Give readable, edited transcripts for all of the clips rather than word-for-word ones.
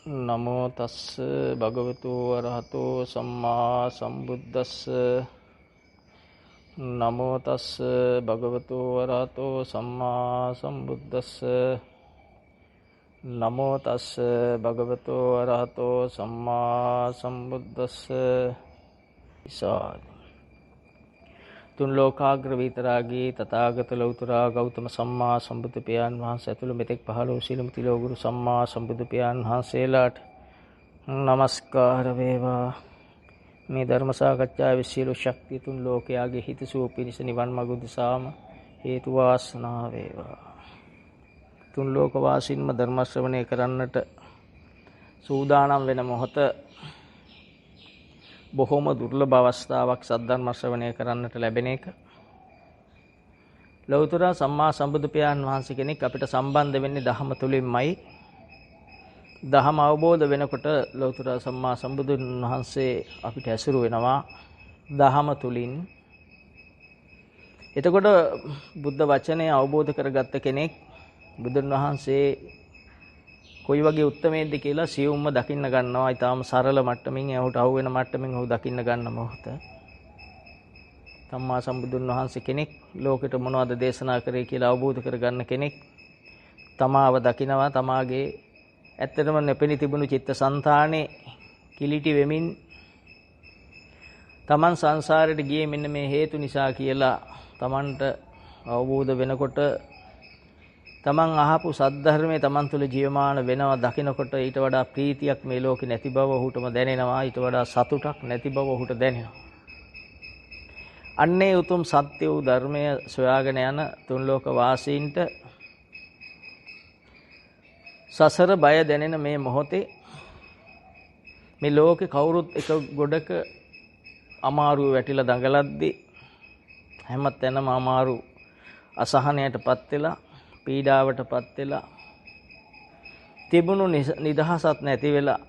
නමෝ තස්ස භගවතු වරහතෝ සම්මා සම්බුද්දස්ස. නමෝ තස්ස භගවතු වරහතෝ සම්මා සම්බුද්දස්ස. නමෝ තස්ස භගවතු වරහතෝ සම්මා සම්බුද්දස්ස. තුන් ලෝකාග්‍ර විතරාගී තථාගත ලෞතුරා ගෞතම සම්මා සම්බුදු පියාණන් වහන්සේ ඇතුළු මෙතෙක් පහළ වූ සීලම තිලෝගුරු සම්මා සම්බුදු පියාණන් වහන්සේලාට නමස්කාර වේවා. මේ ධර්ම සාකච්ඡාවේ සියලු ශක්තිය තුන් ලෝකයාගේ හිතසුව පිණිස නිවන් මඟ උදෙසාම හේතු වාසනා වේවා. තුන් ලෝක වාසීන්ම ධර්ම ශ්‍රවණය කරන්නට සූදානම් වෙන මොහොත බොහොම දුර්ලභ අවස්ථාවක් සද්ධර්ම ශ්‍රවණය කරන්නට ලැබෙන එක. ලෞතර සම්මා සම්බුදු පියාණන් වහන්සේ කෙනෙක් අපිට සම්බන්ධ වෙන්නේ ධහම තුලින්මයි. ධහම අවබෝධ වෙනකොට ලෞතර සම්මා සම්බුදුන් වහන්සේ අපිට ඇසුරු වෙනවා ධහම තුලින්. එතකොට බුද්ධ වචනය අවබෝධ කරගත්ත කෙනෙක් බුදුන් වහන්සේ කොයි වගේ උත්මේද්ද කියලා සියුම්ම දකින්න ගන්නවා. ඊටාම සරල මට්ටමින් එහුට අහු වෙන මට්ටමින් ඔහු දකින්න ගන්න මොහොත. සම්මා සම්බුදුන් වහන්සේ කෙනෙක් ලෝකෙට මොනවද දේශනා කරේ කියලා අවබෝධ කරගන්න කෙනෙක් තමාව දකිනවා. තමාගේ ඇත්තටම නැපෙනී තිබුණු චිත්තසංතානේ කිලිටි වෙමින් තමන් සංසාරයට ගියේ මෙන්න මේ හේතු නිසා කියලා තමන්ට අවබෝධ වෙනකොට තමන් අහපු සද්ධර්මයේ තමන් තුළ ජීවමාන වෙනවා දකිනකොට ඊට වඩා ප්‍රීතියක් මේ ලෝකේ නැති බව ඔහුටම දැනෙනවා. ඊට වඩා සතුටක් නැති බව ඔහුට දැනෙනවා. අන්නේ උතුම් සත්‍ය වූ ධර්මය සොයාගෙන යන තුන් ලෝක වාසීන්ට සසර බය දැනෙන මේ මොහොතේ මේ ලෝකේ කවුරුත් එක ගොඩක අමාරුව වැටිලා දඟලද්දී හැම තැනම අමාරු අසහනයටපත් වෙලා පීඩාවටපත් වෙලා තිබුණු නිදහසක් නැති වෙලා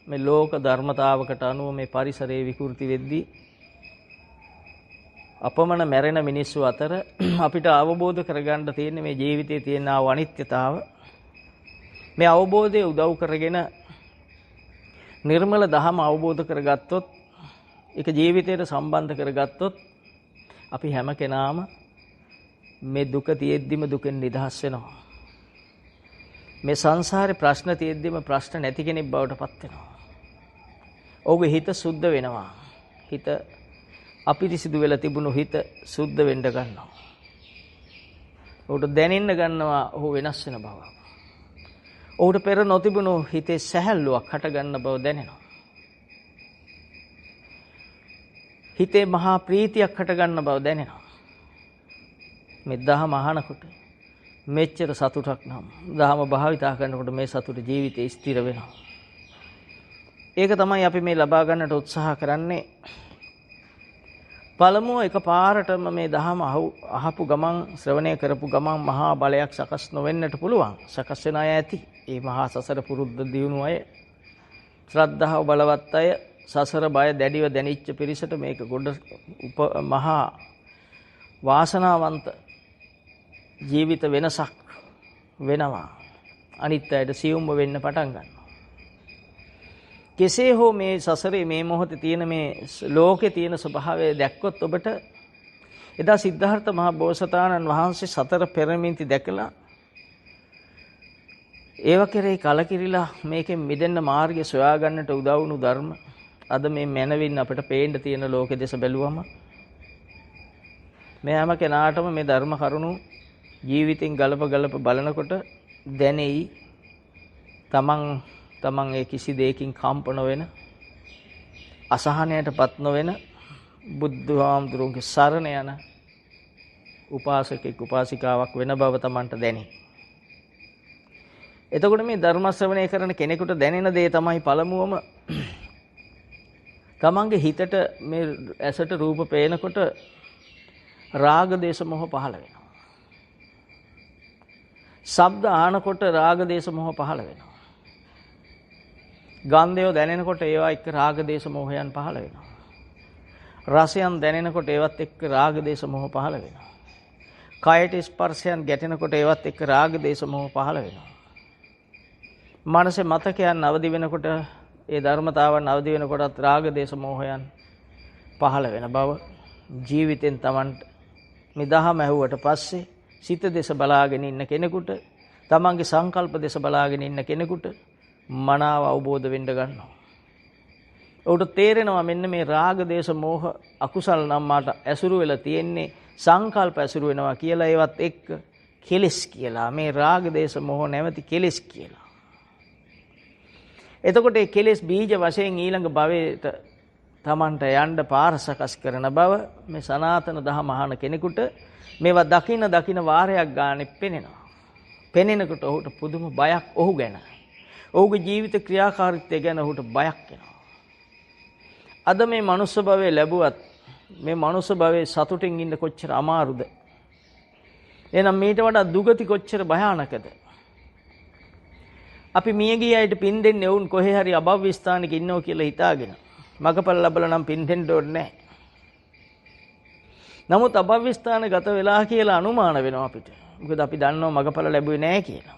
මේ ලෝක ධර්මතාවකට අනුව මේ පරිසරයේ විකෘති වෙද්දී අපමණ මැරෙන මිනිස්සු අතර අපිට අවබෝධ කරගන්න තියෙන මේ ජීවිතයේ තියෙන අනිත්‍යතාව, මේ අවබෝධය උදව් කරගෙන නිර්මල දහම අවබෝධ කරගත්තොත්, ඒක ජීවිතයට සම්බන්ධ කරගත්තොත් අපි හැම කෙනාම මේ දුක තියෙද්දිම දුකෙන් නිදහස් වෙනවා. මේ සංසාරේ ප්‍රශ්න තියෙද්දිම ප්‍රශ්න නැති කෙනෙක් බවට පත් වෙනවා. ඔහුගේ හිත සුද්ධ වෙනවා. හිත අපිරිසිදු වෙලා තිබුණු හිත සුද්ධ වෙන්න ගන්නවා. ඔහුට දැනෙන්න ගන්නවා ඔහු වෙනස් වෙන බව. ඔහුට පෙර නොතිබුණු හිතේ සැහැල්ලුවක් හට ගන්න බව දැනෙනවා. හිතේ මහා ප්‍රීතියක් හට ගන්න බව දැනෙනවා. මේ දහම අහනකොට මෙච්චර සතුටක් නම් දහම භාවිතා කරනකොට මේ සතුට ජීවිතේ ස්ථිර වෙනවා. ඒක තමයි අපි මේ ලබා ගන්නට උත්සාහ කරන්නේ. පළමුව එකපාරටම මේ දහම අහපු ගමන් ශ්‍රවණය කරපු ගමන් මහා බලයක් සකස් නොවෙන්නට පුළුවන්. සකස් වෙන අය ඇති. ඒ මහා සසර පුරුද්ද දියුණු අය, ශ්‍රද්ධාව බලවත් අය, සසර බය දැඩිව දැනිච්ච පිරිසට මේක ගොඩ මහා වාසනාවන්ත ජීවිත වෙනසක් වෙනවා. අනිත් අයට සියුම්ව වෙන්න පටන් ගන්නවා. කෙසේ හෝ මේ සසරේ මේ මොහොතේ තියෙන මේ ලෝකේ තියෙන ස්වභාවය දැක්කොත් ඔබට එදා සිද්ධාර්ථ මහ බෝසතාණන් වහන්සේ සතර පෙරමින්ති දැකලා ඒව කෙරෙහි කලකිරිලා මේකෙන් මිදෙන්න මාර්ගය සොයා ගන්නට උදව් වුණු ධර්ම අද මේ මනවින් අපිට පේන්න තියෙන ලෝකෙ දෙස බැලුවම මේ හැම කෙනාටම මේ ධර්ම කරුණු ජීවිතෙන් ගලප බලනකොට දැනෙයි. තමන් ඒ කිසි දෙයකින් කම්පන වෙන, අසහනයටපත් නොවන බුදුහාමුදුරුවන්ගේ සරණ යන උපාසකෙක් උපාසිකාවක් වෙන බව තමන්ට දැනේ. එතකොට මේ ධර්ම ශ්‍රවණය කරන කෙනෙකුට දැනෙන දේ තමයි පළමුවම තමන්ගේ හිතට මේ ඇසට රූප පේනකොට රාග දේශ මොහ පහළ වෙනවා. ශබ්ද ආනකොට රාග දේශ මොහ පහළ වෙනවා. ගන්ධය දැනෙනකොට ඒවා එක්ක රාග දේශ මොහයන් පහළ වෙනවා. රසයන් දැනෙනකොට ඒවත් එක්ක රාග දේශ මොහ පහළ වෙනවා. කයට ස්පර්ශයන් ගැටෙනකොට ඒවත් එක්ක රාග දේශ මොහ පහළ වෙනවා. මනසේ මතකයන් අවදි වෙනකොට ඒ ධර්මතාවන් අවදි වෙනකොටත් රාග දේශ මොහයන් පහළ වෙන බව ජීවිතෙන් Tamanට මේ දහම ඇහුවට පස්සේ සිත දේශ බලාගෙන ඉන්න කෙනෙකුට තමන්ගේ සංකල්ප දේශ බලාගෙන ඉන්න කෙනෙකුට මනාව අවබෝධ වෙන්න ගන්නවා. උට තේරෙනවා මෙන්න මේ රාග දේශ මොහ අකුසල් නම් මාට ඇසුරු වෙලා තියෙන්නේ සංකල්ප ඇසුරු වෙනවා කියලා ඒවත් එක්ක කෙලෙස් කියලා. මේ රාග දේශ මොහ නැවති කෙලෙස් කියලා. එතකොට මේ කෙලෙස් බීජ වශයෙන් ඊළඟ භවයට තමන්ට යන්න පාර සකස් කරන බව මේ සනාතන දහම අහන කෙනෙකුට මේවා දකින වාරයක් ගානේ පෙනෙනවා. පෙනෙනකොට ඔහුට පුදුම බයක් ඔහු ගැන. ඔහුගේ ජීවිත ක්‍රියාකාරීත්වය ගැන ඔහුට බයක් එනවා. අද මේ මනුස්ස භවයේ ලැබුවත් මේ මනුස්ස භවයේ සතුටින් ඉන්න කොච්චර අමාරුද? එහෙනම් මීට වඩා දුගති කොච්චර භයානකද? අපි මියගිය අයට පින් දෙන්නේ වුන් කොහේ හරි අභව්‍ය ස්ථානයක ඉන්නෝ කියලා හිතාගෙන. මගපල ලැබලා නම් පින් දෙන්න ඕනේ නැහැ. නමුත් අභව්‍ය ස්ථාන ගත වෙලා කියලා අනුමාන වෙනවා අපිට. මොකද අපි දන්නවා මගපල ලැබුවේ නැහැ කියලා.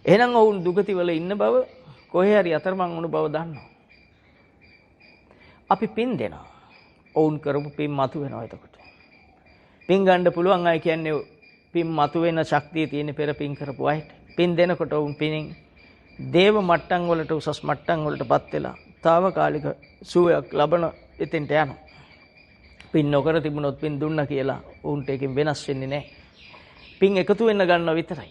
එහෙනම් ඔවුන් දුගති වල ඉන්න බව කොහේ හරි අතරමං වුණ බව දන්නවා. අපි පින් දෙනවා. ඔවුන් කරපු පින් මතු වෙනවා එතකොට. පින් ගන්න පුළුවන් අය කියන්නේ පින් මතු වෙන ශක්තිය තියෙන පෙර පින් කරපු අයට. පින් දෙනකොට ඔවුන් පිනින් දේව මට්ටම් වලට උසස් මට්ටම් වලටපත් වෙලා తాවකාලික සුවයක් ලබන එතෙන්ට යනවා. පින් නොකර තිබුණොත් පින් දුන්නා කියලා උන්ට එකෙන් වෙනස් වෙන්නේ නැහැ. පින් එකතු වෙන්න ගන්නවා විතරයි.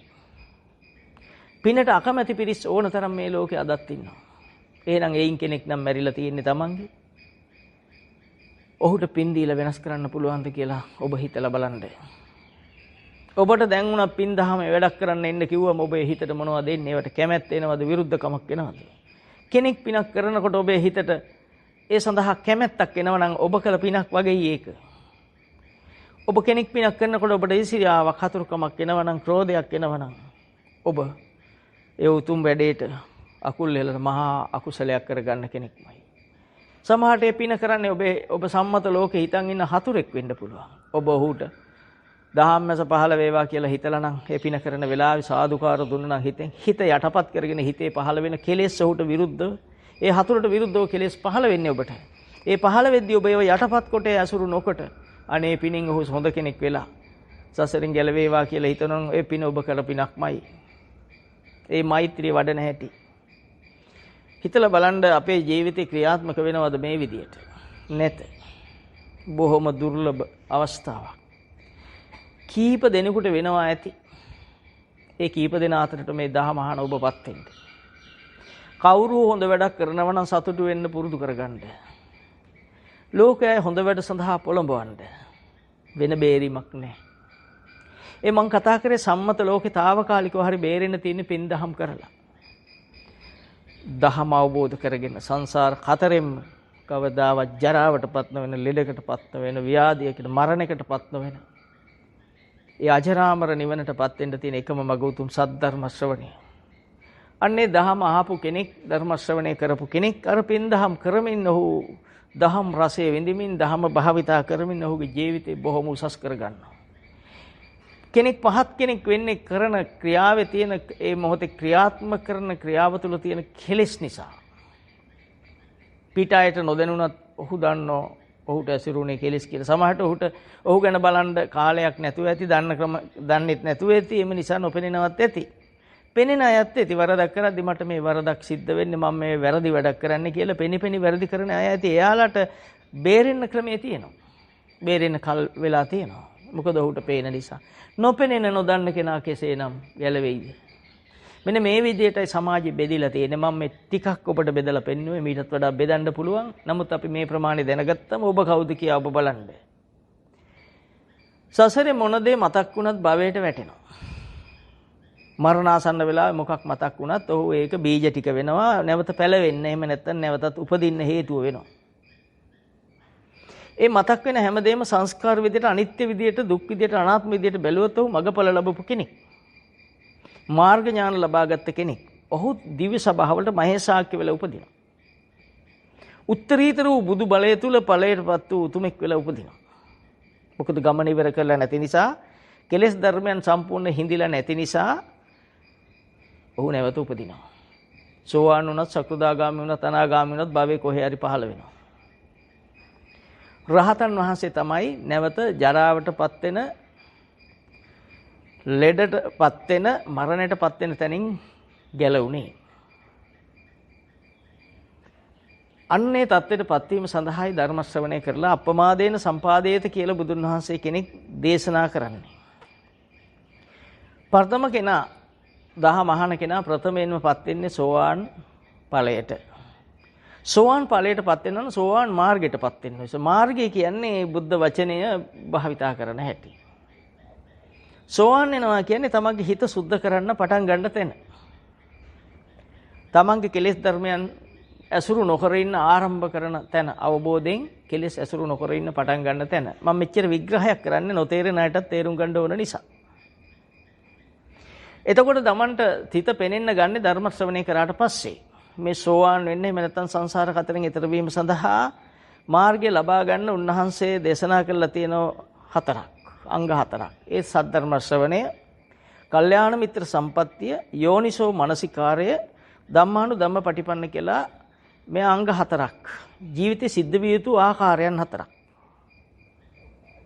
පිනට අකමැති පිරිස් ඕන තරම් මේ ලෝකේ අදත් ඉන්නවා. එහෙනම් එයින් කෙනෙක් නම් මැරිලා තියෙන්නේ Tamange. ඔහුට පින් දීලා වෙනස් කරන්න පුළුවන්ද කියලා ඔබ හිතලා බලන්න. ඔබට දැන් උනා පින් දහම වැඩක් කරන්න එන්න කිව්වම ඔබේ හිතට මොනවද එන්නේ? ඒවට කැමැත්ත එනවද? විරුද්ධකමක් එනවද? කෙනෙක් පිනක් කරනකොට ඔබේ හිතට ඒ සඳහා කැමැත්තක් එනවනම් ඔබ කළ පිනක් වගේ ඒක. ඔබ කෙනෙක් පිනක් කරනකොට ඔබට ඊර්ෂ්‍යාවක් හතුරුකමක් එනවනම් ක්‍රෝධයක් එනවනම් ඔබ ඒ උතුම් වැඩේට අකුල් හෙලන මහා අකුසලයක් කරගන්න කෙනෙක්මයි. සමහරට ඒ පින කරන්නේ ඔබ සම්මත ලෝකේ හිතන් ඉන්න හතුරෙක් වෙන්න පුළුවන්. ඔබ ඔහුට දහම්මස පහළ වේවා කියලා හිතලා නම් ඒ පින කරන වෙලාවේ සාදුකාර දුන්නා නම් හිත යටපත් කරගෙන හිතේ පහළ වෙන කෙලෙස් ඔහුට විරුද්ධව ඒ හතුරට විරුද්ධව කෙලෙස් පහළ වෙන්නේ ඔබට. ඒ පහළ වෙද්දී ඔබ ඒව යටපත් කොට ඇසුරු නොකොට අනේ පිනින් ඔහු හොඳ කෙනෙක් වෙලා සසරින් ගැලවේවා කියලා හිතනනම් ඒ පින ඔබ කළ පිනක්මයි. ඒ මෛත්‍රිය වඩන හැටි හිතලා බලන්න අපේ ජීවිතේ ක්‍රියාත්මක වෙනවද මේ විදියට? නැත. බොහොම දුර්ලභ අවස්ථාවක්. කීප දෙනෙකුට වෙනවා ඇති. ඒ කීප දෙනා අතරට මේ දහම අහන ඔබපත් වෙන්න. කවුරු හොඳ වැඩක් කරනවා නම් සතුටු වෙන්න පුරුදු කරගන්න. ලෝකයේ හොඳ වැඩ සඳහා පොළඹවන්න. වෙන බේරීමක් නැහැ. ඒ මං කතා කරේ සම්මත ලෝකේ తాවකාලිකව හරි බේරෙන්න තියෙන පින් දහම් කරලා. දහම අවබෝධ කරගෙන සංසාර කතරෙම කවදාවත් ජරාවටපත් නොවන, ලෙඩකටපත් නොවන, ව්‍යාධියකට, මරණයකටපත් නොවන ඒ අජරාමර නිවනටපත් වෙන්න තියෙන එකම මඟ උතුම් සද්ධර්ම ශ්‍රවණය. අන්නේ දහම අහපු කෙනෙක්, ධර්ම ශ්‍රවණය කරපු කෙනෙක් අර පින් දහම් කරමින් ඔහු දහම් රසය විඳිමින් දහම භාවිතා කරමින් ඔහුගේ ජීවිතේ බොහොම උසස් කරගන්නවා. කෙනෙක් පහත් කෙනෙක් වෙන්නේ කරන ක්‍රියාවේ තියෙන ඒ මොහොතේ ක්‍රියාත්මක කරන ක්‍රියාව තුළ තියෙන කෙලෙස් නිසා. පිටායට නොදැනුණත් ඔහු දන්නෝ ඔහුට ඇසිරුණේ කෙලෙස් කියලා. සමහරට ඔහු ගැන බලන්න කාලයක් නැතුව ඇති, දන්නෙත් නැතුව ඇති. එම නිසා නොපෙනෙනවත් ඇති. පෙනෙන අයත් ඇති. වරදක් කරද්දි මට මේ වරදක් සිද්ධ වෙන්නේ, මම මේ වැරදි වැඩක් කරන්න කියලා පෙනි වැරදි කරන අය ඇති. එයාලට බේරෙන්න ක්‍රමේ තියෙනවා. බේරෙන්න කල් වෙලා තියෙනවා. මොකද ඔහුට පේන නිසා. නොපෙනෙන නොදන්න කෙනා කෙසේනම් ගැලවෙයිද? මෙන්න මේ විදිහටයි සමාජෙ බෙදිලා තියෙන්නේ. මම මේ ටිකක් ඔබට බෙදලා පෙන්නුවේ. මීටත් වඩා බෙදන්න පුළුවන්. නමුත් අපි මේ ප්‍රමාණය දැනගත්තම ඔබ කවුද කියලා ඔබ බලන්න. සසරේ මොන දේ මතක් වුණත් භවයට වැටෙනවා. මරණාසන්න වෙලාවේ මොකක් මතක් වුණත් ඔහු ඒක බීජ ටික වෙනවා. නැවත පැලවෙන්න, එහෙම නැත්නම් නැවතත් උපදින්න හේතුව වෙනවා. ඒ මතක් වෙන හැමදේම සංස්කාර විදියට, අනිත්‍ය විදියට, දුක් විදියට, අනාත්ම විදියට බැලුවොත් ඔහු මගඵල ලැබපු කෙනෙක්. මාර්ග ඥාන ලබාගත් කෙනෙක්. ඔහු දිව්‍ය සභාවලට මහේසාක්‍ය වෙලා උපදිනවා. උත්තරීතර වූ බුදු බලය තුල ඵලයටපත් වූ උතුමෙක් වෙලා උපදිනවා. මොකද ගමන ඉවර කරලා නැති නිසා, කෙලෙස් ධර්මයන් සම්පූර්ණ හිඳිලා නැති නිසා ඔහු නැවත උපදිනවා. සෝවාන් වුණත් සකෘදාගාමී වුණත් අනාගාමී වුණත් භවයේ කොහේ හරි පහළ වෙනවා. රහතන් වහන්සේ තමයි නැවත ජරාවටපත් වෙන, ලෙඩටපත් වෙන, මරණයටපත් වෙන තැනින් ගැලවුණේ. අන්නේ தත්ත්වයටපත් වීම සඳහායි ධර්ම ශ්‍රවණය කරලා අප්‍රමාදේන සම්පාදේත කියලා බුදුන් වහන්සේ කෙනෙක් දේශනා කරන්නේ. ප්‍රථම කෙනා දහම අහන කෙනා ප්‍රථමයෙන්මපත් වෙන්නේ සෝවාන් ඵලයට. සෝවාන් ඵලයටපත් වෙනවා නම් සෝවාන් මාර්ගයටපත් වෙනවා. මාර්ගය කියන්නේ බුද්ධ වචනය භාවිතා කරන හැටි. සෝවාන් වෙනවා කියන්නේ තමන්ගේ හිත සුද්ධ කරන්න පටන් ගන්න තැන. තමන්ගේ කෙලෙස් ධර්මයන් ඇසුරු නොකර ඉන්න ආරම්භ කරන තැන, අවබෝධයෙන් කෙලෙස් ඇසුරු නොකර ඉන්න පටන් ගන්න තැන. මම මෙච්චර විග්‍රහයක් කරන්නේ නොතේරෙන අයටත් තේරුම් ගන්න ඕන නිසා. එතකොට තමන්ට හිත පෙනෙන්න ගන්න ධර්ම ශ්‍රවණය කරාට පස්සේ මේ සෝවාන් වෙන්නේ එහෙම නැත්නම් සංසාර කතරෙන් ඈතර වීම සඳහා මාර්ගය ලබා ගන්න උන්වහන්සේ දේශනා කළා තියෙන හතරක්, අංග හතරක්. ඒ සද්ධර්ම ශ්‍රවණය, කල්යාණ මිත්‍ර සම්පත්තිය, යෝනිසෝ මනසිකාරය, ධම්මානු ධම්ම පටිපන්න කියලා මේ අංග හතරක්. ජීවිතේ සිද්ධ විය යුතු ආකාරයන් හතරක්.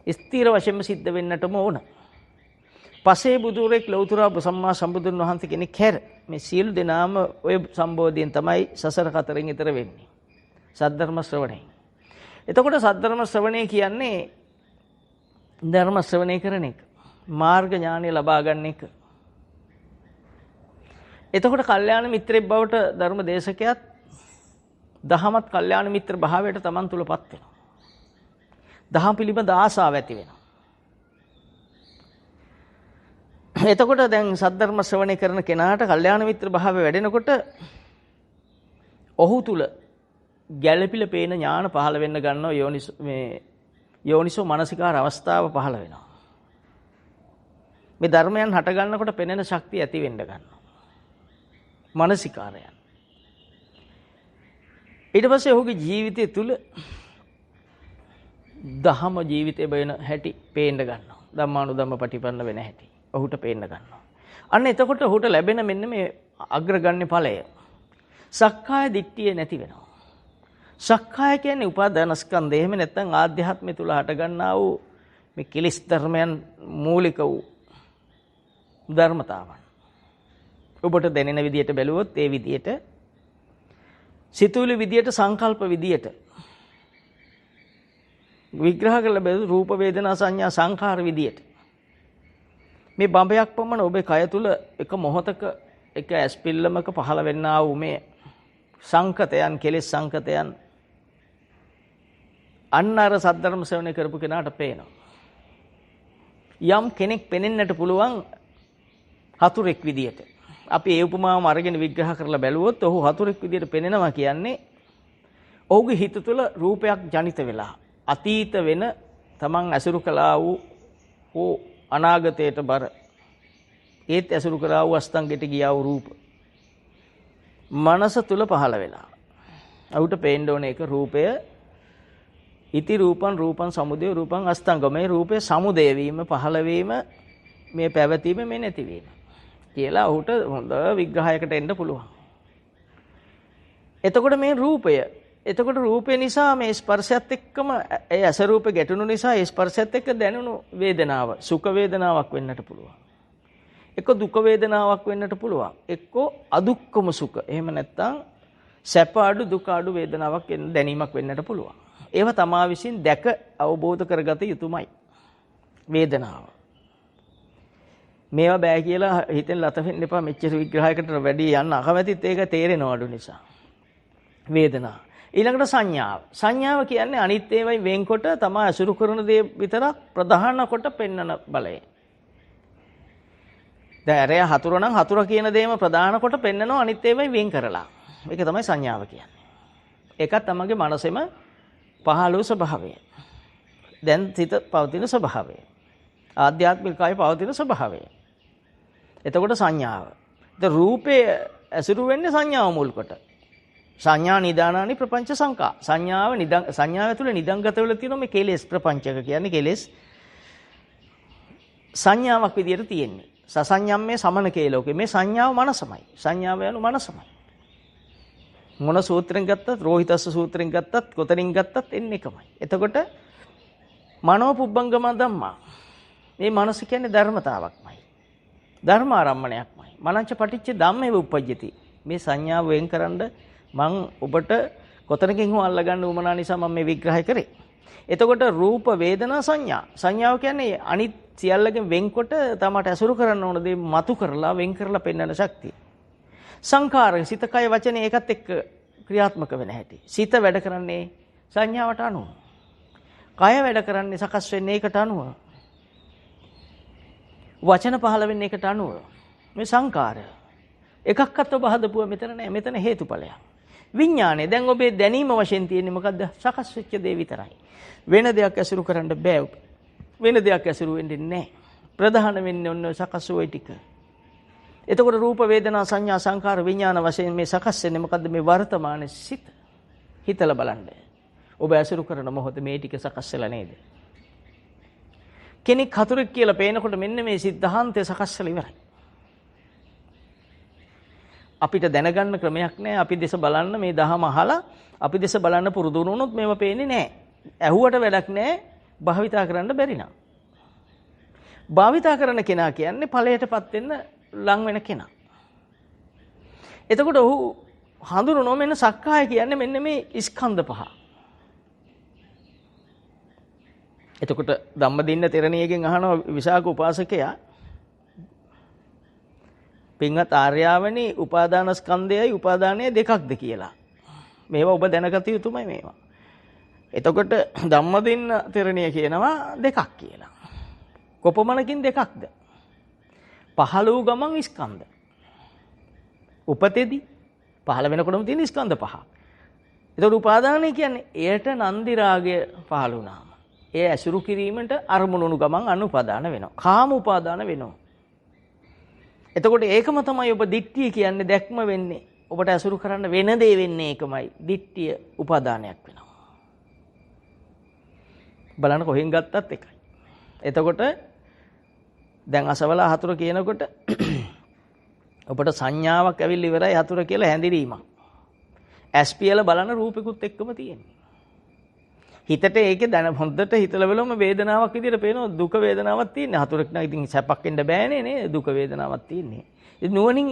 ස්ථීර වශයෙන්ම සිද්ධ වෙන්නටම ඕන. පසේ බුදුරෙක් ලෞතර සම්මා සම්බුදුන් වහන්සේ කෙනෙක් හැර මේ සියලු දෙනාම ඔය සම්බෝධියෙන් තමයි සසර කතරෙන් ඈතර වෙන්නේ. සද්ධර්ම ශ්‍රවණය. එතකොට සද්ධර්ම ශ්‍රවණය කියන්නේ ධර්ම ශ්‍රවණය කරන එක. මාර්ග ඥානය ලබා ගන්න එක. එතකොට කල්යාණ මිත්‍රෙක් බවට ධර්ම දේශකයාත් දහමත් කල්යාණ මිත්‍ර භාවයට Taman තුලපත් වෙනවා. දහම් පිළිබඳ ආසාව ඇති වෙනවා. එතකොට දැන් සද්ධර්ම ශ්‍රවණය කරන කෙනාට කල්යාණ මිත්‍ර භාවය වැඩෙනකොට ඔහු තුල ගැළපිලා පේන ඥාන පහළ වෙන්න ගන්නවා. යෝනිසෝ මනසිකාර අවස්ථාව පහළ වෙනවා. මේ ධර්මයන් හට ගන්නකොට පෙනෙන ශක්තිය ඇති වෙන්න ගන්නවා. මනසිකාරයන්. ඊට පස්සේ ඔහුගේ ජීවිතය තුල දහම ජීවිතේ වෙන හැටි පේන්න ගන්නවා. ධම්මානුධම්ම පටිපන්න වෙන හැටි ඔහුට පේන්න ගන්නවා. අන්න එතකොට ඔහුට ලැබෙන මෙන්න මේ අග්‍රගණ්‍ය ඵලය සක්කාය දිට්ඨිය නැති වෙනවා. සක්කාය කියන්නේ උපාදානස්කන්ධය. එහෙම නැත්නම් ආධ්‍යාත්මය තුල හට ගන්නා වූ මේ කිලිස් ධර්මයන් මූලික වූ ධර්මතාවන්. ඔබට දැනෙන විදියට බැලුවොත් ඒ විදියට සිතුවිලි විදියට, සංකල්ප විදියට විග්‍රහ කළ බැලුවොත් රූප වේදනා සංඥා සංඛාර විදියට මේ බඹයක් පමණ ඔබේ කය තුල එක මොහොතක එක ඇස්පිල්ලමක පහළ වෙන්නා වූ මේ සංකතයන්, කෙලෙස් සංකතයන් අන්න අර සද්ධර්ම ශ්‍රවණය කරපු කෙනාට පේනවා. යම් කෙනෙක් පෙනෙන්නට පුළුවන් හතුරෙක් විදියට. අපි ඒ උපමාවම අරගෙන විග්‍රහ කරලා බැලුවොත් ඔහු හතුරෙක් විදියට පෙනෙනවා කියන්නේ ඔහුගේ හිත තුළ රූපයක් ජනිත වෙලා අතීත වෙන තමන් ඇසුරු කළා වූ අනාගතයට බර ඒත් ඇසුරු කරා වූ අස්තංගෙට ගියා වූ රූප මනස තුල පහළ වෙලා. අවුට පේන්න ඕනේ එක රූපය ඉති රූපං රූපං සමුදය රූපං අස්තංග. මේ රූපේ සමුදය වීම, පහළ වීම, මේ පැවතීම, මේ නැතිවීම කියලා ඔහුට හොඳ විග්‍රහයකට එන්න පුළුවන්. එතකොට මේ රූපය නිසා මේ ස්පර්ශයත් එක්කම ඒ ඇස රූපේ ගැටුණු නිසා ඒ ස්පර්ශයත් එක්ක දැනුණු වේදනාව සුඛ වේදනාවක් වෙන්නට පුළුවන්. එක්ක දුක වේදනාවක් වෙන්නට පුළුවන්. එක්ක අදුක්කම සුඛ. එහෙම නැත්නම් සැප අඩු දුක අඩු වේදනාවක් දැනීමක් වෙන්නට පුළුවන්. ඒව තමා විසින් දැක අවබෝධ කරගත යුතුමයි. වේදනාව. මේවා බෑ කියලා හිතෙන් ලත වෙන්න එපා. මෙච්චර විග්‍රහයකට වැඩි යන්න අකමැතිත් ඒක තේරෙනව අඩු නිසා. වේදනාව. ඊළඟට සංඥාව. සංඥාව කියන්නේ අනිත් ඒවායි වෙන්කොට තමා අසුරු කරන දේ විතරක් ප්‍රධාන කොට පෙන්වන බලය. දැන් අරය හතුර නම් හතුර කියන දේම ප්‍රධාන කොට පෙන්වනවා අනිත් ඒවායි වෙන් කරලා. ඒක තමයි සංඥාව කියන්නේ. ඒකත් තමගේ මනසෙම පහළ වූ ස්වභාවය. දැන් සිත පවතින ස්වභාවය. ආධ්‍යාත්මිකයි පවතින ස්වභාවය. එතකොට සංඥාව. ද රූපේ ඇසුරු වෙන්නේ සංඥාව මුල් කොට. සංඥා නිදානානි ප්‍රපංච සංකා. සංඥාව ඇතුළේ නිදන්ගත වෙලා තියෙන මේ කෙලෙස් ප්‍රපංචක කියන්නේ කෙලෙස් සංඥාවක් විදියට තියෙන්නේ. සසඤ්ඤම්මේ සමනකේ ලෝකේ. මේ සංඥාව මනසමයි. සංඥාව යනු මනසමයි. මොන සූත්‍රෙන් ගත්තත්, රෝහිතස්ස සූත්‍රෙන් ගත්තත්, කොතනින් ගත්තත් එන්නේ එකමයි. එතකොට මනෝ පුබ්බංගම ධම්මා. මේ මනස කියන්නේ ධර්මතාවක්මයි. ධර්මාරම්මණයක්මයි. මනංච පටිච්ච ධම්මේ උප්පජ්ජති. මේ සංඥාව වෙන්කරනද මං ඔබට කොතනකින් හෝ අල්ලගන්න උවමනා නිසා මම මේ විග්‍රහය කරේ. එතකොට රූප වේදනා සංඥා. සංඥාව කියන්නේ අනිත් සියල්ලකින් වෙන්කොට තමට ඇසුරු කරන්න ඕන දේ මතු කරලා වෙන් කරලා පෙන්වන ශක්තිය. සංඛාර සිත කය වචනේ ඒකත් එක්ක ක්‍රියාත්මක වෙන හැටි. සිත වැඩ කරන්නේ සංඥාවට අනුව. කය වැඩ කරන්නේ සකස් වෙන්නේ ඒකට අනුව. වචන පහළ වෙන්නේ ඒකට අනුව. මේ සංඛාර. එකක්වත් ඔබ හදපුවා මෙතන නෑ. මෙතන හේතුඵලයක්. විඥානය දැන් ඔබේ දැනීම වශයෙන් තියෙන්නේ මොකද්ද? සකස් වෙච්ච දේ විතරයි. වෙන දෙයක් ඇසුරු කරන්න බෑ. වෙන දෙයක් ඇසුරු වෙන්නේ නැහැ. ප්‍රධාන වෙන්නේ ඔන්න සකස් ওই ටික. එතකොට රූප වේදනා සංඥා සංකාර විඥාන වශයෙන් මේ සකස් වෙන්නේ මොකද්ද? මේ වර්තමානයේ සිත. හිතලා බලන්න. ඔබ ඇසුරු කරන මොහොත මේ ටික සකස් වෙලා නේද? කෙනෙක් හතුරෙක් කියලා පේනකොට මෙන්න මේ සිද්ධාන්තය සකස් වෙලා ඉවරයි. අපිට දැනගන්න ක්‍රමයක් නැහැ. අපි දේශ බලන්න මේ දහම අහලා අපි දේශ බලන්න පුරුදු වුණොත් මේව පේන්නේ නැහැ. ඇහුවට වැඩක් නැහැ. භාවිතා කරන්න බැරි නා. භාවිතා කරන කෙනා කියන්නේ ඵලයටපත් වෙන්න ලං වෙන කෙනා. එතකොට ඔහු හඳුනනෝ මෙන්න සක්කාය කියන්නේ මෙන්න මේ ස්කන්ධ පහ. එතකොට ධම්මදින්න තෙරණියගෙන් අහනවා විසාක උපාසකයා පින්වත් ආර්යාවනි උපාදාන ස්කන්ධයයි උපාදානය දෙකක්ද කියලා. මේවා ඔබ දැනගත යුතුමයි මේවා. එතකොට ධම්මදින්න තෙරණිය කියනවා දෙකක් කියලා. කොපමණකින් දෙකක්ද? පහළ වූ ගමන් ස්කන්ධ. උපතේදී පහළ වෙනකොටම තියෙන ස්කන්ධ පහ. එතකොට උපාදානය කියන්නේ එයට නන්දි රාගය පහළ වුණාම ඒ ඇසුරු කිරීමට අරමුණුණු ගමන් අනුපාදාන වෙනවා. කාම උපාදාන වෙනවා. එතකොට ඒකම තමයි ඔබ දිට්ඨිය කියන්නේ දැක්ම වෙන්නේ. ඔබට ඇසුරු කරන්න වෙන දේ වෙන්නේ ඒකමයි. දිට්ඨිය උපාදානයක් වෙනවා. බලන්න කොහෙන් ගත්තත් එකයි. එතකොට දැන් අසවල හතුර කියනකොට ඔබට සංඥාවක් ඇවිල්ලා ඉවරයි හතුර කියලා හැඳිරීමක්. ඇස්පියල බලන රූපෙකුත් එක්කම තියෙන්නේ. හිතට ඒකේ දැන හොඳට හිතලා බලවම වේදනාවක් විදිහට පේනවා දුක වේදනාවක් තියෙන්නේ. හතුරෙක් නම් ඉතින් සැපක් වෙන්න බෑනේ නේ දුක වේදනාවක් තියෙන්නේ. ඒ නුවණින්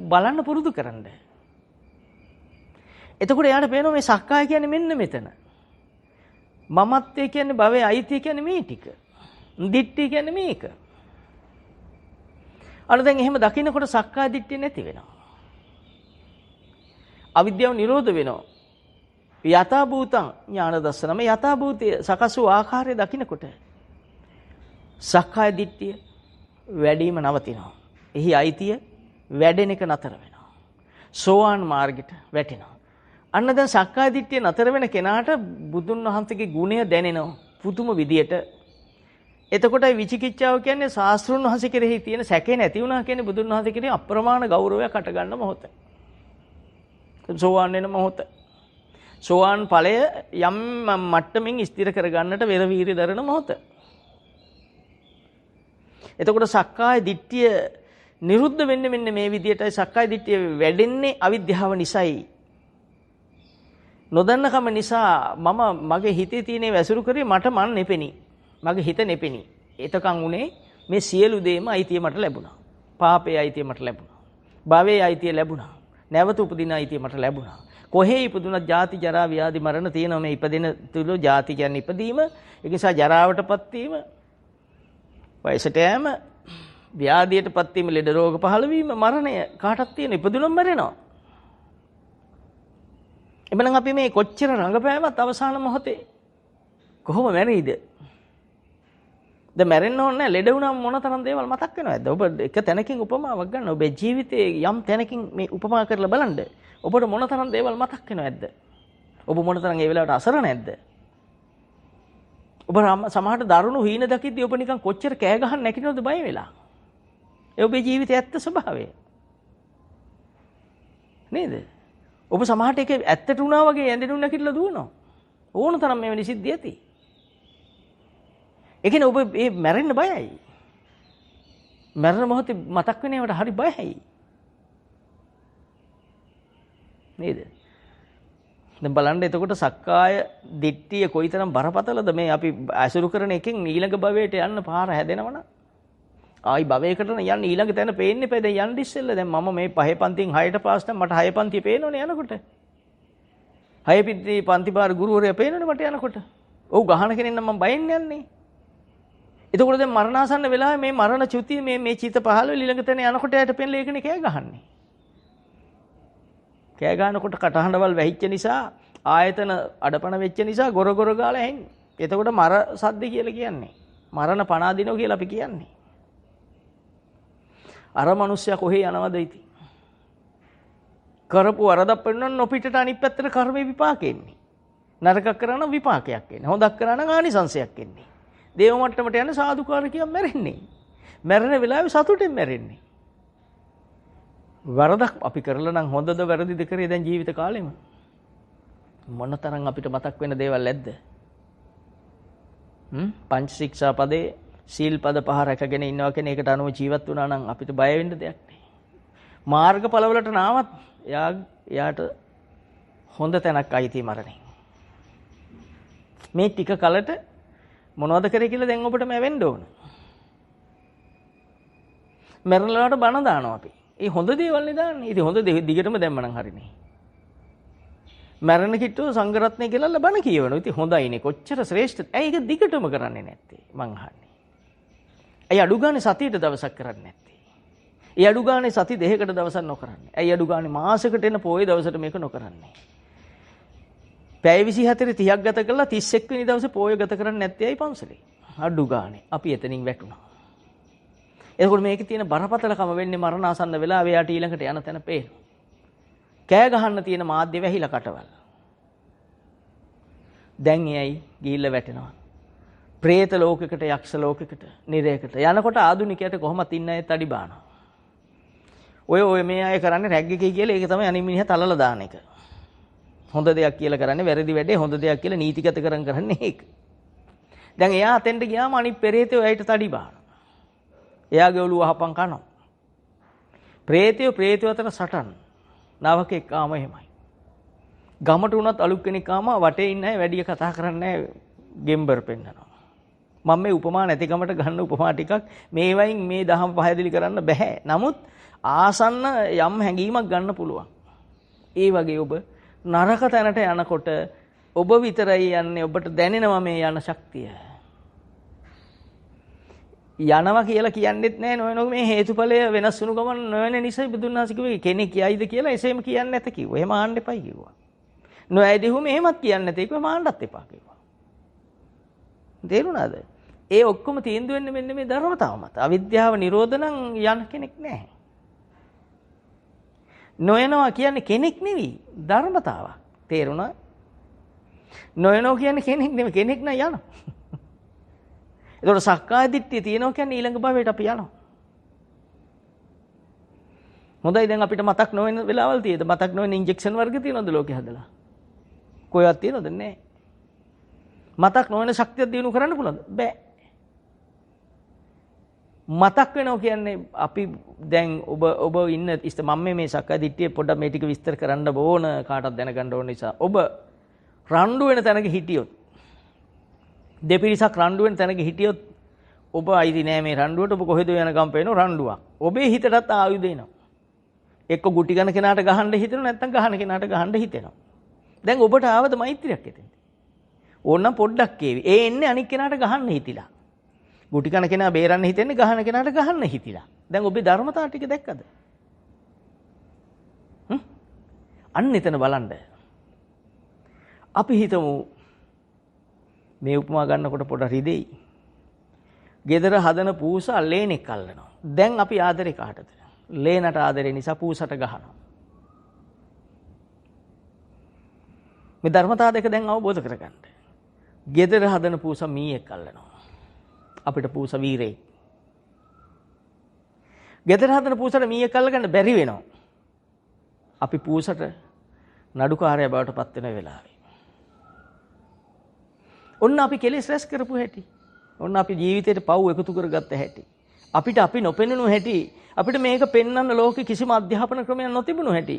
බලන්න පුරුදු කරන්න. එතකොට යාට පේනවා මේ සක්කාය කියන්නේ මෙන්න මෙතන. මමත්වය කියන්නේ භවයේ අයිතිය කියන්නේ මේ ටික. දිට්ඨිය කියන්නේ මේක. අර දැන් එහෙම දකින්නකොට සක්කාය දිට්ඨිය නැති වෙනවා. අවිද්‍යාව නිරෝධ වෙනවා. යථා භූතං ඥාන දර්ශන මේ යථා භූතය සකස් වූ ආකාරය දකින්නකොට සක්කාය දිට්ඨිය වැඩිම නවතිනවා. එහි අයිතිය වැඩෙන එක නතර වෙනවා. සෝවාන් මාර්ගයට වැටෙනවා. අන්න දැන් සක්කාය දිට්ඨිය නතර වෙන කෙනාට බුදුන් වහන්සේගේ ගුණය දැනෙනවා පුදුම විදියට. එතකොටයි විචිකිච්ඡාව කියන්නේ ශාස්ත්‍රුන් වහන්සේ කෙරෙහි තියෙන සැකේ නැති වුණා කියන්නේ බුදුන් වහන්සේ කෙරෙහි අප්‍රමාණ ගෞරවයක් අට ගන්න මොහොත. සෝවාන් වෙන මොහොත. සෝවාන් ඵලය යම් මට්ටමින් ස්ථිර කරගන්නට වෙර වීර්ය දරන මොහොත. එතකොට සක්කාය දිට්ඨිය නිරුද්ධ වෙන්නේ මෙන්න මේ විදියටයි. සක්කාය දිට්ඨිය වැඩෙන්නේ අවිද්‍යාව නිසායි. නොදන්නකම නිසා මම මගේ හිතේ තියෙන වැසුරු කරේ මට මන් නෙපෙනි. මගේ හිත නෙපෙනි. එතකන් උනේ මේ සියලු දේම අයිතිය මට ලැබුණා. පාපේ අයිතිය මට ලැබුණා. භවයේ අයිතිය ලැබුණා. නැවත උපදින අයිතිය මට ලැබුණා. කොහේ ඉපදුනත් ජාති ජරා ව්‍යාධි මරණ තියෙනවා. මේ ඉපදෙන තුල ජාති කියන්නේ ඉපදීම. ඒ නිසා ජරාවටපත් වීම, වයසට යෑම, ව්‍යාධියටපත් වීම, ලෙඩ රෝග පහළ වීම, මරණය කාටත් තියෙන. ඉපදුනම මැරෙනවා. එබැවින් අපි මේ කොච්චර රඟපෑමත් අවසාන මොහොතේ කොහොම මැරෙයිද? දැන් මැරෙන්න ඕනේ නැහැ. ලෙඩ වුණාම මොන තරම් දේවල් මතක් වෙනවද? ඔබ එක තැනකින් උපමාවක් ගන්න. ඔබේ ජීවිතයේ යම් තැනකින් මේ උපමා කරලා බලන්න. ඔබට මොන තරම් දේවල් මතක් වෙනවද? ඔබ මොන තරම් ඒ වෙලාවට අසරණ නැද්ද? ඔබ සමහරට දරුණු හීන දකිද්දී ඔබ නිකන් කොච්චර කෑ ගහන්න නැකිනවද බය වෙලා? ඒ ඔබේ ජීවිතයේ ඇත්ත ස්වභාවය. නේද? ඔබ සමහරට ඒක ඇත්තට වුණා වගේ ඇඳෙනුන නැකිట్లా දුවනවා. ඕන තරම් මේ වෙනි සිද්ධිය ඇති. ඒ කියන්නේ ඔබ මේ මැරෙන්න බයයි. මරණ මොහොතේ මතක් වෙනවට හරි බයයි. නේද? දැන් බලන්න එතකොට සක්කාය දිට්ඨිය කොයිතරම් බරපතලද මේ අපි අසුරු කරන එකෙන් ඊළඟ භවයට යන්න පාර හැදෙනවනම් ආයි භවයකට යන්න ඊළඟ තැන පේන්නේ නැහැ. දැන් යන්න ඉස්සෙල්ලා දැන් මම මේ පහේ පන්තියෙන් 6ට පාස් නම් මට 6 පන්තිය පේනවනේ යනකොට. 6 පන්ති පාර ගුරුවරයා පේනවනේ මට යනකොට. ඔව් ගහන කෙනෙක් නම් මම බයෙන් යන්නේ. එතකොට දැන් මරණාසන්න වෙලාවේ මේ මරණ චුතිය මේ චිත පහළ වෙලා ඊළඟ තැන යනකොට යට පෙන්ලා ඒකනේ කෑ ගහන්නේ. කෑ ගන්නකොට කටහඬවල් වැහිච්ච නිසා ආයතන අඩපණ වෙච්ච නිසා ගොර ගාලා ඇහෙන්නේ. එතකොට මර සද්ද කියලා කියන්නේ. මරණ පණ අදිනවා කියලා අපි කියන්නේ. අර මිනිස්සයා කොහේ යනවද ඉතින්? කරපු වරදක් පෙන්වන්න නොපිටට අනිත් පැත්තට කර්ම විපාක එන්නේ. නරකක් කරා නම් විපාකයක් එන්නේ. හොඳක් කරා නම් ආනිසංසයක් එන්නේ. දේව මට්ටමට යන සාදුකාර කියන් මැරෙන්නේ. මැරෙන වෙලාවේ සතුටෙන් මැරෙන්නේ. වරදක් අපි කරලා නම් හොඳද වැරදිද කරේ දැන් ජීවිත කාලෙම මොනතරම් අපිට මතක් වෙන දේවල් ඇද්ද? පංච ශික්ෂා පදේ සීල් පද පහ රැකගෙන ඉන්නවා කියන එකට අනුව ජීවත් වුණා නම් අපිට බය වෙන්න දෙයක් නැහැ. මාර්ගඵලවලට නාවත් එයාට හොඳ තැනක් අයිති මරණය. මේ ටික කලට මොනවද කරේ කියලා දැන් ඔබට මැවෙන්න ඕන. මැරෙලාට බණ දානවා අපි. ඒ හොඳ දේවල් නේ දාන්නේ. ඉතින් හොඳ දිගටම දැම්මනම් හරිනේ. මරණ කිට්ටුව සංඝරත්නය කියලා බණ කියවනවා. ඉතින් හොඳයිනේ. කොච්චර ශ්‍රේෂ්ඨද? ඇයි ඒක දිගටම කරන්නේ නැත්තේ? මං අහන්නේ. ඇයි අඩු ගානේ සතියට දවසක් කරන්නේ නැත්තේ? ඒ අඩු ගානේ සති දෙකකට දවසක් නොකරන්නේ. ඇයි අඩු ගානේ මාසෙකට එන පොයේ දවසට මේක නොකරන්නේ? පැය 24 30ක් ගත කරලා 31 වෙනි දවසේ පොය ගත කරන්නේ නැත්තේ ඇයි පන්සලේ? අඩු ගානේ අපි එතනින් වැටුණා. එතකොට මේකේ තියෙන බරපතලකම වෙන්නේ මරණාසන්න වෙලාවේ යාට ඊළඟට යන තැන පේනවා. කෑ ගහන්න තියෙන මාධ්‍ය වැහිලා කටවල්. දැන් එයයි ගිහිල්ලා වැටෙනවා. പ്രേත ලෝකයකට, යක්ෂ ලෝකයකට, නිරයකට යනකොට ආදුනිකයට කොහොමද ඉන්න අය තඩි බානවා. ඔය මේ අය කරන්නේ රැග්ගකේ කියලා ඒක තමයි අනිත් මිනිහා තලලා දාන එක. හොඳ දෙයක් කියලා කරන්නේ වැරදි වැඩේ හොඳ දෙයක් කියලා නීතිගත කරන්නේ ඒක. දැන් එයා අතෙන්ට ගියාම අනිත් පෙරේතයෝ එයාට තඩි බානවා. එයාගේ ඔළුව අහපන් කනවා. ප්‍රේතයෝ අතර සටන්. නවකෙක් ආම එහෙමයි. ගමට උනත් අලුත් කෙනෙක් ආම වටේ ඉන්න අය වැඩි කතා කරන්නේ නැහැ ගෙම්බර් පෙන්නනවා. මම මේ උපමා නැති ගමට ගන්න උපමා ටිකක් මේ වයින් මේ දහම පහදලි කරන්න බෑ. නමුත් ආසන්න යම් හැඟීමක් ගන්න පුළුවන්. ඒ වගේ ඔබ නරක තැනට යනකොට ඔබ විතරයි යන්නේ ඔබට දැනෙනවා මේ යන ශක්තිය. යනවා කියලා කියන්නෙත් නෑ නොවන මේ හේතුඵලය වෙනස් වුණු ගමන් නොවන නිසා බුදුන් වහන්සේ කිව්වේ කෙනෙක් යයිද කියලා එසේම කියන්නේ නැත කිව්වා. එහෙම ආන්න එපයි කිව්වා. නොඇදිහුම එහෙමත් කියන්නේ නැතේ කිව්වා මාන්නත් එපා කිව්වා. තේරුණාද? ඒ ඔක්කොම තීන්දුව වෙන්නේ මෙන්න මේ ධර්මතාව මත. අවිද්‍යාව නිරෝධ නම් යන කෙනෙක් නැහැ. නොයනවා කියන්නේ කෙනෙක් නෙවෙයි ධර්මතාවක්. තේරුණා? නොයනවා කියන්නේ කෙනෙක් නෙවෙයි කෙනෙක් නෑ යනවා. ඒතකොට සක්කාය දිට්ඨිය තියෙනවා කියන්නේ ඊළඟ භවයට අපි යනවා. හොඳයි දැන් අපිට මතක් නොවන වෙලාවල් තියෙද? මතක් නොවන ඉන්ජෙක්ෂන් වර්ග තියෙනවද ලෝකේ හදලා? කොහෙවත් තියෙනවද? නැහැ. මතක් නොවන ශක්තිය දිනු කරන්න පුළුවන්ද? බෑ. මතක් වෙනවා කියන්නේ අපි දැන් ඔබ ඉන්න මම මේ සක්කාය දිට්ඨිය පොඩ්ඩක් මේ ටික විස්තර කරන්න ඕන කාටවත් දැනගන්න ඕන නිසා ඔබ රණ්ඩු වෙන තැනක හිටියොත් දෙපිරිසක් රණ්ඩු වෙන තැනක හිටියොත් ඔබ අයිති නෑ මේ රණ්ඩුවට ඔබ කොහෙද යන ගම් පේනෝ රණ්ඩුවක්. ඔබේ හිතටත් ආයුධ එනවා. එක්ක ගුටි ගන්න කෙනාට ගහන්න හිතෙනවා නැත්නම් ගහන කෙනාට ගහන්න හිතෙනවා. දැන් ඔබට ආවද මෛත්‍රියක් එතෙන්ද? ඕනනම් පොඩ්ඩක් ඒවි. ඒ එන්නේ අනික් කෙනාට ගහන්න හිතිලා. ගුටි කන කෙනා බේරන්න හිතෙන්නේ ගහන කෙනාට ගහන්න හිතිලා. දැන් ඔබේ ධර්මතාව ටික දැක්කද? අන්න එතන බලන්න. අපි හිතමු මේ උපමා ගන්නකොට පොඩ රිදෙයි. ගෙදර හදන පූසා ලේනෙක් අල්ලනවා. දැන් අපි ආදරේ කාටද? ලේනට ආදරේ නිසා පූසට ගහනවා. මේ ධර්මතාව දෙක දැන් අවබෝධ කරගන්න. ගෙදර හදන පූසා මීයක් අල්ලනවා. අපිට පූසා වීරෙක්. ගෙදර හදන පූසට මීයක් අල්ලගන්න බැරි වෙනවා. අපි පූසට නඩුකාරය බවට පත් වෙන වෙලාවේ. ඔන්න අපි කෙලෙස් රැස් කරපු හැටි. ඔන්න අපි ජීවිතේට පව් එකතු කරගත්ත හැටි. අපිට අපි නොපෙනුණු හැටි. අපිට මේක පෙන්වන්න ලෝකෙ කිසිම අධ්‍යාපන ක්‍රමයක් නොතිබුණු හැටි.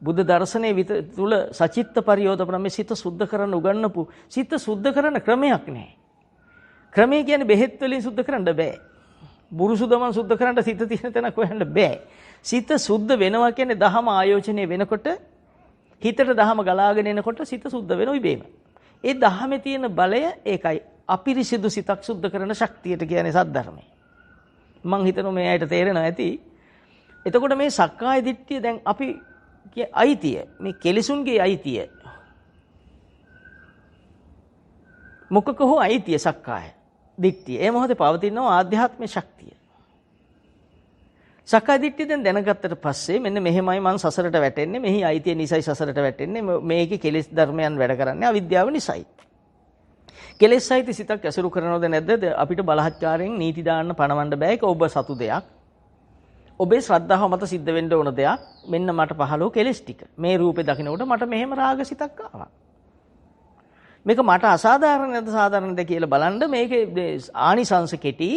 බුද්ධ දර්ශනයේ තුල සචිත්ත පරියෝධපන මේ සිත සුද්ධ කරන්න උගන්වපු සිත සුද්ධ කරන ක්‍රමයක් නැහැ. ක්‍රමය කියන්නේ බෙහෙත් වලින් සුද්ධ කරන්න බෑ. බුරුසුදමන් සුද්ධ කරන්න සිත තියෙන තැනක් හොයන්න බෑ. සිත සුද්ධ වෙනවා කියන්නේ දහම ආයෝජනය වෙනකොට හිතට දහම ගලාගෙන එනකොට සිත සුද්ධ වෙනවා ඉබේම. ඒ දහමේ තියෙන බලය ඒකයි. අපිරිසිදු සිතක් සුද්ධ කරන ශක්තියට කියන්නේ සද්ධර්මය. මං හිතනවා මේ ඇයිට තේරෙනවා ඇති. එතකොට මේ සක්කාය දිට්ඨිය දැන් අපි අයිතිය මේ කෙලිසුන්ගේ අයිතිය මොකක හෝ අයිතිය සක්කාය දිට්ඨිය. ඒ මොහොතේ පවතිනවා ආධ්‍යාත්මික ශක්තිය. සක්කාය දිට්ඨිය දැන් දැනගත්තට පස්සේ මෙන්න මෙහෙමයි මං සසරට වැටෙන්නේ. මෙහි අයිතිය නිසයි සසරට වැටෙන්නේ. මේකේ කෙලෙස් ධර්මයන් වැඩ කරන්නේ අවිද්‍යාව නිසයි. කෙලෙස් සහිත සිතක් ඇසුරු කරනවද නැද්ද? අපිට බලහත්කාරයෙන් නීති දාන්න පණවන්න බෑ. ඒක ඔබ සතු දෙයක්. ඔබේ ශ්‍රද්ධාව මත සිද්ධ වෙන්න ඕන දෙයක්. මෙන්න මට පහළෝ කෙලෙස් ටික. මේ රූපේ දකින්නකොට මට මෙහෙම රාගසිතක් ආවා. මේක මට අසාධාරණ නැද්ද සාධාරණද කියලා බලන්න මේකේ ආනිසංශ කෙටි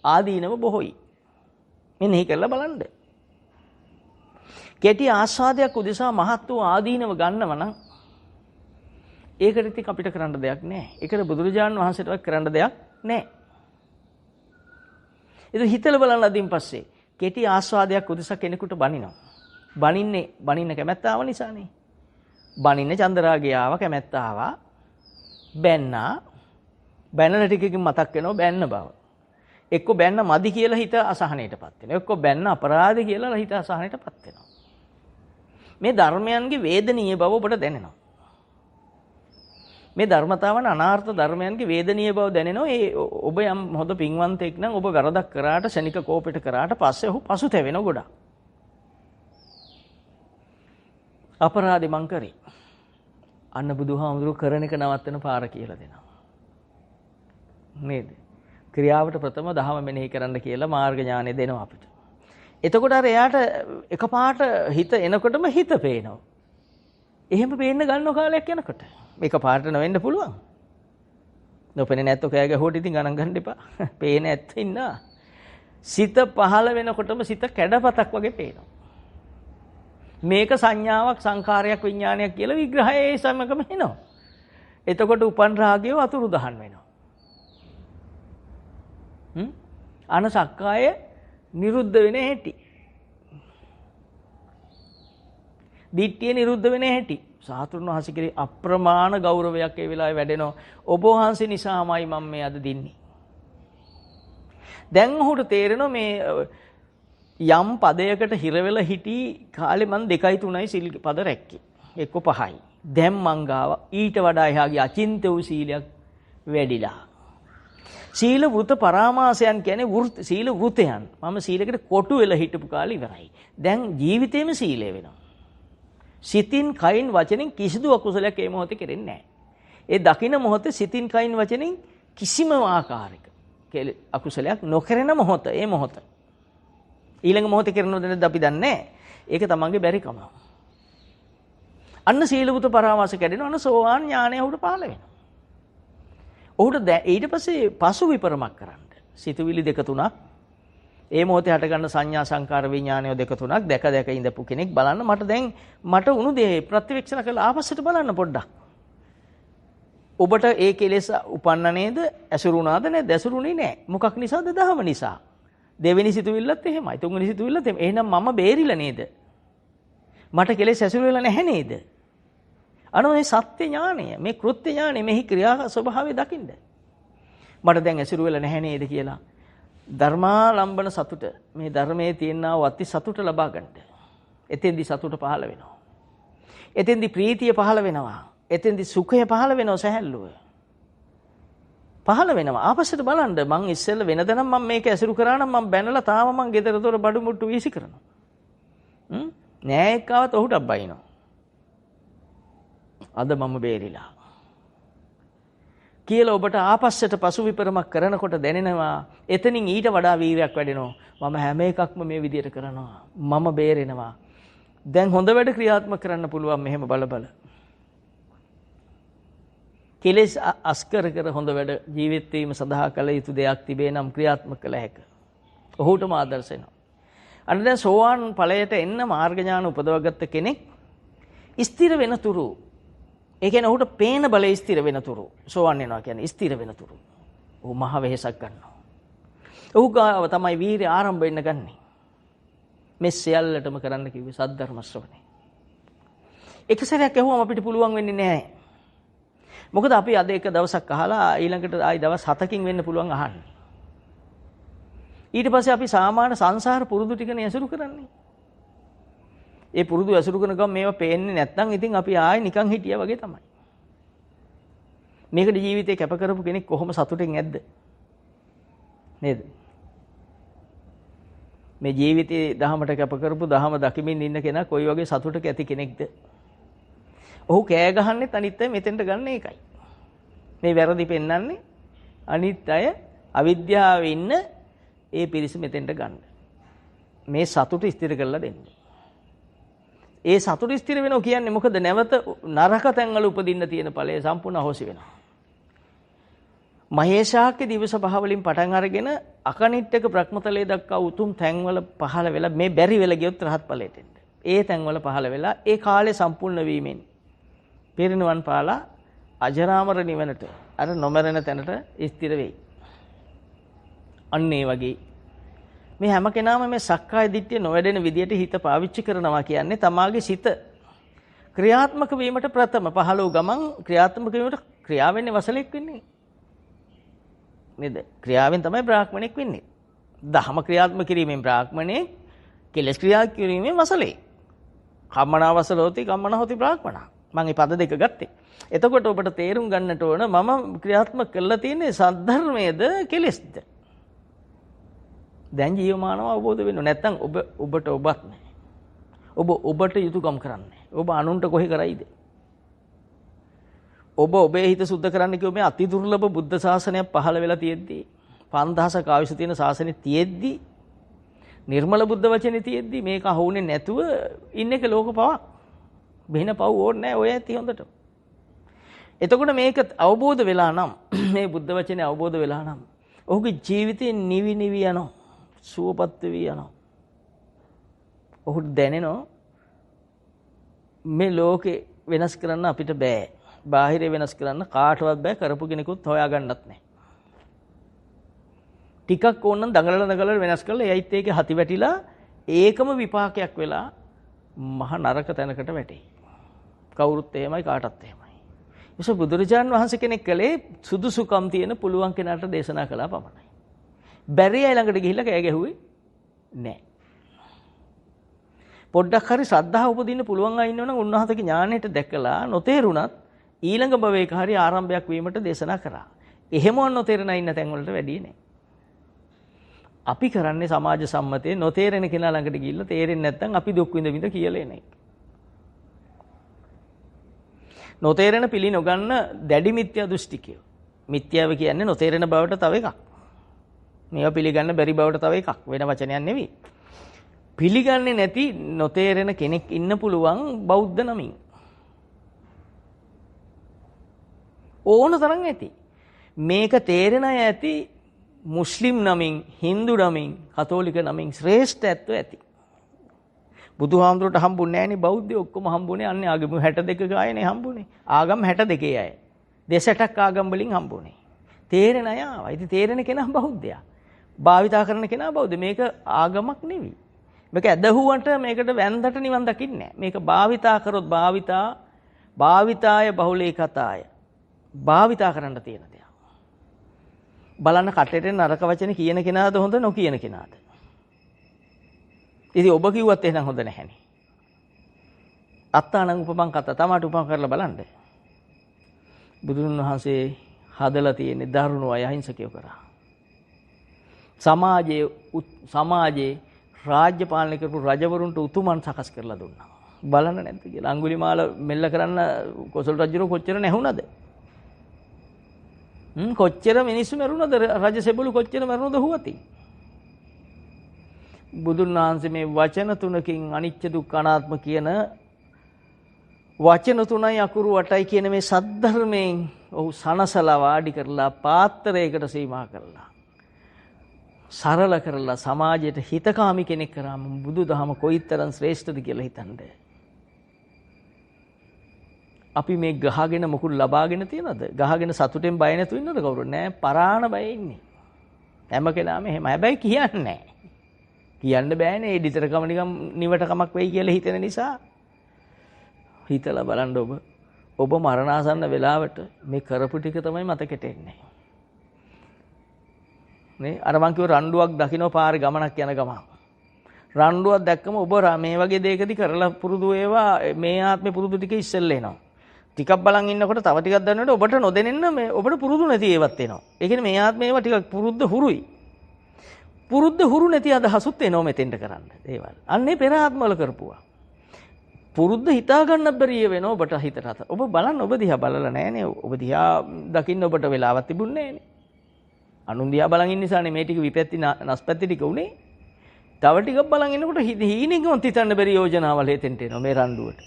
ආදීනව බොහෝයි. මෙන්න හි කරලා බලන්න. කෙටි ආස්වාදයක් උදෙසා මහත් වූ ආදීනව ගන්නව නම් ඒකට ඉතින් අපිට කරන්න දෙයක් නැහැ. ඒකට බුදුරජාණන් වහන්සේටවත් කරන්න දෙයක් නැහැ. ඒක හිතලා බලන්න අදින් පස්සේ කෙටි ආස්වාදයක් උදෙසා කෙනෙකුට බනිනවා. බනින්න කැමැත්ත ආව නිසානේ. බනින්න චන්දරාගය ආව කැමැත්ත ආවා. බැන්නා. බැනන ටිකකින් මතක් වෙනවා බැන්න බව. එක්ක බැන්න මදි කියලා හිත අසහනයටපත් වෙනවා. එක්ක බැන්න අපරාධ කියලා හිත අසහනයටපත් වෙනවා. මේ ධර්මයන්ගේ වේදනීය බව ඔබට දැනෙනවා. මේ ධර්මතාවන අනාර්ථ ධර්මයන්ගේ වේදනීය බව දැනෙනවා. ඒ ඔබ යම් හොඳ පින්වන්තෙක් නම් ඔබ වරදක් කරාට ශනික කෝපෙට කරාට පස්සේ ඔහු පසුතැවෙන ගොඩක්. අපරාධි මං කරේ. අන්න බුදුහාමුදුරුවෝ කරන එක නවත්තන පාර කියලා දෙනවා. නේද? ක්‍රියාවට ප්‍රථම දහම මෙනෙහි කරන්න කියලා මාර්ග ඥානෙ දෙනවා අපිට. එතකොට අර එයාට එකපාරට හිත එනකොටම හිත පේනවා. එහෙම පේන්න ගන්න කාලයක් යනකොට මේක පාට නොවෙන්න පුළුවන්. නොපෙනේ නැත්නම් කෑ ගැහුවට ඉතින් ගණන් ගන්න එපා. පේන ඇත්ත ඉන්නා. සිත පහළ වෙනකොටම සිත කැඩපතක් වගේ පේනවා. මේක සංඥාවක් සංකාරයක් විඥානයක් කියලා විග්‍රහයේ සමගම එනවා. එතකොට උපන් රාගය වතුරු දහන් වෙනවා. අනසක්කාය නිරුද්ධ වෙන හැටි. දිට්ඨිය නිරුද්ධ වෙන හැටි. සාතුරුන් වහන්සේ කෙරේ අප්‍රමාණ ගෞරවයක් ඒ වෙලාවේ වැඩෙනවා. ඔබ වහන්සේ නිසාමයි මම මේ අද දින්නේ. දැන් ඔහුට තේරෙනවා මේ යම් පදයකට හිර වෙලා හිටි කාලේ මම 2යි 3යි සිල් පද රැක්කේ. එක්ක 5යි. දැන් මං ගාව ඊට වඩා එහාගේ අචින්ත වූ සීලයක් වැඩිලා. සීල වෘත පරාමාසයන් කියන්නේ සීල වෘතයන්. මම සීලයකට කොටු වෙලා හිටපු කාලේ ඉවරයි. දැන් ජීවිතේම සීලය වෙනවා. සිතින් කයින් වචනෙන් කිසිදු අකුසලයක් ඒ මොහොතේ කෙරෙන්නේ නැහැ. ඒ දකින මොහොතේ සිතින් කයින් වචනෙන් කිසිම ආකාරයක අකුසලයක් නොකරන මොහොත ඒ මොහොත. ඊළඟ මොහොතේ කරනවද නැද්ද අපි දන්නේ නැහැ. ඒක තමන්ගේ බැරිකම. අන්න සීලවෘත පරාමාස කැඩෙනවා. අන්න සෝවාන් ඥානය උඩ පහළ වෙනවා. ඔහුට ඊට පස්සේ පසු විපරමක් කරන්න. සිතුවිලි දෙක තුනක් ඒ මොහොතේ හටගන්න සංඥා සංකාර විඥානය දෙක තුනක් දැක දැක ඉඳපු කෙනෙක් බලන්න මට උණු දේ ප්‍රතිවික්ෂණ කළා ආපස්සට බලන්න පොඩ්ඩක්. ඔබට ඒ කෙලෙස උපන්න නේද? ඇසුරුණාද නැද්ද? ඇසුරුනේ නැහැ. මොකක් නිසාද? දහම නිසා. දෙවෙනි සිතුවිල්ලත් එහෙමයි. තුන්වෙනි සිතුවිල්ලත් එහෙම. එහෙනම් මම බේරිලා නේද? මට කෙලෙස් ඇසුරු වෙලා නැහැ නේද? අනේ සත්‍ය ඥානය, මේ කෘත්‍ය ඥානය, මෙහි ක්‍රියා ස්වභාවය දකින්න. මට දැන් ඇසුරු වෙලා නැහැ නේද කියලා ධර්මාලම්බන සතුට, මේ ධර්මයේ තියෙනා වූ අති සතුට ලබා ගන්නට. එතෙන්දි සතුට පහළ වෙනවා. එතෙන්දි ප්‍රීතිය පහළ වෙනවා. එතෙන්දි සුඛය පහළ වෙනවා, සැහැල්ලුව. පහළ වෙනවා. ආපස්සට බලන්න මං ඉස්සෙල්ල වෙනදනම් මම මේක ඇසුරු කරා නම් මම බැනලා තාම මං ගෙදර දොර බඩු මුට්ටු වීසි කරනවා. නෑ එක්කවත් ඔහුට බයිනවා. අද මම බේරිලා. කියලා ඔබට ආපස්සට පසු විපරමක් කරනකොට දැනෙනවා එතනින් ඊට වඩා වීරයක් වැඩෙනවා. මම හැම එකක්ම මේ විදියට කරනවා. මම බේරෙනවා. දැන් හොඳ වැඩ ක්‍රියාත්මක කරන්න පුළුවන් මෙහෙම බල බල. කෙලෙස් අස්කර කර හොඳ වැඩ ජීවිත වීම සඳහා කළ යුතු දෙයක් තිබේ නම් ක්‍රියාත්මක කළ හැක. ඔහුටම ආදර්ශ වෙනවා. අන්න දැන් සෝවාන් ඵලයට එන්න මාර්ග ඥාන උපදවගත්ත කෙනෙක් ස්ථිර වෙනතුරු ඒ කියන්නේ ඔහුට පේන බලය ස්ථිර වෙනතුරු සෝවාන් වෙනවා කියන්නේ ස්ථිර වෙනතුරු. ඔහු මහ වෙහසක් ගන්නවා. ඔහු ගාව තමයි වීරිය ආරම්භ වෙන්න ගන්නෙ. මේ සියල්ලටම කරන්න කිව්වේ සද්ධර්ම ශ්‍රවණය. එක සැරයක් ඇහුවම අපිට පුළුවන් වෙන්නේ නැහැ. මොකද අපි අද එක දවසක් අහලා ඊළඟට ආයි දවස් 7කින් වෙන්න පුළුවන් අහන්නේ. ඊට පස්සේ අපි සාමාන්‍ය සංසාර පුරුදු ටිකනේ ඇසුරු කරන්නේ. ඒ පුරුදු ඇසුරු කරන ගමන් මේවා පේන්නේ නැත්නම් ඉතින් අපි ආයේ නිකන් හිටියා වගේ තමයි. මේකට ජීවිතේ කැප කරපු කෙනෙක් කොහොම සතුටින් ඇද්ද? නේද? මේ ජීවිතේ දහමට කැප කරපු දහම දකිමින් ඉන්න කෙනා කොයි වගේ සතුටක ඇති කෙනෙක්ද? ඔහු කෑ ගහන්නෙත් අනිත් අය මෙතෙන්ට ගන්න එකයි. මේ වැරදි පෙන්වන්නේ අනිත් අය අවිද්‍යාවේ ඉන්න ඒ පිරිස මෙතෙන්ට ගන්න. මේ සතුට ස්ථිර කරලා දෙන්න. ඒ සතුට ස්ථිර වෙනවා කියන්නේ මොකද? නැවත නරක තැන්වල උපදින්න තියෙන ඵලය සම්පූර්ණ අහෝසි වෙනවා. මහේශාක්‍ය දිවස පහ වලින් පටන් අරගෙන අකනිට්ටක බ්‍රහ්මතලයේ දක්වා උතුම් තැන්වල පහළ වෙලා මේ බැරි වෙලා ගියොත් රහත් ඵලයට එන්න. ඒ තැන්වල පහළ වෙලා ඒ කාලේ සම්පූර්ණ වීමෙන් පිරිනුවන් පාලා අජරාමර නිවනට අර නොමරන තැනට ස්ථිර වෙයි. අන්න ඒ වගේ මේ හැම කෙනාම මේ සක්කාය දිට්ඨිය නොවැඩෙන විදියට හිත පාවිච්චි කරනවා කියන්නේ තමාගේ සිත ක්‍රියාත්මක වීමට ප්‍රථම පහළ වූ ගමන් ක්‍රියාත්මක වීමට ක්‍රියාවෙන්නේ වසලෙක් වෙන්නේ. නේද? ක්‍රියාවෙන් තමයි බ්‍රාහ්මණෙක් වෙන්නේ. දහම ක්‍රියාත්මක කිරීමෙන් බ්‍රාහ්මණෙක්, කෙලස් ක්‍රියා කිරීමෙන් වසලෙක්. කම්මනා වසලෝති කම්මනා හොති බ්‍රාහ්මණා. මම මේ පද දෙක ගත්තේ. එතකොට ඔබට තේරුම් ගන්නට ඕන මම ක්‍රියාත්මක කරලා තියෙන්නේ සද්ධර්මයේද කෙලස්ද? දැන් ජීවමානව අවබෝධ වෙන්න. නැත්තම් ඔබට ඔබත් නැහැ. ඔබට යුතුයකම් කරන්නේ. ඔබ අනුන්ට කොහේ කරයිද? ඔබ ඔබේ හිත සුද්ධ කරන්න කිව්ව මේ අති දුර්ලභ බුද්ධ ශාසනයක් පහළ වෙලා තියෙද්දි 5000ක ආයුෂ තියෙන ශාසනෙ තියෙද්දි නිර්මල බුද්ධ වචනේ තියෙද්දි මේක අහුුනේ නැතුව ඉන්න එක ලෝක පවක්. බින පව් ඕනේ නැහැ ඔය ඇති හොඳට. එතකොට මේක අවබෝධ වෙලා නම් මේ බුද්ධ වචනේ අවබෝධ වෙලා නම් ඔහුගේ ජීවිතේ නිවි නිවි යනවා. සුවපත් වෙවි යනවා. ඔහුට දැනෙනවා මේ ලෝකේ වෙනස් කරන්න අපිට බෑ. බාහිර වෙනස් කරන්න කාටවත් බෑ. කරපු කෙනෙකුත් හොයාගන්නත් නැහැ. ටිකක් ඕනනම් දඟලලා වෙනස් කරලා එයිත් ඒකේ හති වැටිලා ඒකම විපාකයක් වෙලා මහ නරක තැනකට වැටේ. කවුරුත් එහෙමයි කාටත් එහෙමයි. ඒසො බුදුරජාන් වහන්සේ කෙනෙක් කලේ සුදුසුකම් තියෙන පුළුවන් කෙනාට දේශනා කළා පමණයි. බැරි අය ළඟට ගිහිල්ලා කෑ ගැහුවේ නැහැ. පොඩ්ඩක් හරි ශ්‍රද්ධාව උපදින්න පුළුවන් අය ඉන්නවනම් උන්වහන්සේගේ ඥාණයට දැකලා නොතේරුණත් ඊළඟ භවයක හරි ආරම්භයක් වීමට දේශනා කරා. එහෙමවත් නොතේරෙන ඉන්න තැන් වලට වැඩි නෑ. අපි කරන්නේ සමාජ සම්මතයේ නොතේරෙන කෙනා ළඟට ගිහිල්ලා තේරෙන්නේ නැත්නම් අපි දුක් විඳ විඳ කියලා එන එක. නොතේරෙන පිළි නොගන්න දැඩි මිත්‍යා දෘෂ්ටිකය. මිත්‍යාව කියන්නේ නොතේරෙන බවට තව එකක්. මේවා පිළිගන්න බැරි බවට තව එකක්. වෙන වචනයක් නෙවෙයි. පිළිගන්නේ නැති නොතේරෙන කෙනෙක් ඉන්න පුළුවන් බෞද්ධ නමින්. ඕන තරම් ඇති. මේක තේරෙන අය ඇති මුස්ලිම් නමින්, හින්දු නමින්, කතෝලික නමින් ශ්‍රේෂ්ඨත්වය ඇති. බුදුහාමුදුරට හම්බුන්නේ නැහැනේ බෞද්ධයෝ ඔක්කොම හම්බුනේ අන්නේ ආගම 62ක අයනේ හම්බුනේ. ආගම් 62 අය. දෙසටක් ආගම් වලින් හම්බුනේ. තේරෙන අය ආවා. ඉතින් තේරෙන කෙනා බෞද්ධයා. භාවිතා කරන කෙනා බෞද්ධ. මේක ආගමක් නෙවෙයි. මේක ඇදහුවට මේකට වැන්දට නිවන් දකින්නේ නැහැ. මේක භාවිතා කරොත් භාවිතාය බහුලී කතාය. භාවිතා කරන්න තියෙන දෙයක්. බලන්න කටේට නරක වචන කියන කෙනාද හොඳ නොකියන කෙනාද? ඉතින් ඔබ කිව්වත් එහෙනම් හොඳ නැහැනේ. අත්තානං උපමං කතා තමයි උපම කරලා බලන්න. බුදුන් වහන්සේ හදලා තියෙන දරුණු අය අහිංසකයෝ කරා. සමාජයේ රාජ්‍ය පාලනය කරපු රජවරුන්ට උතුමන් සකස් කරලා දුන්නා. බලන්න නැද්ද කියලා. අඟුලිමාල මෙල්ල කරන්න කොසල් රජුර කොච්චර නැහුණද? කොච්චර මිනිස්සු මරුණද? රජ සෙබළු කොච්චර මරුණද හුවති. බුදුන් වහන්සේ මේ වචන තුනකින් අනිච්ච දුක්ඛ අනාත්ම කියන වචන තුනයි අකුරු 8යි කියන මේ සද්ධර්මයෙන් ඔහු සනසලා වාඩි කරලා පාත්‍රයකට සීමා කරලා සරල කරලා සමාජයට හිතකාමී කෙනෙක් කරාම බුදුදහම කොයිතරම් ශ්‍රේෂ්ඨද කියලා හිතන්නේ. අපි මේ ගහගෙන මොකුත් ලබාගෙන තියනද? ගහගෙන සතුටෙන් බය නැතුව ඉන්නවද කවුරු? නෑ, පරාණ බය ඉන්නේ. හැම කෙනාම එහෙම. හැබැයි කියන්නේ නෑ. කියන්න බෑනේ. ඒ දිතරකම නිකම් නිවට කමක් වෙයි කියලා හිතෙන නිසා. හිතලා බලන්න ඔබ මරණාසන්න වෙලාවට මේ කරපු ටික තමයි මතකෙට එන්නේ. නේ අර මං කිව්ව රණ්ඩුවක් දකින්න පාරේ ගමනක් යන ගමන්. රණ්ඩුවක් දැක්කම ඔබ මේ වගේ දෙයකදී කරලා පුරුදු ඒවා මේ ආත්මේ පුරුදු ටික ඉස්සෙල්ලා එනවා. ටිකක් බලන් ඉන්නකොට තව ටිකක් දන්නකොට ඔබට නොදෙනෙන්න මේ ඔබට පුරුදු නැති ඒවත් එනවා. ඒ කියන්නේ මේ ආත්මේ ඒවා ටිකක් පුරුද්ද හුරුයි. පුරුද්ද හුරු නැති අදහසුත් එනවා මෙතෙන්ට කරන්න දේවල්. අන්නේ පෙර ආත්මවල කරපුවා. පුරුද්ද හිතා ගන්න බැරිය වෙනවා ඔබට හිතට. ඔබ බලන්න ඔබ දිහා බලලා නැහනේ. ඔබ දිහා දකින්න ඔබට වෙලාවක් තිබුණේ නැහනේ. අනුන් දිහා බලන් ඉන්න නිසානේ මේ ටික විපැත්ති නැස්පැත්ති ටික උනේ. තව ටිකක් බලන් ඉන්නකොට හීනෙකම හිතන්න බැරි යෝජනාවල් හෙතෙන්ට එනවා මේ රණ්ඩුවට.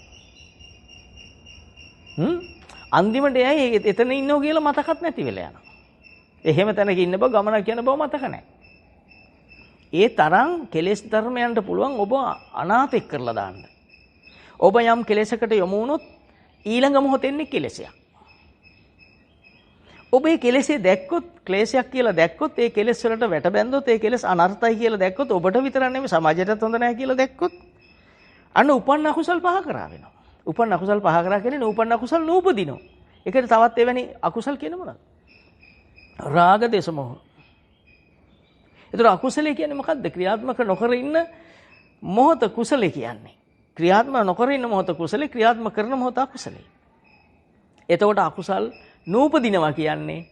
අන්තිමට එයයි එතන ඉන්නෝ කියලා මතකත් නැති වෙලා යනවා. එහෙම තැනක ඉන්න බව ගමනක් යන බව මතක නැහැ. ඒ තරම් කෙලෙස් ධර්මයන්ට පුළුවන් ඔබ අනාථෙක් කරලා දාන්න. ඔබ යම් කෙලෙසකට යොමු වුණොත් ඊළඟ මොහොතෙන්නේ කෙලෙසයක්. ඔබ ඒ කෙලෙසේ දැක්කොත් ක්ලේශයක් කියලා දැක්කොත් ඒ කෙලෙස් වලට වැට බැන්දොත් ඒ කෙලෙස් අනර්ථයි කියලා දැක්කොත් ඔබට විතරක් නෙමෙයි සමාජයටත් හොඳ නැහැ කියලා දැක්කොත් අන්න උපන්න අකුසල් පහ කරා වෙනවා. උපන්න අකුසල් පහ කරා කියන්නේ උපන්න අකුසල් නූපදිනවා. ඒකට තවත් එවැනි අකුසල් කියන මොනවද? රාග දේශ මොහ. ඒතර අකුසලයේ කියන්නේ මොකද්ද? ක්‍රියාත්මක නොකර ඉන්න මොහොත කුසලයේ කියන්නේ. ක්‍රියාත්මක නොකර ඉන්න මොහොත කුසලයේ, ක්‍රියාත්මක කරන මොහොත අකුසලයේ. එතකොට අකුසල් නූපදිනවා කියන්නේ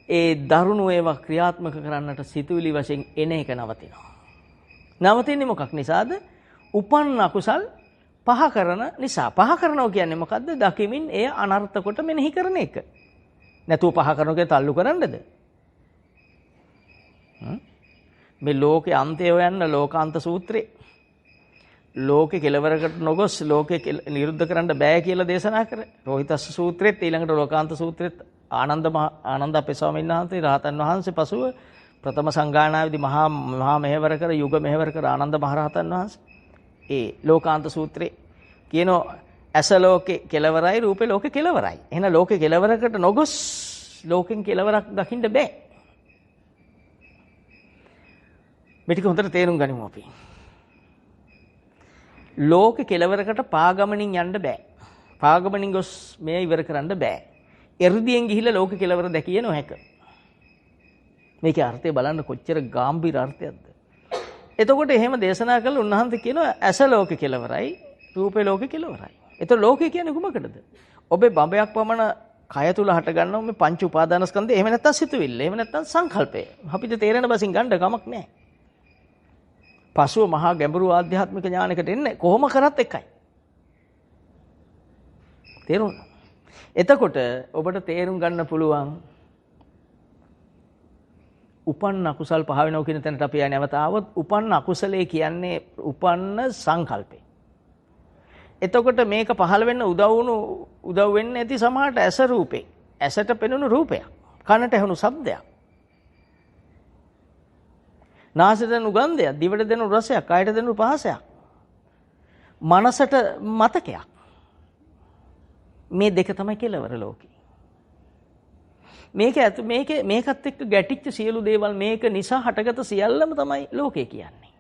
ඒ දරුණු ඒවා ක්‍රියාත්මක කරන්නට සිතුවිලි වශයෙන් එන එක නවතිනවා. නවතින්නේ මොකක් නිසාද? උපන්න අකුසල් පහ කරන නිසා. පහ කරනවා කියන්නේ මොකද්ද? දකිමින් එය අනර්ථ කොට මෙනෙහි කරන එක. නැතුව පහ කරනකේ තල්ලු කරන්නද? මේ ලෝකේ අන්තය හොයන්න ලෝකාන්ත සූත්‍රේ ලෝකේ කෙලවරකට නොගොස් ලෝකේ නිරුද්ධ කරන්න බෑ කියලා දේශනා කරේ. රෝහිතස්ස සූත්‍රෙත් ඊළඟට ලෝකාන්ත සූත්‍රෙත් ආනන්ද අපේ ස්වාමීන් වහන්සේ රහතන් වහන්සේ පසුව ප්‍රථම සංගායනාවේදී මහා මෙහෙවර කර යුග මෙහෙවර කර ආනන්ද මහරහතන් වහන්සේ ඒ ලෝකාන්ත සූත්‍රේ කියනවා ඇස ලෝකේ කෙලවරයි රූපේ ලෝකේ කෙලවරයි. එහෙනම් ලෝකේ කෙලවරකට නොගොස් ලෝකෙන් කෙලවරක් දකින්න බෑ. මේ ටික හොඳට තේරුම් ගනිමු අපි. ලෝකේ කෙලවරකට පාගමනින් යන්න බෑ. පාගමනින් ගොස් මේ ඉවර කරන්න බෑ. එර්දියෙන් ගිහිල්ලා ලෝකේ කෙලවර දැකිය නොහැක. මේකේ අර්ථය බලන්න කොච්චර ගැඹීර අර්ථයක්ද. එතකොට එහෙම දේශනා කළ උන්වහන්සේ කියනවා ඇස ලෝකේ කෙලවරයි, රූපේ ලෝකේ කෙලවරයි. එතකොට ලෝකේ කියන්නේ කුමකටද? ඔබේ බඹයක් පමණ කය තුල හට ගන්නව මේ පංච උපාදානස්කන්ධය. එහෙම නැත්තම් සිතුවිල්ල, එහෙම නැත්තම් සංකල්පය. අපිට තේරෙන බසින් ගන්න කමක් නැහැ. පසුව මහා ගැඹුරු ආධ්‍යාත්මික ඥානයකට එන්නේ කොහොම කරත් එකයි. තේරුණා? එතකොට ඔබට තේරුම් ගන්න පුළුවන් උපන්න අකුසල් පහ වෙනවා කියන තැනට අපි නැවත ආවොත් උපන්න අකුසලයේ කියන්නේ උපන්න සංකල්පේ. එතකොට මේක පහළ වෙන්න උදව් වෙන්නේ නැති සමහරට ඇස රූපේ. ඇසට පෙනුණු රූපයක්. කනට ඇහුණු ශබ්දයක්. නාසයට දෙනු ගන්ධයක්, දිවට දෙනු රසයක්, කයට දෙනු පහසයක්. මනසට මතකයක්. මේ දෙක තමයි කෙලවර ලෝකේ. මේකත් එක්ක ගැටිච්ච සියලු දේවල් මේක නිසා හටගත සියල්ලම තමයි ලෝකේ කියන්නේ.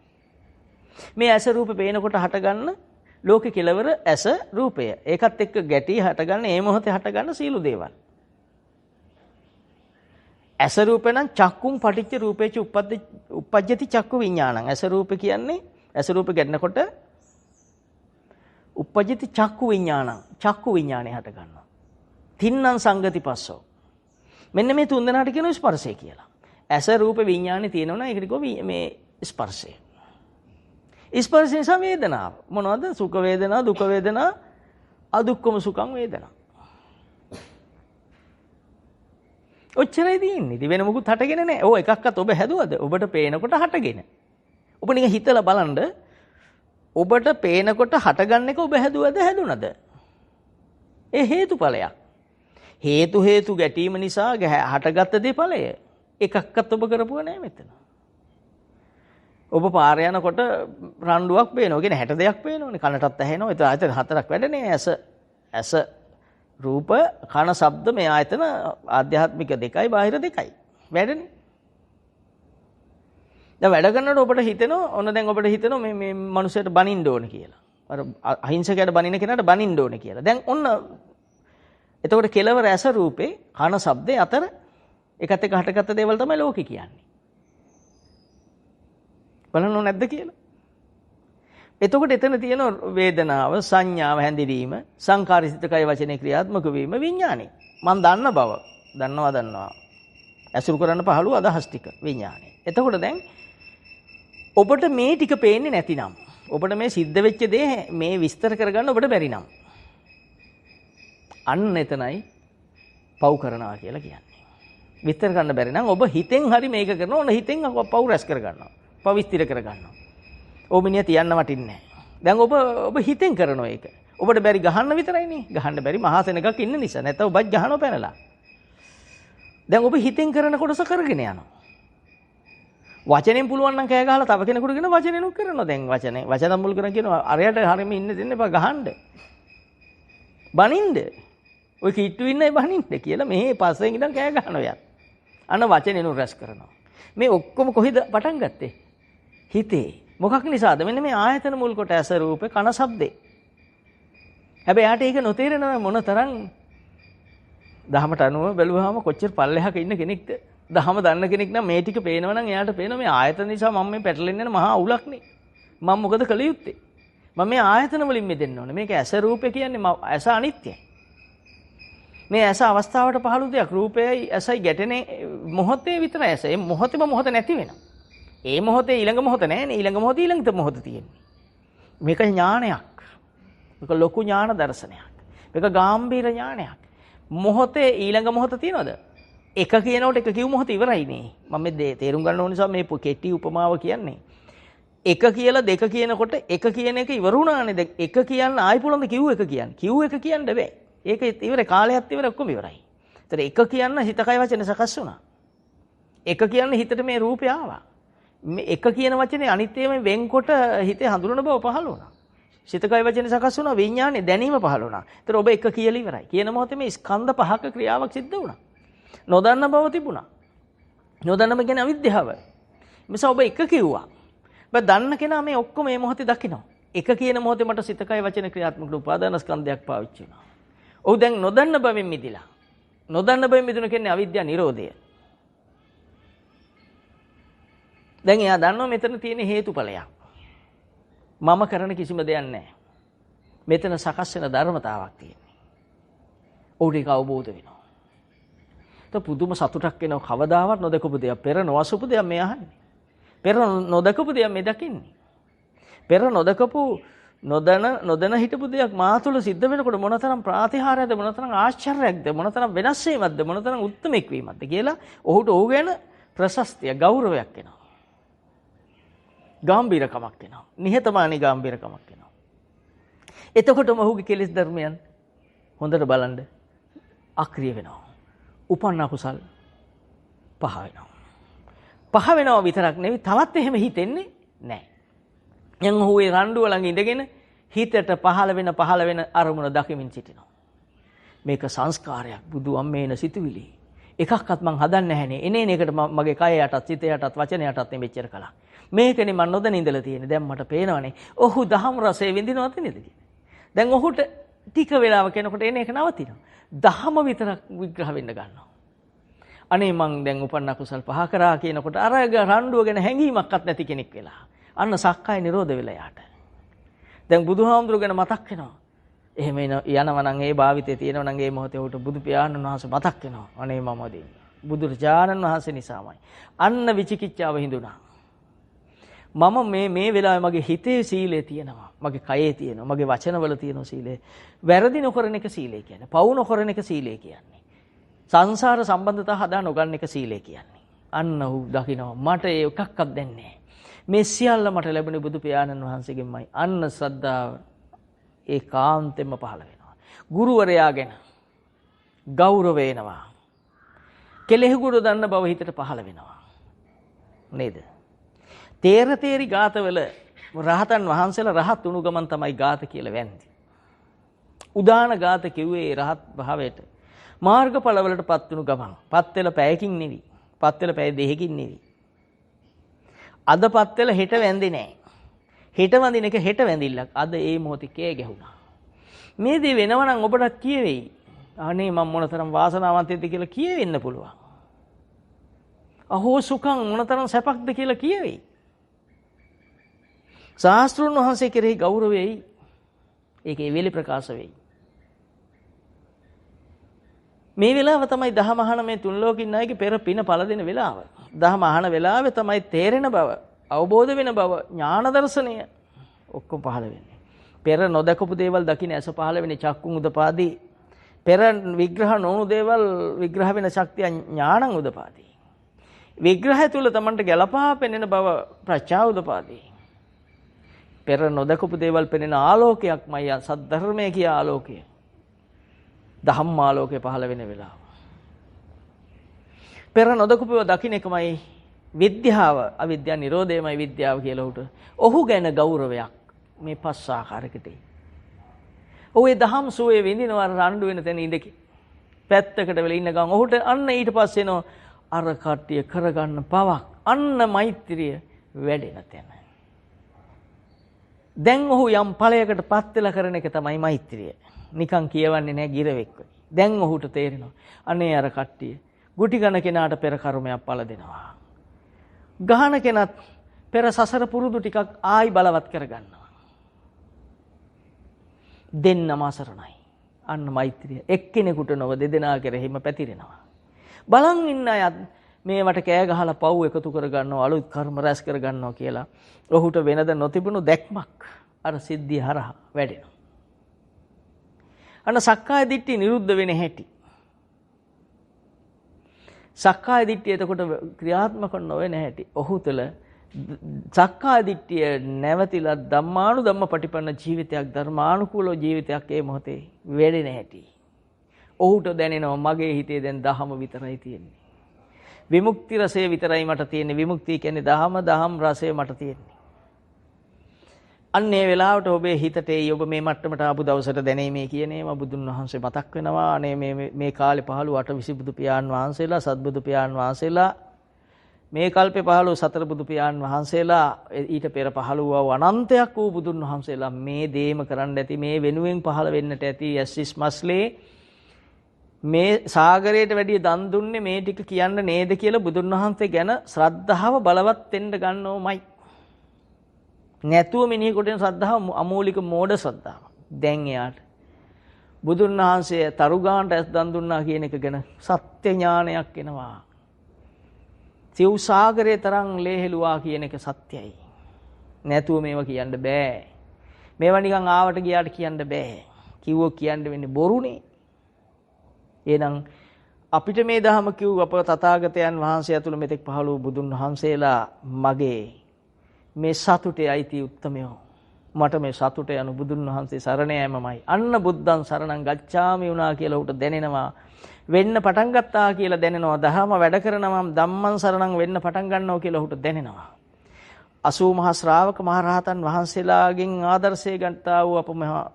මේ ඇස රූපේ පේනකොට හටගන්න ලෝකේ කෙලවර ඇස රූපය. ඒකත් එක්ක ගැටි හටගන්න මේ මොහොතේ හටගන්න සියලු දේවල්. ඇස රූපේ නම් චක්කුම් පටිච්ච රූපේච උප්පජ්ජති චක්කු විඥානං. ඇස රූපේ කියන්නේ ඇස රූපේ ගැටෙනකොට උප්පජ්ජති චක්කු විඥානං. චක්කු විඥානේ හට ගන්නවා. තින්නම් සංගති පස්සෝ. මෙන්න මේ තුන් දෙනාට කියනවා ස්පර්ශය කියලා. ඇස රූප විඥානේ තියෙනවනේ ඒකට කිව්ව මේ ස්පර්ශය. ස්පර්ශ නිසා වේදනාව. මොනවද? සුඛ වේදනා, දුක වේදනා, අදුක්කම සුඛං වේදනා. ඔච්චරයි තියෙන්නේ. ඉතින් වෙන මොකුත් හටගෙන නැහැ. ඕ එකක්වත් ඔබ හැදුවද? ඔබට පේනකොට හටගෙන. ඔබ නිකන් හිතලා බලන්න. ඔබට පේනකොට හටගන්න එක ඔබ හැදුවද හැදුනද? ඒ හේතුඵලයක්. හේතු ගැටීම නිසා හටගත්ත දේ ඵලය. එකක්වත් ඔබ කරපුවා නැහැ මෙතන. ඔබ පාර යනකොට රණ්ඩුවක් පේනවා. කියන්නේ 60 දෙයක් පේනවනේ. කනටත් ඇහෙනවා. ඒත් ආයතන හතරක් වැඩනේ. ඇස රූප කන ශබ්ද මේ ආයතන ආධ්‍යාත්මික දෙකයි බාහිර දෙකයි. වැඩනේ. දැන් වැඩ කරනකොට ඔබට හිතෙනවා ඔන්න දැන් ඔබට හිතෙනවා මේ මනුස්සයට බනින්න ඕන කියලා. අර අහිංසකයට බනින්න කෙනාට බනින්න ඕන කියලා. දැන් ඔන්න එතකොට කෙලවර ඇස රූපේ කන ශබ්දේ අතර එකත් එක හටගත්ත දේවල් තමයි ලෝකේ කියන්නේ. බලන්නෝ නැද්ද කියලා? එතකොට එතන තියෙන වේදනාව, සංඥාව, හැඳිනීම, සංකාරිත කය වචනේ ක්‍රියාත්මක වීම විඥානේ. මම දන්න බව. දන්නවා. ඇසුරු කරන්න පහළු අදහස් ටික විඥානේ. එතකොට දැන් ඔබට මේ ටික පේන්නේ නැතිනම්, ඔබට මේ සිද්ධ වෙච්ච දේ මේ විස්තර කරගන්න ඔබට බැරි නම් අන්න එතනයි පව් කරනවා කියලා කියන්නේ. විස්තර කරන්න බැරි නම් ඔබ හිතෙන් හරි මේක කරනවා. ඕන හිතෙන් පව් රැස් කර ගන්නවා. පව් විස්තර කර ගන්නවා. ඕමිනිය තියන්න වටින්නේ නැහැ. දැන් ඔබ හිතෙන් කරනවා ඒක. ඔබට බැරි ගහන්න විතරයිනේ. ගහන්න බැරි මහා සෙනගක් ඉන්න නිසා. නැත්නම් ඔබත් ගහනවා පැනලා. දැන් ඔබ හිතෙන් කරන කොටස කරගෙන යනවා. වචනෙන් පුළුවන් නම් කෑ ගහලා තව කෙනෙකුට කියන වචනෙනුත් කරනවා. දැන් වචන මුල් කරන් කියනවා අරයට හරියම ඉන්න දෙන්න එපා ගහන්න. බනින්න. ඔය කිට්ටු ඉන්නයි බනින්න කියලා මේ පස්සෙන් ඉඳන් කෑ ගහනවා යත්. අන්න වචනෙනුත් රැස් කරනවා. මේ ඔක්කොම කොහෙද පටන් ගත්තේ? හිතේ. මොකක් නිසාද? මෙන්න මේ ආයතන මුල් කොට ඇස රූපේ කන ශබ්දේ. හැබැයි යාට ඒක නොතේරෙනවා මොන තරම් දහමට අනුව බැලුවාම කොච්චර පල්ලෙහාක ඉන්න කෙනෙක්ද? දහම දන්න කෙනෙක් නම් මේ ටික පේනවා නම් එයාට පේනවා මේ ආයතන නිසා මම මේ පැටලෙන්නේ යන මහා අවුලක්නේ. මම මොකද කළ යුත්තේ? මම මේ ආයතන වලින් මිදෙන්න ඕනේ. මේක ඇස රූපේ කියන්නේ ඇස අනිත්‍යයි. මේ ඇස අවස්ථාවට පහළු දෙයක්. රූපයයි ඇසයි ගැටෙන මොහොතේ විතරයි ඇස. ඒ මොහොතේම මොහොත නැති වෙනවා. ඒ මොහොතේ ඊළඟ මොහොත නැහැනේ. ඊළඟ මොහොතේ ඊළඟ මොහොත තියෙන්නේ. මේක ඥානයක්. මේක ලොකු ඥාන දර්ශනයක්. මේක ගැඹීර ඥානයක්. මොහොතේ ඊළඟ මොහොත තියනවද? එක කියනකොට එක කිව් මොහොත ඉවරයිනේ. මම මේ තේරුම් ගන්න ඕන නිසා මේ කෙටි උපමාව කියන්නේ. එක කියලා දෙක කියනකොට එක කියන එක ඉවර වුණානේ. දැන් එක කියන්න ආයි පුළුවන්ද කිව් එක කියන්න? කිව් එක කියන්න බෑ. ඒක ඉවරයි. කාලයත් ඉවරයි. ඔක්කොම ඉවරයි. ඒතර එක කියන්න හිත කය වචන සකස් වුණා. එක කියන්න හිතට මේ රූපය ආවා. මේ එක කියන වචනේ අනිත්‍යයෙන් වෙන්කොට හිතේ හඳුනන බව පහළ වුණා. සිත කය වචනේ සකස් වුණා. විඥානේ දැනීම පහළ වුණා. ඒතර ඔබ එක කියලා ඉවරයි. කියන මොහොතේ මේ ස්කන්ධ පහක ක්‍රියාවක් සිද්ධ වුණා. නොදන්න බව තිබුණා. නොදන්නම කියන්නේ අවිද්‍යාව. මිස ඔබ එක කිව්වා. ඔබ දන්න කෙනා මේ ඔක්කොම මේ මොහොතේ දකිනවා. එක කියන මොහොතේ මට සිත කය වචන ක්‍රියාත්මක උපාදාන ස්කන්ධයක් පාවිච්චි වෙනවා. ඔව් දැන් නොදන්න බවෙන් මිදිලා. නොදන්න බවෙන් මිදුණ කියන්නේ අවිද්‍යාව නිරෝධය. දැන් එයා දන්නවා මෙතන තියෙන හේතුඵලයක්. මම කරන කිසිම දෙයක් නැහැ. මෙතන සකස් වෙන ධර්මතාවක් තියෙනවා. ඔහුට ඒක අවබෝධ වෙනවා. તો පුදුම සතුටක් එනවා. කවදාවත් නොදකපු දෙයක්, පෙර නොවසපු දෙයක් මේ අහන්නේ. පෙර නොදකපු දෙයක් මේ දකින්නේ. පෙර නොදකපු නොදැන හිටපු දෙයක් මා තුළ සිද්ධ වෙනකොට මොනතරම් ප්‍රාතිහාර්යද, මොනතරම් ආශ්චර්යයක්ද, මොනතරම් වෙනස් වීමක්ද, මොනතරම් උත්තරමෙක් වීමක්ද කියලා ඔහුට ඔහු ගැන ප්‍රශස්තිය, ගෞරවයක් එනවා. ගැඹීරකමක් එනවා. නිහතමානී ගැඹීරකමක් එනවා. එතකොටම ඔහුගේ කෙලෙස් ධර්මයන් හොඳට බලන්න අක්‍රිය වෙනවා. උපන්න කුසල් පහ වෙනවා. පහ වෙනවා විතරක් නෙවෙයි තවත් එහෙම හිතෙන්නේ නැහැ. දැන් ඔහු ඒ රණ්ඩුව ළඟ ඉඳගෙන හිතට පහළ වෙන අරමුණ දකිමින් සිටිනවා. මේක සංස්කාරයක්. බුදු අම්මේන සිතුවිලි. එකක්වත් මං හදන්නේ නැහනේ. එනේන එකට මගේ කය යටත්, සිත යටත්, වචන යටත් මෙච්චර කලක්. මේකනේ මන් නොදැන ඉඳලා තියෙන්නේ. දැන් මට පේනවනේ. ඔහු දහම් රසය විඳිනවද නේද කියලා. දැන් ඔහුට ටික වෙලාවක එනකොට එන එක නවතිනවා. දහම විතරක් විග්‍රහ වෙන්න ගන්නවා. අනේ මං දැන් උපන්න කුසල් පහ කරා කියනකොට අර රණ්ඩුව ගැන හැඟීමක්වත් නැති කෙනෙක් වෙලා. අන්න සක්කාය නිරෝධ වෙලා යාට. දැන් බුදුහාමුදුරුවෝ ගැන මතක් වෙනවා. එහෙම යනවා නම් ඒ භාවිතේ තියෙනවා නම් ඒ මොහොතේ උට බුදු පියාණන් වහන්සේ මතක් වෙනවා. අනේ මම දෙන්නේ. බුදුරජාණන් වහන්සේ නිසාමයි. අන්න විචිකිච්ඡාව හිඳුණා. මම මේ වෙලාවේ මගේ හිතේ සීලය තියෙනවා. මගේ කයේ තියෙනවා. මගේ වචනවල තියෙනවා සීලය. වැරදි නොකරන එක සීලය කියන්නේ. පව් නොකරන එක සීලය කියන්නේ. සංසාර සම්බන්ධතා හදා නොගන්න එක සීලය කියන්නේ. අන්න ඔහු දකිනවා මට ඒ එකක්වත් දෙන්නේ නැහැ. මේ සියල්ල මට ලැබුණේ බුදු පියාණන් වහන්සේගෙන්මයි. අන්න ශ්‍රද්ධාව ඒකාන්තෙන්ම පහළ වෙනවා. ගුරුවරයා ගැන ගෞරව වෙනවා. කෙලෙහි ගුරු දන්න බව හිතට පහළ වෙනවා. නේද? තේරතේරි ගාතවල රහතන් වහන්සේලා රහත් වුණු ගමන් තමයි ගාත කියලා වෙන්නේ. උදාන ගාත කිව්වේ රහත් භාවයට. මාර්ගඵලවලටපත් වුණු ගමන්. පත් වෙලා පැයකින් නෙවි. පත් වෙලා පැය දෙකකින් නෙවි. අදපත් වෙලා හෙට වැඳේ නැහැ. හෙට වඳින එක හෙට වැඳිල්ලක්. අද ඒ මොහොතේ කෑ ගැහුණා. මේ දේ වෙනවනම් ඔබට කියවෙයි. අනේ මම මොනතරම් වාසනාවන්තයෙක්ද කියලා කියවෙන්න පුළුවන්. අහෝ සුඛං මොනතරම් සැපක්ද කියලා කියවෙයි. ශාස්ත්‍රුන් වහන්සේ කෙරෙහි ගෞරවයයි ඒකේ වෙලි ප්‍රකාශ වෙයි. මේ වෙලාව තමයි දහම අහන මේ තුන් ලෝකින් අයගේ පෙර පින පළ දෙන වෙලාව. දහම අහන වෙලාවේ තමයි තේරෙන බව, අවබෝධ වෙන බව, ඥාන දර්ශනය ඔක්කොම පහළ වෙන්නේ. පෙර නොදකපු දේවල් දකින්න ඇස පහළ වෙන්නේ චක්කුන් උදපාදී. පෙර විග්‍රහ නොවුණු දේවල් විග්‍රහ වෙන ශක්තිය ඥානං උදපාදී. විග්‍රහය තුල තමන්ට ගැලපා පෙනෙන බව ප්‍රඥා උදපාදී. පෙර නොදකපු දේවල් පෙනෙන ආලෝකයක්මයි සද්ධර්මයේ කිය ආලෝකය. ධම්මාලෝකේ පහළ වෙන වෙලාව. පෙර නොදකපුව දකින්න එකමයි විද්‍යාව, අවිද්‍යා නිරෝධයමයි විද්‍යාව කියලා උට. ඔහු ගැන ගෞරවයක් මේ පස් ආකාරයකට. ඔහේ දහම් සෝයේ විඳිනවා රණ්ඩු වෙන තැන ඉඳකි. පැත්තකට වෙලා ඉන්න ගමන් ඔහුට අන්න ඊට පස්සේ එනවා අර කට්ටිය කරගන්න පවක්. අන්න මෛත්‍රිය වැඩෙන තැන. දැන් ඔහු යම් ඵලයකට පත් වෙලා කරන එක තමයි මෛත්‍රිය. නිකන් කියවන්නේ නැහැ ගිරවෙක් වගේ. දැන් ඔහුට තේරෙනවා අනේ අර කට්ටිය ගුටි ගන්න කෙනාට පෙර කර්මයක් පළ දෙනවා. ගහන කෙනත් පෙර සසර පුරුදු ටිකක් ආයි බලවත් කරගන්නවා. දෙන්නම අසරණයි. අන්න මෛත්‍රිය එක්කෙනෙකුට නොව දෙදෙනා කෙරෙහිම පැතිරෙනවා. බලන් ඉන්න අයත් මේවට කෑ ගහලා පව් එකතු කරගන්නවා අලුත් කර්ම රැස් කරගන්නවා කියලා ඔහුට වෙනද නොතිබුණු දැක්මක් අර සිද්ධිය හරහා වැඩෙනවා. අන්න සක්කාය දිට්ඨිය නිරුද්ධ වෙන හැටි. සක්කාය දිට්ඨිය එතකොට ක්‍රියාත්මක නොවන හැටි. ඔහු තුළ සක්කාය දිට්ඨිය නැවතිලා ධම්මානුධම්ම පටිපන්න ජීවිතයක් ධර්මානුකූල ජීවිතයක් ඒ මොහොතේ වැඩෙන හැටි. ඔහුට දැනෙනවා මගේ හිතේ දැන් දහම විතරයි තියෙන්නේ. විමුක්ති රසය විතරයි මට තියෙන්නේ. විමුක්තිය කියන්නේ දහම් රසය මට තියෙන්නේ. අන්නේ වෙලාවට ඔබේ හිතට ඔබ මේ මට්ටමට ආපු දවසට දැනෙන්නේ කියන ඒවා බුදුන් වහන්සේ මතක් වෙනවා. අනේ මේ කාලේ පහළ අට විසිබුදු පියාණන් වහන්සේලා සත්බුදු පියාණන් වහන්සේලා මේ කල්පේ පහළ සතර බුදු පියාණන් වහන්සේලා ඊට පෙර පහළ වූ අනන්තයක් වූ බුදුන් වහන්සේලා මේ දේම කරන්න ඇති මේ වෙනුවෙන් පහළ වෙන්නට ඇති යස්සිස් මස්ලේ මේ සාගරයට වැඩිය දන් දුන්නේ මේ ටික කියන්න නේද කියලා බුදුන් වහන්සේ ගැන ශ්‍රද්ධාව බලවත් වෙන්න ගන්නවමයි. නැතුව මිනිහෙකුට ශ්‍රද්ධාව අමූලික මෝඩ ශ්‍රද්ධාව. දැන් එයාට බුදුන් වහන්සේ තරුගාන්ට ඇස් දන් දුන්නා කියන එක ගැන සත්‍ය ඥානයක් එනවා. සිව් සාගරයේ තරම් ලේහෙලුවා කියන එක සත්‍යයි. නැතුව මේවා කියන්න බෑ. මේවා නිකන් ආවට ගියාට කියන්න බෑ. කිව්වොත් කියන්න වෙන්නේ බොරුනේ. එහෙනම් අපිට මේ ධහම කිව් අප තථාගතයන් වහන්සේ ඇතුළු මෙතෙක් පහළ වූ බුදුන් වහන්සේලා මගේ මේ සතුටේ අයිති උත්තමයෝ. මට මේ සතුට යනු බුදුන් වහන්සේ සරණ යෑමමයි. අන්න බුද්ධං සරණං ගච්ඡාමි වුණා කියලා උට දැනෙනවා. වෙන්න පටන් ගත්තා කියලා දැනෙනවා. දහම වැඩ කරනවා ධම්මං සරණං වෙන්න පටන් ගන්නවා කියලා උට දැනෙනවා. 80 මහා ශ්‍රාවක මහරහතන් වහන්සේලාගෙන් ආදර්ශය ගන්නා වූ අප මහා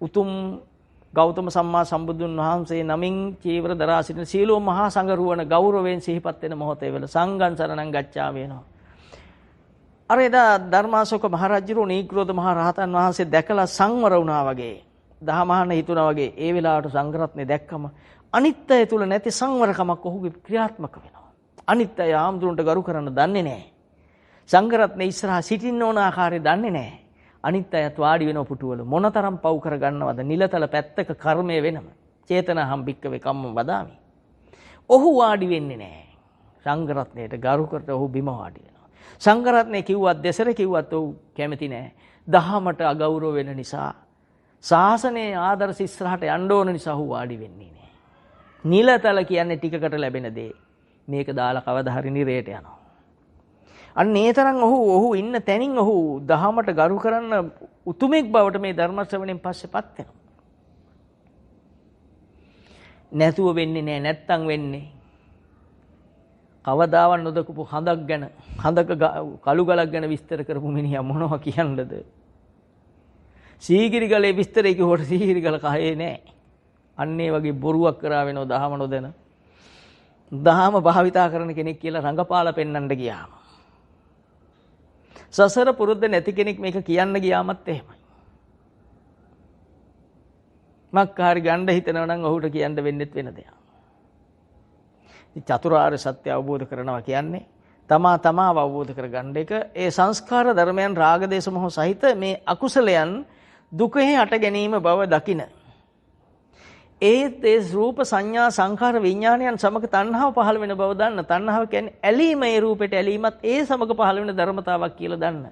උතුම් ගෞතම සම්මා සම්බුදුන් වහන්සේ නමින් චීවර දරා සිටින සීලෝ මහා සංඝරුවන ගෞරවයෙන් සිහිපත් වෙන මොහොතේ වෙල සංඝං සරණං ගච්ඡාමි වෙනවා. අර එදා ධර්මාශෝක මහරජුරු නීග්‍රෝධ මහ රහතන් වහන්සේ දැකලා සංවර වුණා වගේ දහමහන හිතුණා වගේ ඒ වෙලාවට සංඝරත්නේ දැක්කම අනිත්‍යය තුල නැති සංවරකමක් ඔහුගේ ක්‍රියාත්මක වෙනවා. අනිත්‍යය ආම්දුරන්ට ගරු කරන්න දන්නේ නැහැ. සංඝරත්නේ ඉස්සරහා සිටින්න ඕන ආකාරය දන්නේ නැහැ. අනිත්‍යයත් වාඩි වෙන පුටුවල මොනතරම් පව් කරගන්නවද නිලතල පැත්තක කර්මය වෙනම චේතනහම් භික්කවේ කම්ම වදාමි. ඔහු වාඩි වෙන්නේ නැහැ. සංඝරත්නයට ගරු කරට ඔහු බිම වාඩි වෙනවා. සංඝරත්නය කිව්වත් දෙසර කිව්වත් ඔහු කැමති නැහැ. දහමට අගෞරව වෙන නිසා ශාසනයේ ආදර්ශ ඉස්සරහට යන්න ඕන නිසා ඔහු වාඩි වෙන්නේ නැහැ. නිලතල කියන්නේ ටිකකට ලැබෙන දේ. මේක දාලා කවදා හරි නිරේට යනවා. අන්න ඒ තරම් ඔහු ඉන්න තැනින් ඔහු දහමට ගරු කරන්න උතුමෙක් බවට මේ ධර්ම ශ්‍රවණයෙන් පස්සේපත් වෙනවා. නැතුව වෙන්නේ නැහැ. නැත්තම් වෙන්නේ කවදාවත් නොදකපු හඳක් ගැන හඳක කළු ගලක් ගැන විස්තර කරපු මිනිහා මොනවා කියන්නද? සීගිරි ගලේ විස්තරය කිව්වට සීගිරි ගල කහේ නෑ. අන්න ඒ වගේ බොරුවක් කරා වෙනව දහම නොදැන. දහම භාවිතා කරන කෙනෙක් කියලා රංගපාලා පෙන්වන්න ගියාම. සසර පුරුද්ද නැති කෙනෙක් මේක කියන්න ගියාමත් එහෙමයි. මක්කාරි ගණ්ඩ හිතනවා නම් ඔහුට කියන්න වෙන්නෙත් වෙන දෙයක්. චතුරාර්ය සත්‍ය අවබෝධ කරනවා කියන්නේ තමා අවබෝධ කරගන්න එක. ඒ සංස්කාර ධර්මයන් රාග දේශ මොහ සහිත මේ අකුසලයන් දුකෙහි හට ගැනීම බව දකින. ඒ රූප සංඥා සංඛාර විඥානයන් සමග තණ්හාව පහළ වෙන බව දන්න. තණ්හාව කියන්නේ ඇලීම, ඒ රූපෙට ඇලීමත් ඒ සමග පහළ වෙන ධර්මතාවක් කියලා දන්න.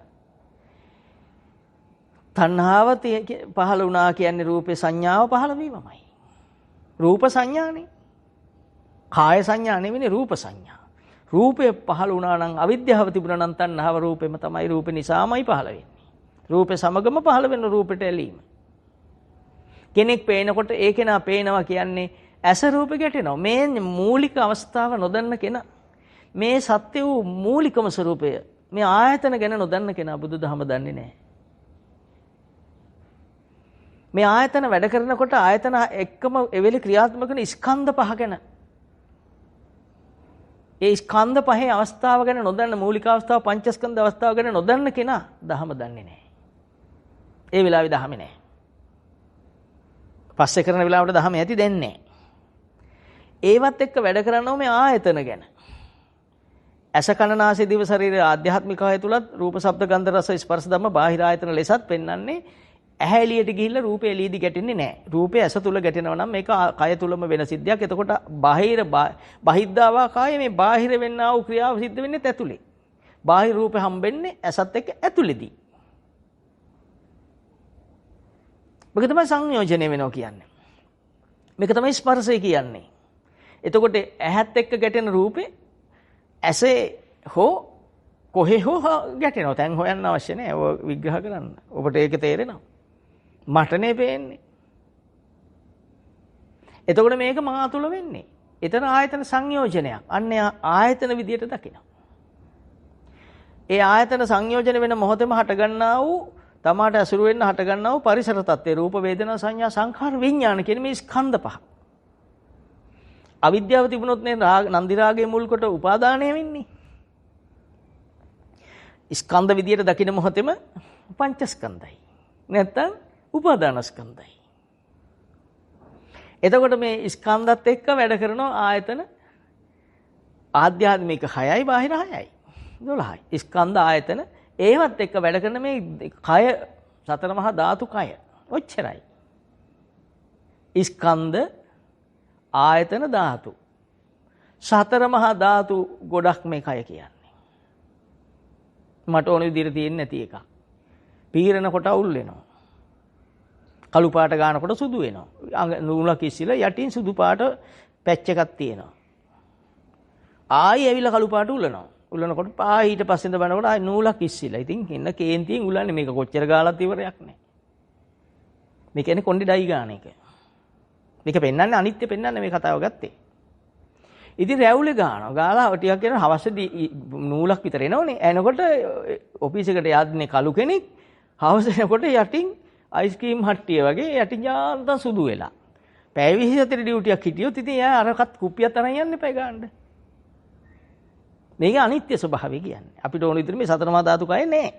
තණ්හාව පහළ වුණා කියන්නේ රූපේ සංඥාව පහළ වීමමයි. රූප සංඥානේ. කාය සංඥා නෙවෙයි රූප සංඥා. රූපය පහළ වුණා නම් අවිද්‍යාව තිබුණා නම් තණ්හාව රූපෙම තමයි. රූපේ නිසාමයි පහළ වෙන්නේ. රූපේ සමගම පහළ වෙන රූපෙට ඇලීම. කෙනෙක් පේනකොට ඒ කෙනා පේනවා කියන්නේ ඇස රූපේ ගැටෙනවා. මේ මූලික අවස්ථාව නොදන්න කෙනා, මේ සත්‍ය වූ මූලිකම ස්වરૂපය, මේ ආයතන ගැන නොදන්න කෙනා බුදුදහම දන්නේ නැහැ. මේ ආයතන වැඩ කරනකොට ආයතන එක්කම එවෙලි ක්‍රියාත්මක වෙන ස්කන්ධ පහ ගැන, ඒ ස්කන්ධ පහේ අවස්ථාව ගැන නොදන්න, මූලික අවස්ථාව පංචස්කන්ධ අවස්ථාව ගැන නොදන්න කෙනා දහම දන්නේ නැහැ. ඒ වෙලාවේ දහමේ නැහැ. පස්සේ කරන වෙලාවට දහම ඇති දෙන්නේ. ඒවත් එක්ක වැඩ කරනවා මේ ආයතන ගැන. ඇස කන නාසය දිව ශරීරය ආධ්‍යාත්මිකය තුලත් රූප ශබ්ද ගන්ධ රස ස්පර්ශ ධම්ම බාහිර ආයතන ලෙසත් පෙන්වන්නේ. ඇහැ එළියට ගිහිල්ලා රූපේ එළියදී ගැටෙන්නේ නැහැ. රූපේ ඇස තුල ගැටෙනවා නම් මේක කය තුලම වෙන සිද්ධියක්. එතකොට බහිද්ධාවා කාය, මේ බාහිර වෙන්නා වූ ක්‍රියාව සිද්ධ වෙන්නේ ඇතුලේ. බාහිර රූපේ හම්බෙන්නේ ඇසත් එක්ක ඇතුලේදී. මේක තමයි සංයෝජනය වෙනවා කියන්නේ. මේක තමයි ස්පර්ශය කියන්නේ. එතකොට ඇහත් එක්ක ගැටෙන රූපේ ඇසේ හෝ කොහේ හෝ ගැටෙනවා. දැන් හොයන්න අවශ්‍ය නැහැ. ඔය විග්‍රහ කරන්න. ඔබට ඒක තේරෙනවා. මටනේ පේන්නේ. එතකොට මේක මා තුල වෙන්නේ. එතන ආයතන සංයෝජනයක්. අන්න ආයතන විදියට දකිනවා. ඒ ආයතන සංයෝජන වෙන මොහොතේම හටගන්නා වූ, තමාට අසුරු වෙන්න හටගන්නා වූ පරිසර තත්ත්වේ රූප වේදනා සංඥා සංඛාර විඥාන කියන මේ ස්කන්ධ පහ. අවිද්‍යාව තිබුණොත් නේ නන්දි රාගයේ මුල් කොට උපාදානය වෙන්නේ. ස්කන්ධ විදියට දකින මොහොතේම පංචස්කන්ධයි. නැත්තම් උපාදානස්කන්ධයි. එතකොට මේ ස්කන්ධත් එක්ක වැඩ කරන ආයතන ආධ්‍යාත්මික 6යි බාහිර 6යි 12යි. ස්කන්ධ ආයතන ඒවත් එක්ක වැඩ කරන මේ කය සතර මහා ධාතු කය. ඔච්චරයි. ස්කන්ධ ආයතන ධාතු. සතර මහා ධාතු ගොඩක් මේ කය කියන්නේ. මට ඕන විදිහට තියෙන්නේ නැති එකක්. පීරනකොට අවුල් වෙනවා. කළු පාට ගන්නකොට සුදු වෙනවා. නූලක් ඉස්සිලා යටින් සුදු පාට පැච් එකක් තියෙනවා. ආයි ඇවිල්ලා කළු පාට උලනවා. උලනකොට ආයි ඊට පස්සෙන්ද බලනකොට ආයි නූලක් ඉස්සිලා. ඉතින් ඉන්න කේන්තියෙන් උලන්නේ. මේක කොච්චර ගාලත් ඉවරයක් නැහැ. මේ කියන්නේ කොණ්ඩේ ඩයි ගන්න එක. මේක පෙන්වන්නේ අනිත්‍ය පෙන්වන්නේ මේ කතාව ගත්තේ. ඉතින් රැවුලේ ගන්නවා. ගාලා ටිකක් කරන හවසේදී නූලක් විතර එනවනේ. එනකොට ඔෆිස් එකට යන්නේ කළු කෙනෙක්. හවස එනකොට යටින් අයිස්ක්‍රීම් හට්ටිය වගේ යටින් යාන්තම් සුදු වෙලා. පැය 24 ඩියුටියක් හිටියොත් ඉතින් එයා අරකට කුප්පියක් තරන් යන්නේ පැය ගන්න. මේක අනිත්‍ය ස්වභාවය කියන්නේ. අපිට ඕන විදිහට මේ සතර මහා ධාතු කය නෑ.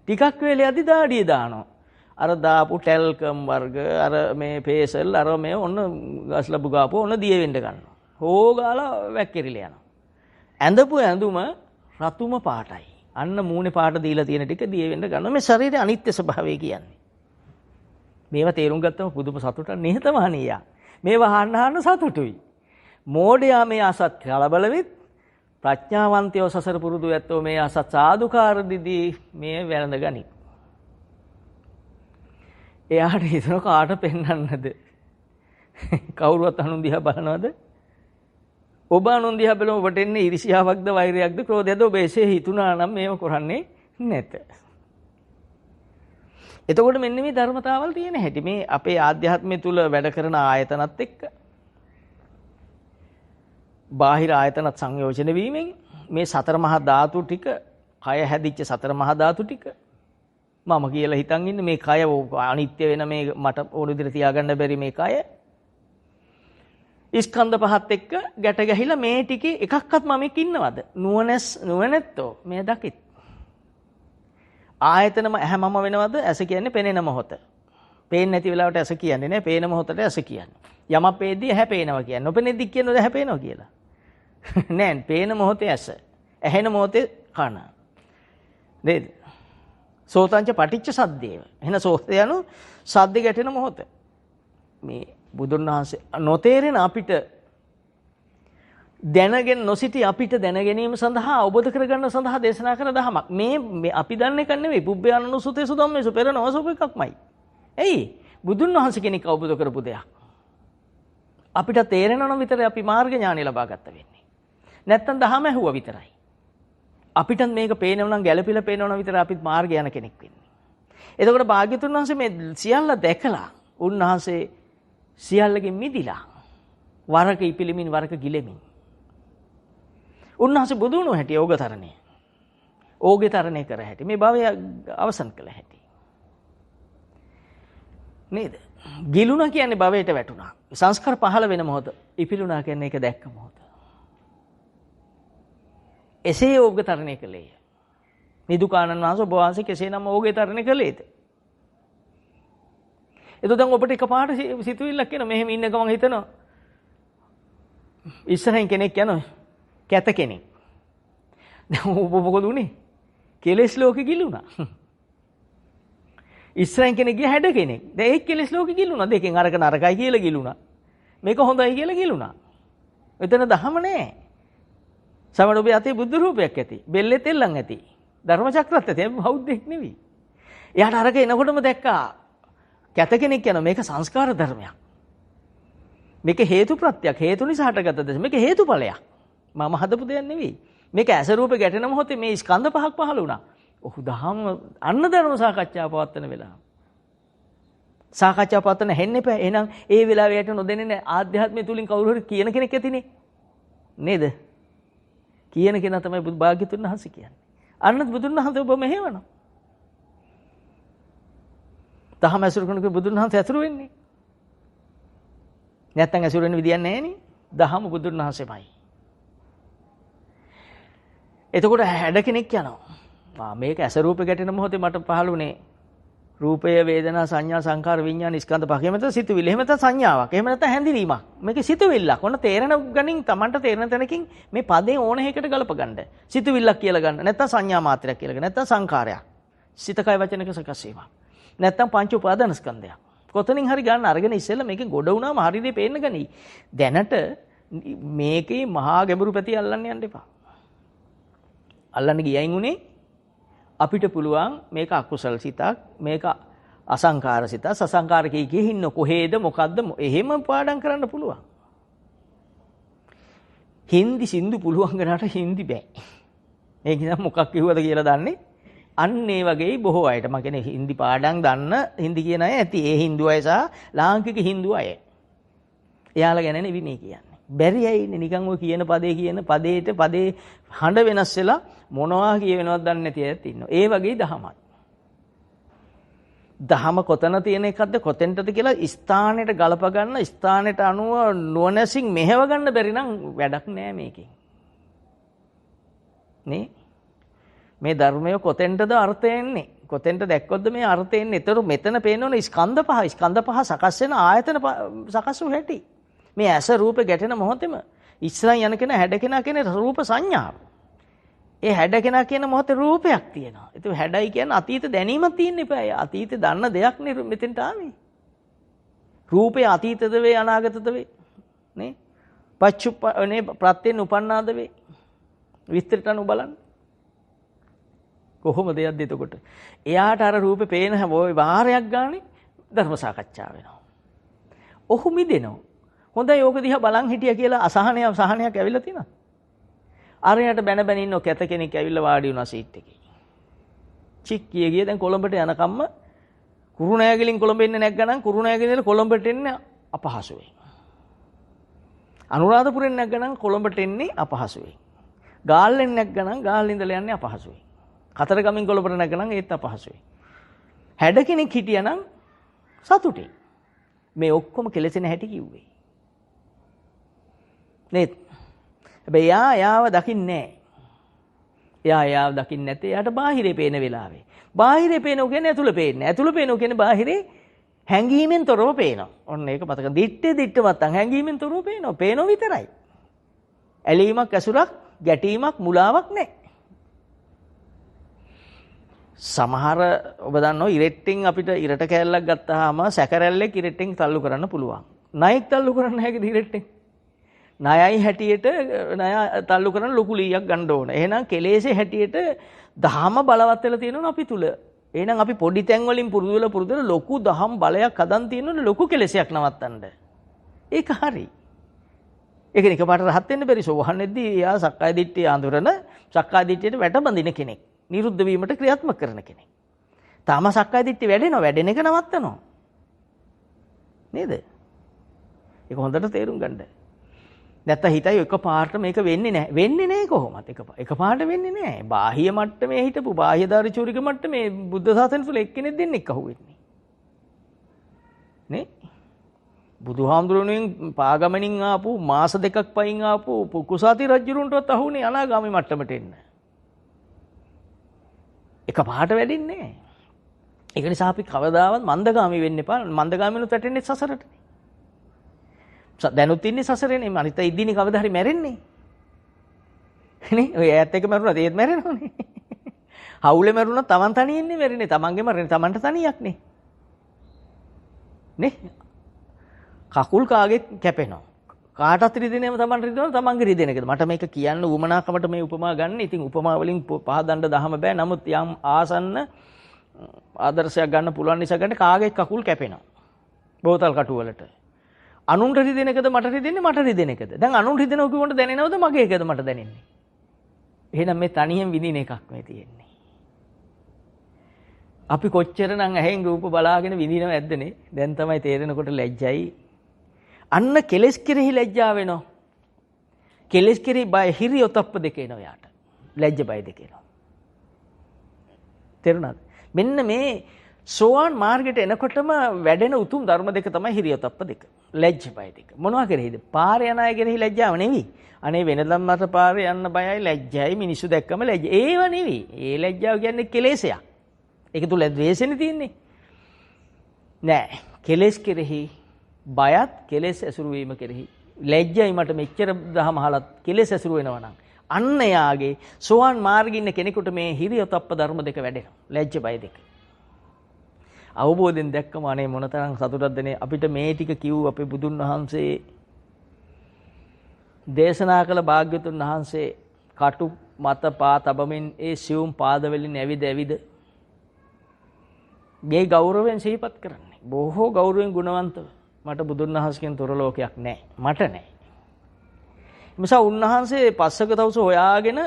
ටිකක් වෙලෙදී දාඩිය දානවා. අර දාපු ටෙල්කම් වර්ග, අර මේ පේසල්, අර මේ ඔන්න ගස් ලැබු ගාපු ඔන්න දිය වෙන්න ගන්නවා. හොගාලා වැක්කිරිලා යනවා. ඇඳපු ඇඳුම රතුම පාටයි. අන්න මූණේ පාට දීලා තියෙන ටික දිය වෙන්න ගන්නවා. මේ ශරීරයේ අනිත්‍ය ස්වභාවය කියන්නේ. මේවා තේරුම් ගත්තම පුදුම සතුටක් නිහතමානීය. මේවා අහන්න සතුටුයි. මෝඩයා මේ අසත් කලබල වෙත්, ප්‍රඥාවන්තයෝ සසර පුරුදු ඇත්තෝ මේ අසත් සාදුකාර දිදී මේ වැළඳ ගනි. එයාට හිතන කාට පෙන්වන්නද? කවුරුවත් අනුන් දිහා බලනවද? ඔබ අනුන් දිහා බලම ඔබට එන්නේ ඊර්ෂ්‍යාවක්ද වෛරයක්ද ක්‍රෝධයක්ද? ඔබ එසේ හිතුණා නම් මේව කරන්නේ නැත. එතකොට මෙන්න මේ ධර්මතාවල් තියෙන හැටි මේ අපේ ආධ්‍යාත්මය තුල වැඩ කරන ආයතනත් එක්ක බාහිර ආයතනත් සංයෝජන වීමෙන් මේ සතර මහා ධාතු ටික, කය හැදිච්ච සතර මහා ධාතු ටික මම කියලා හිතන් ඉන්නේ මේ කය අනිත්‍ය වෙන මේ මට ඕන විදිහට තියාගන්න බැරි මේ කය ස්කන්ධ පහත් එක්ක ගැට ගැහිලා මේ ටිකේ එකක්වත් මම එක්ක ඉන්නවද? නුවණැත්තෝ මේ දකිත්. ආයතනම ඇහැමම වෙනවද? ඇස කියන්නේ පෙනෙන මොහොත. පේන්නේ නැති වෙලාවට ඇස කියන්නේ නෑ, පේන මොහොතට ඇස කියන්නේ. යමක් පේද්දී ඇහැ පේනවා කියන්නේ. නොපෙනෙද්දි කියනවද ඇහැ පේනවා කියලා? නෑ, පේන මොහොතේ ඇස. ඇහෙන මොහොතේ කන. නේද? සෝතංච පටිච්ච සද්දේව. එහෙනම් සෝතය යනු සද්ද ගැටෙන මොහොත. මේ බුදුන් වහන්සේ නොතේරෙන අපිට දැනගෙන නොසිටි අපිට දැන ගැනීම සඳහා අවබෝධ කරගන්න සඳහා දේශනා කරන දහමක්. මේ අපි දන්නේ කන්නේ නෙවෙයි. පුබ්බයානුසුතේසු ධම්මේසු පෙර නොසොප එකක්මයි. එයි බුදුන් වහන්සේ කෙනෙක් අවබෝධ කරපු දෙයක්. අපිට තේරෙනවනම් විතරයි අපි මාර්ග ඥානය ලබා ගන්න වෙන්නේ. නැත්තම් දහම ඇහුවා විතරයි. අපිට මේක පේනව නම් ගැළපිලා පේනව නම් විතරයි අපිත් මාර්ගය යන කෙනෙක් වෙන්නේ. එතකොට භාග්‍යතුන් වහන්සේ මේ සියල්ල දැකලා උන්වහන්සේ සියල්ලකින් මිදිලා වරක ඉපිලිමින් වරක ගිලෙමින් උන්වහන්සේ බුදු වුණු හැටි ඕගතරණය. ඕගේ තරණය කර හැටි. මේ භවය අවසන් කළ හැටි. නේද? ගිලුණා කියන්නේ භවයට වැටුණා. සංස්කාර පහළ වෙන මොහොත. ඉපිලුණා කියන්නේ ඒක දැක්ක මොහොත. එසේ ඕගේ තරණය කළේය. නිදුකානන් වහන්සේ ඔබ වහන්සේ කෙසේනම් ඕගේ තරණය කළේද? එතකොට දැන් ඔබට එකපාරට සිතුවිල්ලක් එනවා. මෙහෙම ඉන්න ගමන් හිතනවා ඉස්සරහින් කෙනෙක් යනවා කැත කෙනෙක්. දැන් ඔබ මොකද උනේ? කෙලෙස් ලෝකෙ ගිලුණා. ඉස්සරහින් කෙනෙක් ගිය හැඩ කෙනෙක්. දැන් ඒ කෙලෙස් ලෝකෙ ගිලුණා. දෙකෙන් අරක නරකයි කියලා ගිලුණා. මේක හොඳයි කියලා ගිලුණා. එතන දහම නෑ. සමහර ඔබේ අතේ බුද්ධ රූපයක් ඇති. බෙල්ලේ තෙල්ලන් ඇති. ධර්ම චක්‍රත් ඇති. බෞද්ධෙක් නෙවෙයි. එයාට අරක එනකොටම දැක්කා කැත කෙනෙක් යනවා. මේක සංස්කාර ධර්මයක්. මේක හේතු ප්‍රත්‍යක්. හේතු නිසා හටගත්ත දෙයක්. මේක හේතුඵලයක්. මම හදපු දෙයක් නෙවෙයි. මේක ඇස රූප ගැටෙන මොහොතේ මේ ස්කන්ධ පහක් පහළ වුණා. ඔහු දහම අන්න ධර්ම සාකච්ඡාව පවත්වන වෙලාව. සාකච්ඡාව පවත්වන හෙන්න එපා. එහෙනම් ඒ වෙලාවේ යට නොදෙන්නේ නැහැ. ආධ්‍යාත්මය තුලින් කවුරු හරි කියන කෙනෙක් ඇතිනේ. නේද? කියන කෙනා තමයි බුදු භාග්‍යතුන් වහන්සේ කියන්නේ. අන්න බුදුන් වහන්සේ ඔබ මෙහෙවනවා. දහම ඇසුරු කරනකොට බුදුන් වහන්සේ ඇසුරු වෙන්නේ. නැත්තම් ඇසුරු වෙන්න විදියක් නැහැ නේ. දහම බුදුන් වහන්සේමයි. එතකොට හැඩ කෙනෙක් යනවා. මේක ඇස රූපේ ගැටෙන මොහොතේ මට පහළුනේ රූපය, වේදනා, සංඥා, සංකාර, විඥාන, ස්කන්ධ පහ. එහෙම නැත්නම් සිතුවිලි. එහෙම නැත්නම් සංඥාවක්. එහෙම නැත්නම් හැඳිනීමක්. මේක සිතුවිල්ලක්. ඔන්න තේරෙන ගණින් Tamanට තේරෙන තැනකින් මේ පදේ ඕන එකකට ගලප ගන්න. සිතුවිල්ලක් කියලා ගන්න. නැත්නම් සංඥා මාත්‍රයක් කියලා ගන්න. නැත්නම් සංකාරයක්. සිත කය වචනක සකස් වීමක්. නැත්නම් පංච උපාදාන ස්කන්ධයක්. කොතනින් හරි ගන්න අරගෙන ඉස්සෙල්ලා මේකෙන් ගොඩ වුණාම හරියට පේන්න ගනි. දැනට මේකේ මහා ගැඹුරු පැති අල්ලන්න යන්න එපා. අල්ලන්න ගියයින් උනේ අපිට පුළුවන් මේක අකුසල් සිතක්, මේක අසංකාර සිතක්, සසංකාර කීකේ ඉන්න කොහෙද මොකද්ද එහෙම පාඩම් කරන්න පුළුවන්. හින්දි සින්දු පුළුවන් ගනට හින්දි බෑ. ඒක නිසා මොකක් කිව්වද කියලා දන්නේ අන්න ඒ වගේ බොහෝ අයට. මම කියන්නේ හින්දි පාඩම් දන්න හින්දි කියන අය ඇති. ඒ හින්දු අය සහ ලාංකික හින්දු අය. එයාලා ගැන නෙවෙයි මේ කියන්නේ. බැරි අය ඉන්නේ නිකන් ඔය කියන පදේ කියන පදේට පදේ හඬ වෙනස් වෙලා මොනවා කියවෙනවද දන්නේ නැති අයත් ඉන්නවා. ඒ වගේ දහමයි. දහම කොතන තියෙන එකක්ද කොතෙන්ටද කියලා ස්ථානෙට ගලප ගන්න, ස්ථානෙට අනුව නුවණැසින් මෙහෙව ගන්න බැරි නම් වැඩක් නෑ මේකෙන්. නේ? මේ ධර්මය කොතෙන්ටද අර්ථය එන්නේ? කොතෙන්ට දැක්කොත්ද මේ අර්ථය එන්නේ? ඒතර මෙතන පේනවනේ ස්කන්ධ පහ සකස් වෙන ආයතන සකස් වූ හැටි. මේ ඇස රූපේ ගැටෙන මොහොතේම ඉස්සරහින් යන කෙනා හැඩ කෙනා කියන රූප සංඥාව. ඒ හැඩ කෙනා කියන මොහොතේ රූපයක් තියෙනවා. ඒක හැඩයි කියන්නේ අතීත දැනීමක් තියෙන්න එපා. අතීතේ දන්න දෙයක් නේ මෙතෙන්ට ආවේ. රූපේ අතීතද වේ අනාගතද වේ. නේ? පච්චුප්පනේ ප්‍රත්‍යයෙන් උපන්නාද වේ. විස්තරට අනුව බලන්න. කොහොමද යද්ද එතකොට? එයාට අර රූපේ පේන හැම වාරයක් ගානේ ධර්ම සාකච්ඡා වෙනවා. ඔහු මිදෙනවා. හොඳයි ඕක දිහා බලන් හිටියා කියලා සහනයක් ඇවිල්ලා තියෙනවා. අරයට බැන බැන ඉන්න කැත කෙනෙක් ඇවිල්ලා වාඩි වුණා සීට් එකේ. චික් ගිය දැන් කොළඹට යනකම්ම කුරුණෑගලින් කොළඹ එන්න නැග්ගනම් කුරුණෑගලින් කොළඹට එන්න අපහසුයි. අනුරාධපුරෙන් නැග්ගනම් කොළඹට එන්නේ අපහසුයි. ගාල්ලෙන් නැග්ගනම් ගාල්ල ඉඳලා යන්නේ අපහසුයි. කතරගමින් කොළඹට නැග්ගනම් ඒත් අපහසුයි. හැඩ කෙනෙක් හිටියනම් සතුටුයි. මේ ඔක්කොම කෙලෙසෙන හැටි කිව්වේ. නේද? හැබැයි යාව දකින්නේ නැහැ. යාව දකින්නේ නැත්තේ යාට බාහිරේ පේන වෙලාවේ. බාහිරේ පේනෝ කියන්නේ ඇතුළේ පේන්නේ. ඇතුළේ පේනෝ කියන්නේ බාහිරේ හැංගීමෙන් තොරව පේනවා. ඔන්න ඒක මතක. දිත්තේ මත්තන් හැංගීමෙන් තොරව පේනවා. පේනෝ විතරයි. ඇලීමක් ඇසුරක් ගැටීමක් මුලාවක් නැහැ. සමහර ඔබ දන්නෝ ඉරෙට්ටෙන් අපිට ඉරට කෑල්ලක් ගත්තාම සැකරැල්ලෙක් ඉරෙට්ටෙන් තල්ලු කරන්න පුළුවන්. ණයෙක් තල්ලු කරන්න හැකිද ඉරෙට්ටෙන්? ණයයි හැටියට ණය තල්ලු කරන ලොකු ලීයක් ගන්න ඕන. එහෙනම් කෙලෙසේ හැටියට දහම බලවත් වෙලා තියෙනවා අපි තුල. එහෙනම් අපි පොඩි තැන් වලින් පුරුදු වෙලා ලොකු දහම් බලයක් හදන් තියෙනවනේ ලොකු කෙලෙසයක් නවත්තන්න. ඒක හරි. ඒක නිකපාට රහත් වෙන්න බැරි සෝවහන්නේදී එයා සක්කාය දිට්ඨිය අඳුරන සක්කාය දිට්ඨියට වැටබඳින කෙනෙක්. නිරුද්ධ වීමට ක්‍රියාත්මක කරන කෙනෙක්. තාම සක්කාය දිට්ඨිය වැඩෙන එක නවත්තනවා. නේද? ඒක හොඳට තේරුම් ගන්න. නැත්නම් හිතයි එකපාරට මේක වෙන්නේ නැහැ. වෙන්නේ නැහැ කොහොමද? එකපාරට වෙන්නේ නැහැ. බාහ්‍ය මට්ටමේ හිටපු බාහ්‍යධාරී චූරික මට්ටමේ බුද්ධ ශාසනය තුල එක්කෙනෙක් දෙන්නෙක් අහුවෙන්නේ. නේ? බුදුහාමුදුරණෙන් පාගමනින් ආපු මාස දෙකක් පයින් ආපු කුසාති රජුරුන්ටවත් අහුනේ අනාගාමී මට්ටමට එන්න. එකපාරට වැඩින්නේ නැහැ. ඒක නිසා අපි කවදාවත් මන්දගාමී වෙන්න එපා. මන්දගාමීනුත් වැටෙන්නේ සසරට. දැනුත් ඉන්නේ සසරේනේ. අනිත් අය ඉදිනේ කවදා හරි මැරෙන්නේ. නේ? ඔය ඈත් එක මැරුණා ඒත් මැරෙනවනේ. හවුලේ මැරුණා තමන් තනියෙන්නේ මැරෙන්නේ. තමන්ගේ මැරෙන්නේ තමන්ට තනියක් නේ. නේ? කකුල් කාගෙත් කැපෙනවා. කාටත් රිදෙනේම තමන් රිදෙනවා තමන්ගේ රිදෙන එකද. මට මේක කියන්න උවමනාකමට මේ උපමා ගන්න. ඉතින් උපමා වලින් පහදන්න දහම බෑ. නමුත් යම් ආසන්න ආදර්ශයක් ගන්න පුළුවන් නිසා ගන්න කාගෙත් කකුල් කැපෙනවා. බෝතල් කටු වලට. අනුන්ට රිදෙන එකද මට රිදෙන්නේ මට රිදෙන එකද? දැන් අනුන්ට රිදෙනව කිව්වොත් දැනෙනවද මගේ එකද මට දැනෙන්නේ? එහෙනම් මේ තනියෙන් විඳින එකක් මේ තියෙන්නේ. අපි කොච්චරනම් ඇහෙන් රූප බලාගෙන විඳිනව ඇද්දනේ? දැන් තමයි තේරෙනකොට ලැජ්ජයි. අන්න කෙලස් කෙරෙහි ලැජ්ජා වෙනවා. කෙලස් කෙරෙහි බය හිරි ඔතප්ප දෙක එනවා යාට. ලැජ්ජ බය දෙක එනවා. තේරුණාද? මෙන්න මේ සෝවාන් මාර්ගයට එනකොටම වැඩෙන උතුම් ධර්ම දෙක තමයි හිරි ඔතප්ප දෙක. ලැජ්ජ බය දෙක. මොනවා කෙරෙහිද? පාරේ යන අය කෙරෙහි ලැජ්ජාව නෙවෙයි. අනේ වෙනදම් මට පාරේ යන්න බයයි ලැජ්ජයි මිනිස්සු දැක්කම ලැජ්ජ. ඒව නෙවෙයි. ඒ ලැජ්ජාව කියන්නේ කෙලෙසයක්. ඒක තුල ද්වේෂෙනේ තියෙන්නේ. නෑ. කෙලෙස් කෙරෙහි බයත් කෙලෙස් ඇසුරු වීම කෙරෙහි ලැජ්ජයි මට මෙච්චර දහම අහලත් කෙලෙස් ඇසුරු වෙනවා නම් අන්න යාගේ සෝවාන් මාර්ගයේ ඉන්න කෙනෙකුට මේ හිරියොතප්ප ධර්ම දෙක වැඩෙනවා. ලැජ්ජ බය දෙක. අවබෝධයෙන් දැක්කම අනේ මොනතරම් සතුටක්ද නේ අපිට මේ ටික කිව් අපේ බුදුන් වහන්සේ දේශනා කළ භාග්‍යතුන් වහන්සේ කටු මත පා තබමින් ඒ සියුම් පාදවලින් ඇවිද මේ ගෞරවයෙන් සිහිපත් කරන්නේ. බොහෝ ගෞරවයෙන් ගුණවන්තව. මට බුදුන් වහන්සේගෙන් තොර ලෝකයක් නැහැ. මට නැහැ. නිසා උන්වහන්සේ පස්සක තවුස හොයාගෙන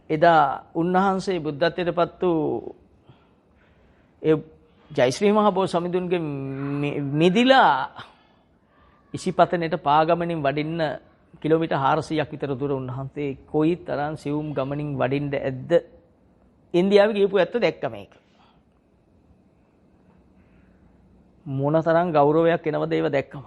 එදා උන්වහන්සේ බුද්ධත්වයටපත් වූ ඒ ජයශ්‍රී මහ බෝසමිඳුන්ගේ මිදිලා ඉසිපතනෙට පාගමනින් වඩින්න කිලෝමීටර් 400ක් විතර දුර උන්වහන්සේ කොයි තරම් සියුම් ගමනින් වඩින්න ඇද්ද? ඉන්දියාවේ ගියපු ඇත්ත දැක්ක මේක. මොන තරම් ගෞරවයක් එනවද ඒව දැක්කම.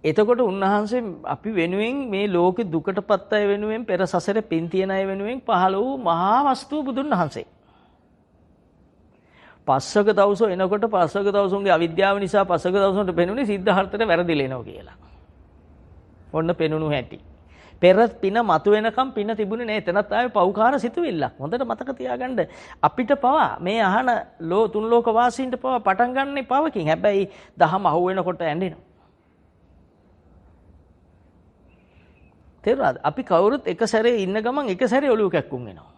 එතකොට උන්වහන්සේ අපි වෙනුවෙන් මේ ලෝකෙ දුකටපත් අය වෙනුවෙන් පෙර සසරේ පින් තියන අය වෙනුවෙන් පහළ වූ මහා වස්තුව බුදුන් වහන්සේ. පස්සක දවස එනකොට පස්සක දවසුන්ගේ අවිද්‍යාව නිසා පස්සක දවසට පෙනුනේ සිද්ධාර්ථයට වැරදිලෙනවා කියලා. ඔන්න පෙනුණු හැටි. පෙර පින මතු වෙනකම් පින තිබුණේ නැහැ. එතනත් ආවේ පෞකාර සිතුවිල්ලක්. හොඳට මතක තියාගන්න. අපිට පවා මේ අහන තුන් ලෝක වාසීන්ට පවා පටන් ගන්නනේ පවකින්. හැබැයි දහම අහු වෙනකොට ඇඬෙනවා. තේරුණාද? අපි කවුරුත් එක සැරේ ඉන්න ගමන් එක සැරේ ඔලුව කැක්කුම් වෙනවා.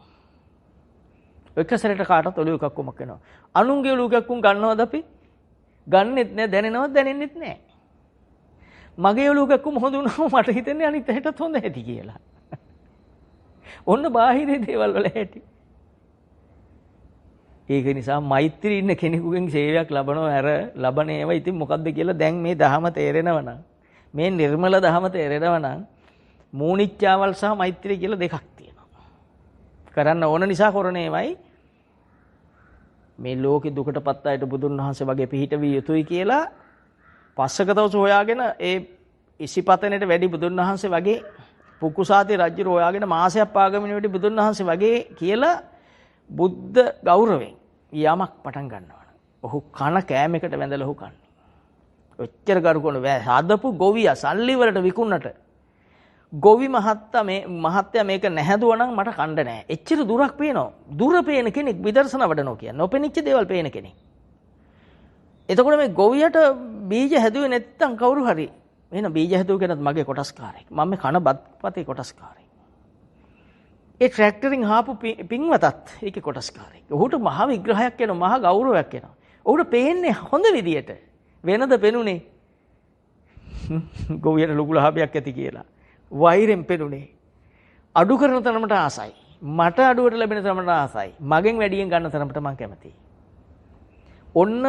එක සැරේට කාටත් ඔලුව කැක්කුමක් වෙනවා. අනුන්ගේ ඔලුව කැක්කුම් ගන්නවද අපි? ගන්නෙත් නෑ, දැනෙනවද? දැනෙන්නෙත් නෑ. මගේ ඔලුව කැක්කුම හොඳ වුණාම මට හිතෙන්නේ අනිත් ඇටත් හොඳ ඇති කියලා. ඔන්න බාහිර දේවල් වල ඇති. ඒක නිසා මෛත්‍රී ඉන්න කෙනෙකුගෙන් සේවයක් ලබනවා ඇර ලබන ඒවා ඉතින් මොකද්ද කියලා දැන් මේ දහම තේරෙනවා නම් මේ නිර්මල දහම තේරෙනවා නම් මූණිච්චාවල් සහ මෛත්‍රී කියලා දෙකක් තියෙනවා. කරන්න ඕන නිසා කරන ඒවයි මේ ලෝකේ දුකටපත් අයට බුදුන් වහන්සේ වගේ පිහිට විය යුතුයි කියලා පස්සක දවස හොයාගෙන ඒ ඉසිපතනෙට වැඩි බුදුන් වහන්සේ වගේ පුකුසාති රජු හොයාගෙන මාසයක් පාගමින වැඩි බුදුන් වහන්සේ වගේ කියලා බුද්ධ ගෞරවයෙන් යමක් පටන් ගන්නවා. ඔහු කන කෑමකට වැඳලා ඔහු කන්නේ. ඔච්චර කරුකොන හදපු ගොවියා සල්ලි වලට විකුණනට ගොවි මහත්තයා මේක නැහැදුවා නම් මට කණ්ඩ නැහැ. එච්චර දුරක් පේනවා. දුර පේන කෙනෙක් විදර්ශනා වඩනවා කියන්නේ. නොපෙනිච්ච දේවල් පේන කෙනෙක්. එතකොට මේ ගොවියට බීජ හැදුවේ නැත්තම් කවුරු හරි එහෙනම් බීජ හැදුව කෙනත් මගේ කොටස්කාරයෙක්. මම මේ කන බත්පතේ කොටස්කාරයෙක්. ඒ ට්‍රැක්ටරින් ආපු පින්වතත් ඒකේ කොටස්කාරයෙක්. ඔහුට මහ විග්‍රහයක් එනවා, මහ ගෞරවයක් එනවා. ඔහුට පේන්නේ හොඳ විදියට. වෙනද පෙනුනේ ගොවියට ලොකු ලාභයක් ඇති කියලා. වෛරෙන් පෙනුනේ. අඩු කරන තරමට ආසයි. මට අඩුවට ලැබෙන තරමට ආසයි. මගෙන් වැඩියෙන් ගන්න තරමට මම කැමතියි. ඔන්න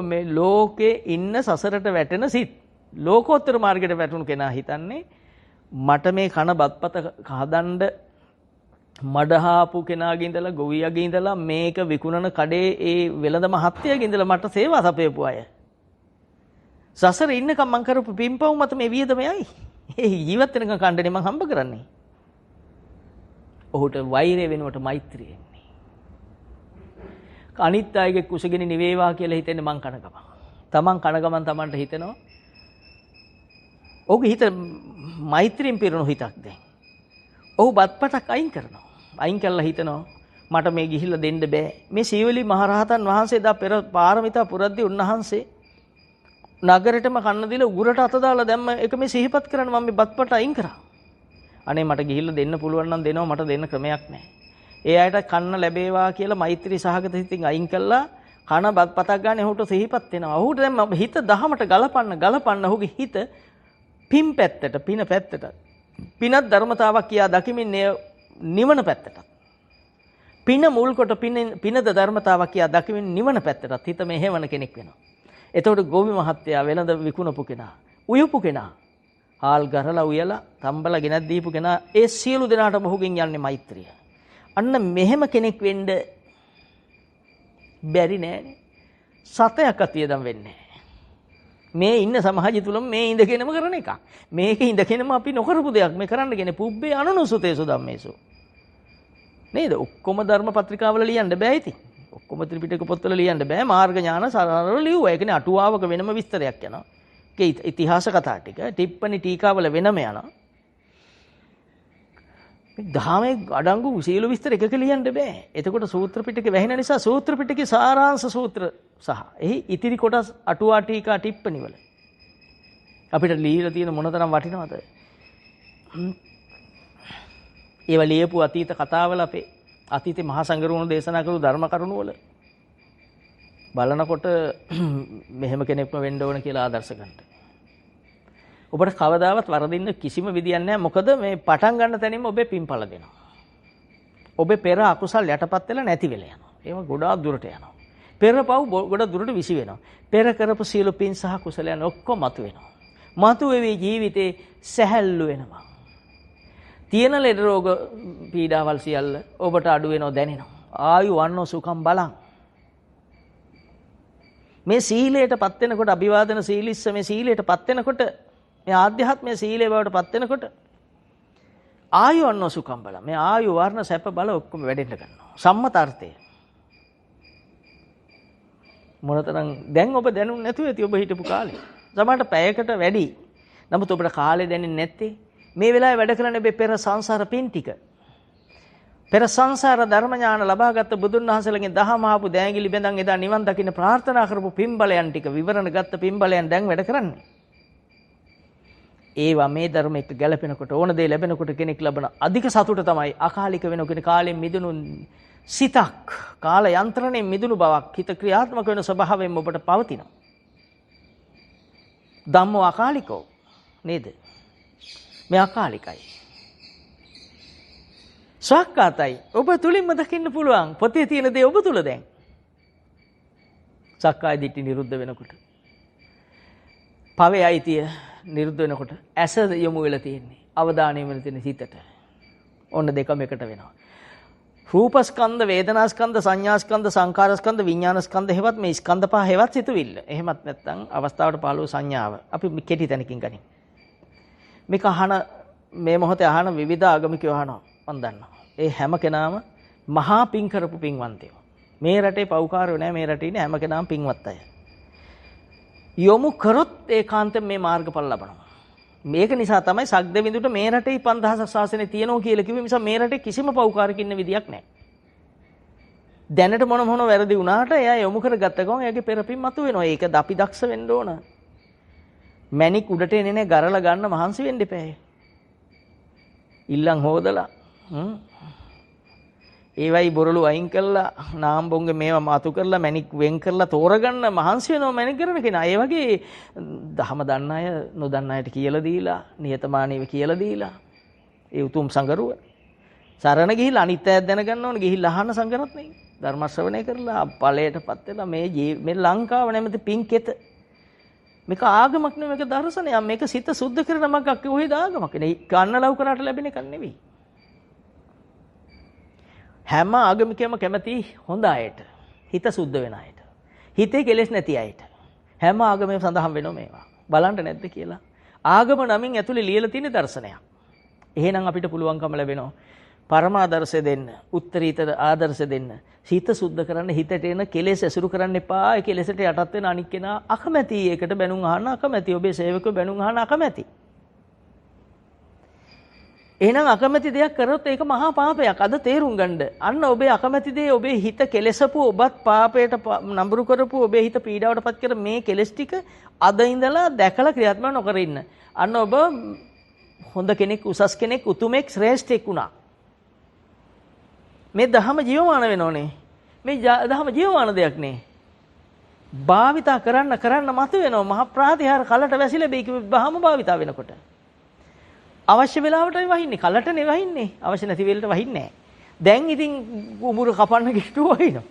මේ ලෝකේ ඉන්න සසරට වැටෙන සිත්. ලෝකෝත්තර මාර්ගයට වැටුණු කෙනා හිතන්නේ මට මේ කන බත්පත හදන්න මඩහාපු කෙනාගේ ඉඳලා ගොවියගේ ඉඳලා මේක විකුණන කඩේ ඒ වෙළඳ මහත්තයාගේ ඉඳලා මට සේවා සපයපු අය. සසර ඉන්නකම් මං කරපු පින්පව් මත මේ වියදමයි. ඒ ජීවත් වෙනකම් කණ්ඩනේ මං හම්බ කරන්නේ. ඔහුට වෛරය වෙනුවට මෛත්‍රිය එන්නේ. අනිත් අයගේ කුසගෙන නිවේවා කියලා හිතන්නේ මං කන ගමන්. තමන් කන ගමන් තමන්ට හිතෙනවා. ඔහුගේ හිත මෛත්‍රියෙන් පිරුණු හිතක් දැන්. ඔහු බත්පතක් අයින් කරනවා. අයින් කළා හිතනවා මට මේ ගිහිල්ලා දෙන්න බෑ. මේ සීවලි මහරහතන් වහන්සේ දා පෙර පාරමිතා පුරද්දී උන්වහන්සේ නගරෙටම කන්න දීලා උගුරට අත දාලා දැම්ම එක මේ සිහිපත් කරන්න මම මේ බත්පත අයින් කරා. අනේ මට ගිහිල්ලා දෙන්න පුළුවන් නම් දෙනවා, මට දෙන්න ක්‍රමයක් නැහැ. ඒ අයට කන්න ලැබේවා කියලා මෛත්‍රී සහගත හිතින් අයින් කළා කන බත්පතක් ගන්න ඔහුට සිහිපත් වෙනවා. ඔහුට දැන් හිත දහමට ගලපන්න ඔහුගේ හිත පින් පැත්තට, පින පැත්තට. පිනත් ධර්මතාවක් කියා දකිමින් නිවන පැත්තට. පින මුල් කොට පිනද ධර්මතාවක් කියා දකිමින් නිවන පැත්තට හිත මෙහෙවන කෙනෙක් වෙනවා. එතකොට ගෝවි මහත්තයා වෙළඳ විකුණපු කෙනා, උයපු කෙනා, හාල් ගරලා උයලා තම්බලා ගෙනත් දීපු කෙනා, ඒ සියලු දෙනාටම ඔහුගෙන් යන්නේ මෛත්‍රිය. අන්න මෙහෙම කෙනෙක් වෙන්න බැරි නෑනේ. සතයක් අතියදම් වෙන්නේ නෑ. මේ ඉන්න සමාජය තුලම මේ ඉඳගෙනම කරන එක. මේක ඉඳගෙනම අපි නොකරපු දෙයක් මේ කරන්නගෙන පුබ්බේ අනනුසුතේසු ධම්මේසු. නේද? ඔක්කොම ධර්ම පත්‍රිකාවල ලියන්න බෑ ඉතින්. ඔක්කොම ත්‍රිපිටක පොත්වල ලියන්න බෑ. මාර්ග ඥාන සරලව ලියුවා. ඒ කියන්නේ අටුවාවක වෙනම විස්තරයක් යනවා. ඒ ඉතිහාස කතා ටික, ටිප්පණි ටීකාවල වෙනම යනවා. මේ ධාමයේ අඩංගු සීල විස්තර එකක ලියන්න බෑ. එතකොට සූත්‍ර පිටකේ වැහෙන නිසා සූත්‍ර පිටකේ සාරාංශ සූත්‍ර සහ එහි ඉතිරි කොටස් අටුවා ටීකා ටිප්පණි වල අපිට ලියලා තියෙන මොනතරම් වටිනවද? ඒව ලියපු අතීත කතාවල අපේ අතීතේ මහා සංඝරුවන දේශනා කරු ධර්ම කරුණු වල බලනකොට මෙහෙම කෙනෙක්ම වෙන්න ඕන කියලා ආදර්ශ ගන්න. ඔබට කවදාවත් වරදින්න කිසිම විදියක් නැහැ. මොකද මේ පටන් ගන්න තැනින්ම ඔබේ පින්පල දෙනවා. ඔබේ පෙර අකුසල් යටපත් වෙලා නැති වෙලා යනවා. ඒව ගොඩාක් දුරට යනවා. පෙර පව් ගොඩ දුරට විසි වෙනවා. පෙර කරපු සීල පින් සහ කුසලයන් ඔක්කොම මතු වෙනවා. මතු වෙවි ජීවිතේ සැහැල්ලු වෙනවා. තියෙන ලෙඩ රෝග පීඩාවල් සියල්ල ඔබට අඩු වෙනව දැනෙනවා. ආයු වන්නෝ සුඛම් බලං. මේ සීලයටපත් වෙනකොට අභිවාදන සීලිස්ස මේ සීලයටපත් වෙනකොට මේ ආධ්‍යාත්මයේ සීලේ බවට පත් වෙනකොට ආයු වන්නෝ සුඛම් බලං. මේ ආයු වර්ණ සැප බල ඔක්කොම වැඩෙන්න ගන්නවා. සම්මතාර්ථය. මොනතරම් දැන් ඔබ දැනුම් නැතුව ඇති ඔබ හිටපු කාලේ. සමහරට පැයකට වැඩි. නමුත් ඔබට කාලේ දැනෙන්නේ නැත්තේ මේ වෙලාවේ වැඩ කරන්නේ ඔබේ පෙර සංසාර පින් ටික. පෙර සංසාර ධර්ම ඥාන ලබාගත් බුදුන් වහන්සේලගෙන් දහම ආපු දෑඟිලි බෙදන් එදා නිවන් දකින්න ප්‍රාර්ථනා කරපු පින් බලයන් ටික විවරණ ගත්ත පින් බලයන් දැන් වැඩ කරන්නේ. ඒවා මේ ධර්ම එක්ක ගැලපෙනකොට ඕන දේ ලැබෙනකොට කෙනෙක් ලබන අධික සතුට තමයි අකාලික වෙනකොට කාලෙන් මිදුණු සිතක්, කාල යන්ත්‍රණයෙන් මිදුණු බවක්, හිත ක්‍රියාත්මක වෙන ස්වභාවයෙන් ඔබට පවතිනවා. ධම්මෝ අකාලිකෝ නේද? මේ අකාලිකයි. ස්වකතායි ඔබ තුලින්ම දකින්න පුළුවන්. පොතේ තියෙන දේ ඔබ තුල දැන්. සක්කාය දිට්ඨි නිරුද්ධ වෙනකොට. පවේ අයිතිය නිරුද්ධ වෙනකොට ඇස යොමු වෙලා තියෙන්නේ. අවධානය වෙලා තියෙන සිතට. ඔන්න දෙකම එකට වෙනවා. රූපස්කන්ධ, වේදනාස්කන්ධ, සංඥාස්කන්ධ, සංකාරස්කන්ධ, විඥානස්කන්ධ හේවත් මේ ස්කන්ධ පහ හේවත් සිතුවිල්ල. එහෙමත් නැත්නම් අවස්ථාවට පහළ වූ සංඥාව. අපි කෙටි තැනකින් ගනිමු. මේක අහන මේ මොහොතේ අහන විවිධ ආගමිකයෝ අහනවා. මම දන්නවා. ඒ හැම කෙනාම මහා පිං කරපු පින්වන්තයෝ. මේ රටේ පව්කාරයෝ නෑ. මේ රටේ ඉන්නේ හැම කෙනාම පින්වත් අය. යොමු කරොත් ඒකාන්තයෙන් මේ මාර්ගඵල ලබනවා. මේක නිසා තමයි සක්දෙවිඳුට මේ රටේ 5000ක් ශාසනය තියෙනවා කියලා කිව්වේ. නිසා මේ රටේ කිසිම පව්කාරක ඉන්න විදියක් නැහැ. දැනට මොන වැරදි වුණාට එයා යොමු කරගත්ත ගමන් එයාගේ පෙරපින් මතුවෙනවා. ඒක අපි දක්ෂ වෙන්න ඕන. මැණික් උඩට එන්නේ නැහැ, ගරලා ගන්න මහන්සි වෙන්න එපා. ඉල්ලන් හොදලා ඒවයි බොරළු අයින් කළා, නාම්බොංගේ මේවා මාතු කරලා මැණික් වෙන් කරලා තෝරගන්න මහන්සි වෙනවා මැණික් කරන කෙනා. ඒ වගේ දහම දන්න අය නොදන්න අයට කියලා දීලා, නියතමානීව කියලා දීලා, ඒ උතුම් සංගරුව සරණ ගිහිල්ලා අනිත් අයත් දැනගන්න ඕනේ. ගිහිල්ලා අහන්න සංගරත් නෙයි. ධර්ම ශ්‍රවණය කරලා ඵලයටපත් වෙලා මේ ලංකාව නැමැති පින්කෙත. මේක ආගමක් නෙවෙයි, මේක දර්ශනයක්. මේක සිත සුද්ධ කරන මගක්. කොහෙද ආගමක්? නේ කන්න ලව් කරාට ලැබෙන එකක් නෙවෙයි. හැම ආගමිකයම කැමති හොඳ අයට, හිත සුද්ධ වෙන අයට, හිතේ කෙලෙස් නැති අයට. හැම ආගමෙම සඳහන් වෙනවා මේවා. බලන්න නැද්ද කියලා. ආගම නමින් ඇතුලේ ලියලා තියෙන දර්ශනයක්. එහෙනම් අපිට පුළුවන්කම ලැබෙනවා පරමාදර්ශය දෙන්න, උත්තරීතර ආදර්ශය දෙන්න. හිත සුද්ධ කරන්න, හිතට එන කෙලෙස් ඇසුරු කරන්න එපා. ඒ කෙලෙසට යටත් වෙන අනික් කෙනා අකමැති. ඒකට බැනුම් අහන්න අකමැති. ඔබේ සේවකයෝ බැනුම් අහන්න අකමැති. එහෙනම් අකමැති දෙයක් කරොත් ඒක මහා පාපයක්. අද තේරුම් ගන්න. අන්න ඔබේ අකමැති දේ ඔබේ හිත කෙලසපු, ඔබත් පාපයට නඹුරු කරපු, ඔබේ හිත පීඩාවටපත් කර මේ කෙලස් ටික අද ඉඳලා දැකලා ක්‍රියාත්මක නොකර ඉන්න. අන්න ඔබ හොඳ කෙනෙක්, උසස් කෙනෙක්, උතුමෙක්, ශ්‍රේෂ්ඨෙක් වුණා. මේ ධහම ජීවමාන වෙනෝනේ. මේ ධහම ජීවමාන දෙයක් නේ. භාවිතා කරන්න මත වෙනවා. මහ ප්‍රාතිහාර කලට වැසිලා බේක ධහම භාවිතා වෙනකොට. අවශ්‍ය වෙලාවටයි වහින්නේ. කලටනේ වහින්නේ. අවශ්‍ය නැති වෙලට වහින්නේ නැහැ. දැන් ඉතින් කුඹුර කපන්න කිට්ටු වහිනවා.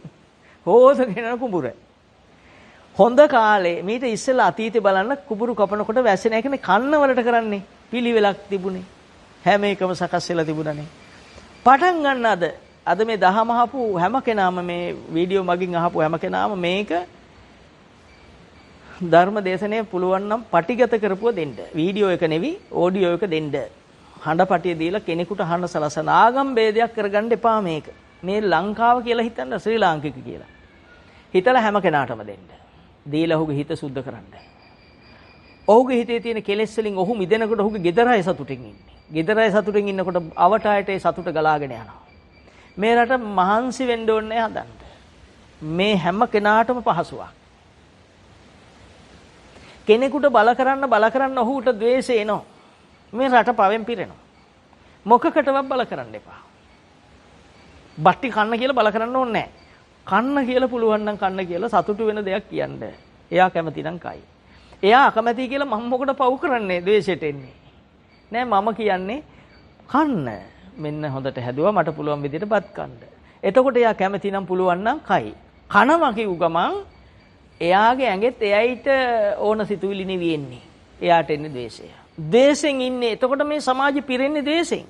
හොදගෙන කුඹුර. හොඳ කාලේ මීට ඉස්සෙල්ලා අතීතේ බලන්න කුඹුරු කපනකොට වැස්සෙන එකනේ කන්න වලට කරන්නේ. පිළිවෙලක් තිබුණේ. හැම එකම සකස් වෙලා තිබුණානේ. පටන් ගන්න අද මේ දහම අහපු හැම කෙනාම මේ වීඩියෝ මගින් අහපු හැම කෙනාම මේක ධර්ම දේශනය පුළුවන් නම් පටිගත කරපුව දෙන්න. වීඩියෝ එක නෙවි, ඔඩියෝ එක දෙන්න. හඬපටිය දීලා කෙනෙකුට අහන්න සලසන. ආගම් ભેදයක් කරගන්න එපා මේක. මේ ලංකාව කියලා හිතන්න, ශ්‍රී ලාංකික කියලා. හිතලා හැම කෙනාටම දෙන්න. දීලා ඔහුගේ හිත සුද්ධ කරන්න. ඔහුගේ හිතේ තියෙන කෙලෙස් වලින් ඔහු මිදෙනකොට ඔහුගේ ගෙදරයි සතුටින් ඉන්නේ. ගෙදරයි සතුටින් ඉන්නකොට අවටායට ඒ සතුට ගලාගෙන යනවා. මේ රට මහන්සි වෙන්න ඕනේ හදන්න. මේ හැම කෙනාටම පහසුවක්. කෙනෙකුට බල කරන්න ඔහුට ද්වේෂය එනවා. මේ රට පවෙන් පිරෙනවා. මොකකටවත් බල කරන්න එපා. බට්ටි කන්න කියලා බල කරන්න ඕනේ නැහැ. කන්න කියලා පුළුවන් නම් කන්න කියලා සතුටු වෙන දෙයක් කියන්න. එයා කැමති නම් කයි. එයා අකමැති කියලා මම මොකට පව් කරන්නේ ද්වේෂයට එන්නේ. නෑ මම කියන්නේ කන්න. මෙන්න හොඳට හැදුවා මට පුළුවන් විදිහට බත් කන්න. එතකොට එයා කැමති නම් පුළුවන් නම් කයි. කනවා කිව් ගමන් එයාගේ ඇඟෙත් එයයිට ඕන සිතුවිලි නෙවෙයි එන්නේ. එයාට එන්නේ ද්වේෂය. ද්වේෂෙන් ඉන්නේ. එතකොට මේ සමාජෙ පිරෙන්නේ ද්වේෂෙන්.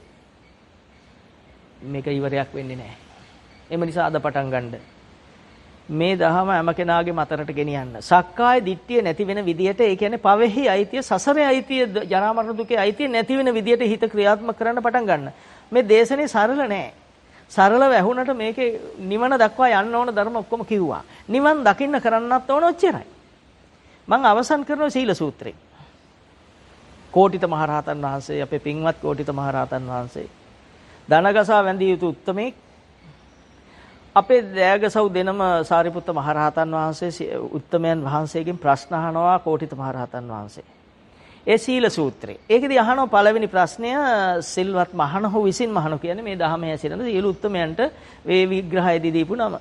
මේක ඉවරයක් වෙන්නේ නැහැ. එම නිසා අද පටන් ගන්න. මේ දහම හැම කෙනාගේ මතරට ගෙනියන්න. සක්කාය දිට්ඨිය නැති වෙන විදියට, ඒ කියන්නේ පවෙහි අයිතිය, සසරේ අයිතිය, ජරා මරණ දුකේ අයිතිය නැති වෙන විදියට හිත ක්‍රියාත්මක කරන්න පටන් ගන්න. මේ දේශනේ සරල නෑ. සරලව ඇහුනට මේකේ නිවන දක්වා යන්න ඕන ධර්ම ඔක්කොම කිව්වා. නිවන් දකින්න කරන්නත් ඕන ඔච්චරයි. මම අවසන් කරනවා සීල සූත්‍රේ. කෝටිත මහරහතන් වහන්සේ, අපේ පින්වත් කෝටිත මහරහතන් වහන්සේ, දනගසා වැඳිය යුතු උත්තමේ. අපේ දෑගසව් දෙනම සාරිපුත්ත මහරහතන් වහන්සේ උත්තමයන් වහන්සේගෙන් ප්‍රශ්න අහනවා කෝටිත මහරහතන් වහන්සේ. ඒ සීල සූත්‍රේ. ඒකෙදි අහනවා පළවෙනි ප්‍රශ්නය, සිල්වත් මහණහු විසින් මහණු කියන්නේ මේ ධහමේ හැසිරෙන සියලු උත්තමයන්ට මේ විග්‍රහයේදී දීපු නම.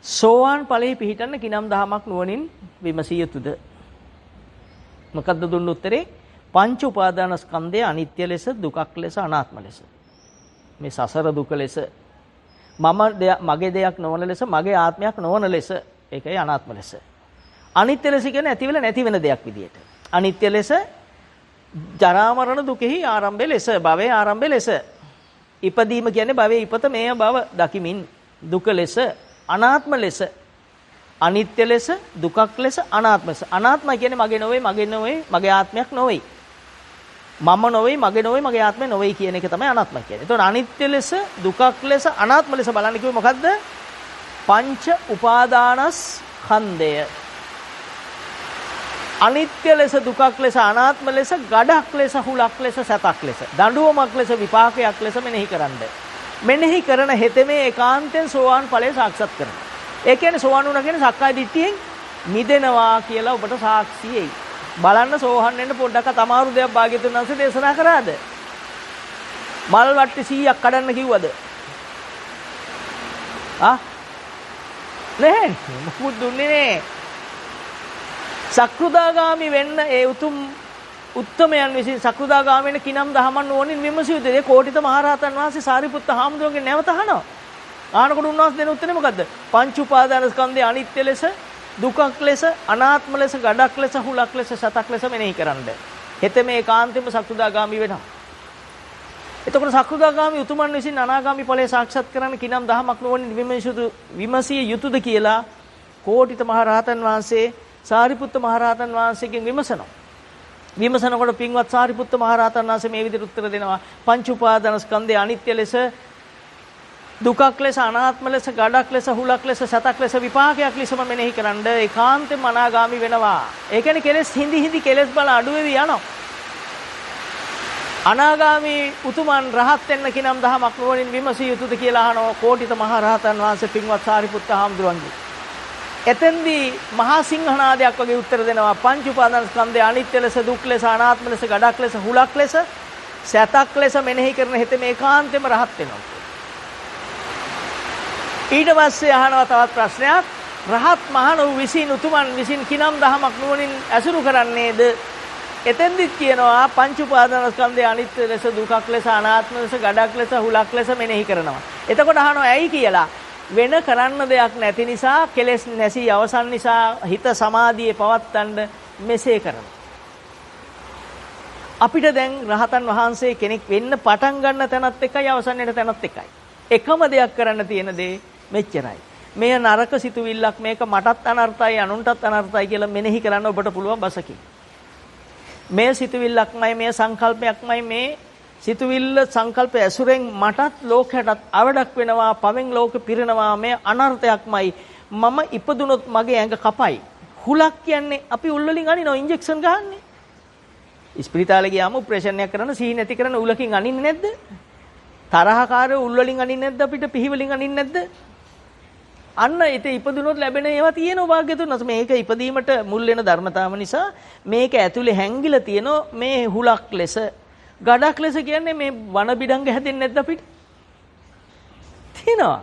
සෝවාන් ඵලයේ පිහිටන්න කිනම් දහමක් නුවණින් විමසිය යුතුද? මොකද්ද දුන්න උත්තරේ? පංච උපාදාන ස්කන්ධය අනිත්‍ය ලෙස, දුකක් ලෙස, අනාත්ම ලෙස. මේ සසර දුක ලෙස, මගේ දෙයක් නොවන ලෙස, මගේ ආත්මයක් නොවන ලෙස ඒකයි අනාත්ම ලෙස. අනිත්‍ය ලෙස කියන්නේ ඇති වෙලා නැති වෙන දෙයක් විදියට. අනිත්‍ය ලෙස ජරා මරණ දුකෙහි ආරම්භය ලෙස, භවයේ ආරම්භය ලෙස. ඉපදීම කියන්නේ භවයේ ඉපත මේ භව දකිමින් දුක ලෙස, අනාත්ම ලෙස, අනිත්‍ය ලෙස, දුකක් ලෙස, අනාත්ම ලෙස. අනාත්ම කියන්නේ මගේ නොවේ, මගේ ආත්මයක් නොවේ. මම නොවේ, මගේ නොවේ, මගේ ආත්මය නොවේ කියන එක තමයි අනාත්ම කියන්නේ. එතකොට අනිත්‍ය ලෙස, දුකක් ලෙස, අනාත්ම ලෙස බලන්න කිව්වේ මොකද්ද? පංච උපාදානස්කන්ධය. අනිත්‍ය ලෙස, දුකක් ලෙස, අනාත්ම ලෙස, ගඩක් ලෙස, හුලක් ලෙස, සතක් ලෙස, දඬුවමක් ලෙස, විපාකයක් ලෙස මෙනෙහි කරන්න. මෙනෙහි කරන හෙතෙමේ ඒකාන්තයෙන් සෝවාන් ඵලය සාක්ෂාත් කරනවා. ඒ කියන්නේ සෝවාන් වුණා කියන්නේ සක්කාය දිට්ඨියෙන් මිදෙනවා කියලා ඔබට සාක්ෂියයි. බලන්න සෝහන් වෙන්න පොඩ්ඩක් අමාරු දෙයක් භාග්‍යතුන් වහන්සේ දේශනා කරාද? මල් වට්ටි 100ක් කඩන්න කිව්වද? නෑ මොකුත් දුන්නේ නෑ. සක්‍රුදාගාමි වෙන්න ඒ උත්තමයන් විසින් සක්‍රුදාගාමි වෙන්න කිනම් දහමන් ඕනින් විමසිය යුතුයි. කෝටිත මහරහතන් වහන්සේ සාරිපුත්ත හාමුදුරුවන්ගේ නැවත අහනවා. ආනකොට උන්වහන්සේ දෙන උත්තරේ මොකද්ද? පංච උපාදානස්කන්ධය අනිත්‍ය ලෙස, දුකක් ලෙස, අනාත්ම ලෙස, ගඩක් ලෙස, හුලක් ලෙස, සතක් ලෙස මෙනෙහි කරන්න. හෙත මේ කාන්තෙම සක්‍රුදාගාමි වෙනවා. එතකොට සක්‍රුදාගාමි උතුමන් විසින් අනාගාමි ඵලය සාක්ෂාත් කරන්න කිනම් දහමක් නොවනින් විමසිය යුතුද කියලා කෝටිත මහරහතන් වහන්සේ සාරිපුත්ත මහරහතන් වහන්සේගෙන් විමසනවා. විමසනකොට පින්වත් සාරිපුත්ත මහරහතන් වහන්සේ මේ විදිහට උත්තර දෙනවා. පංච උපාදානස්කන්ධය අනිත්‍ය ලෙස, දුකක් ලෙස, අනාත්ම ලෙස, ගඩක් ලෙස, හුලක් ලෙස, සතක් ලෙස, විපාකයක් ලෙසම මෙනෙහි කරන්න ඒකාන්තෙම අනාගාමි වෙනවා. ඒ කියන්නේ කෙලෙස් හිඳි කෙලෙස් බල අඩු වෙවි යනවා. අනාගාමි උතුමන් රහත් වෙන්න කිනම් දහමක් නොවනින් විමසිය යුතුද කියලා අහනවා කෝටිත මහරහතන් වහන්සේ පින්වත් සාරිපුත්ත හාමුදුරන්ගේ. එතෙන්දී මහා සිංහනාදයක් වගේ උත්තර දෙනවා. පංච උපාදානස්කන්ධය අනිත්‍ය ලෙස, දුක් ලෙස, අනාත්ම ලෙස, ගඩක් ලෙස, හුලක් ලෙස, සතක් ලෙස මෙනෙහි කරන හෙත මේ කාන්තෙම රහත් වෙනවා. ඊට පස්සේ අහනවා තවත් ප්‍රශ්නයක්. රහත් මහණු විසින් උතුමන් විසින් කිනම් දහමක් නුවණින් ඇසුරු කරන්නේද? එතෙන්දිත් කියනවා පංච උපාදානස්කන්ධය අනිත්‍ය ලෙස, දුකක් ලෙස, අනාත්ම ලෙස, ගඩක් ලෙස, හුලක් ලෙස මෙනෙහි කරනවා. එතකොට අහනවා ඇයි කියලා. වෙන කරන්න දෙයක් නැති නිසා, කෙලෙස් නැසී අවසන් නිසා හිත සමාධියේ පවත්තන්න මෙසේ කරනවා. අපිට දැන් රහතන් වහන්සේ කෙනෙක් වෙන්න පටන් ගන්න තැනත් එකයි අවසන් වෙන තැනත් එකයි. එකම දෙයක් කරන්න තියෙන දේ මෙච්චරයි. මේ නරක සිතුවිල්ලක්, මේක මටත් අනර්ථයි අනුන්ටත් අනර්ථයි කියලා මෙනෙහි කරන්න ඔබට පුළුවන් බසකින්. මේ සිතුවිල්ලක්මයි, මේ සංකල්පයක්මයි, මේ සිතුවිල්ල සංකල්ප ඇසුරෙන් මටත් ලෝකයටත් අවඩක් වෙනවා, පවෙන් ලෝක පිරෙනවා, මේ අනර්ථයක්මයි. මම ඉපදුනොත් මගේ ඇඟ කපයි. හුලක් කියන්නේ අපි උල් වලින් අනිනවා, ඉන්ජෙක්ෂන් ගහන්නේ. ඉස්පිරිතාලේ ගියාම ඔපරේෂන් එකක් කරන සීනි නැති කරන උලකින් අනින්නේ නැද්ද? තරහකාරයෝ උල් වලින් අනින්නේ නැද්ද? අපිට පිහි වලින් අනින්නේ නැද්ද? අන්න ඒත ඉපදුනොත් ලැබෙන ඒවා තියෙනවා භාග්‍යතුන් වහන්සේ. මේක ඉපදීමට මුල් වෙන ධර්මතාව නිසා මේක ඇතුලේ හැංගිලා තියෙනවා මේ හුලක් ලෙස, ගඩක් ලෙස කියන්නේ මේ වන බිඩංග හැදෙන්නේ නැද්ද අපිට? තියෙනවා.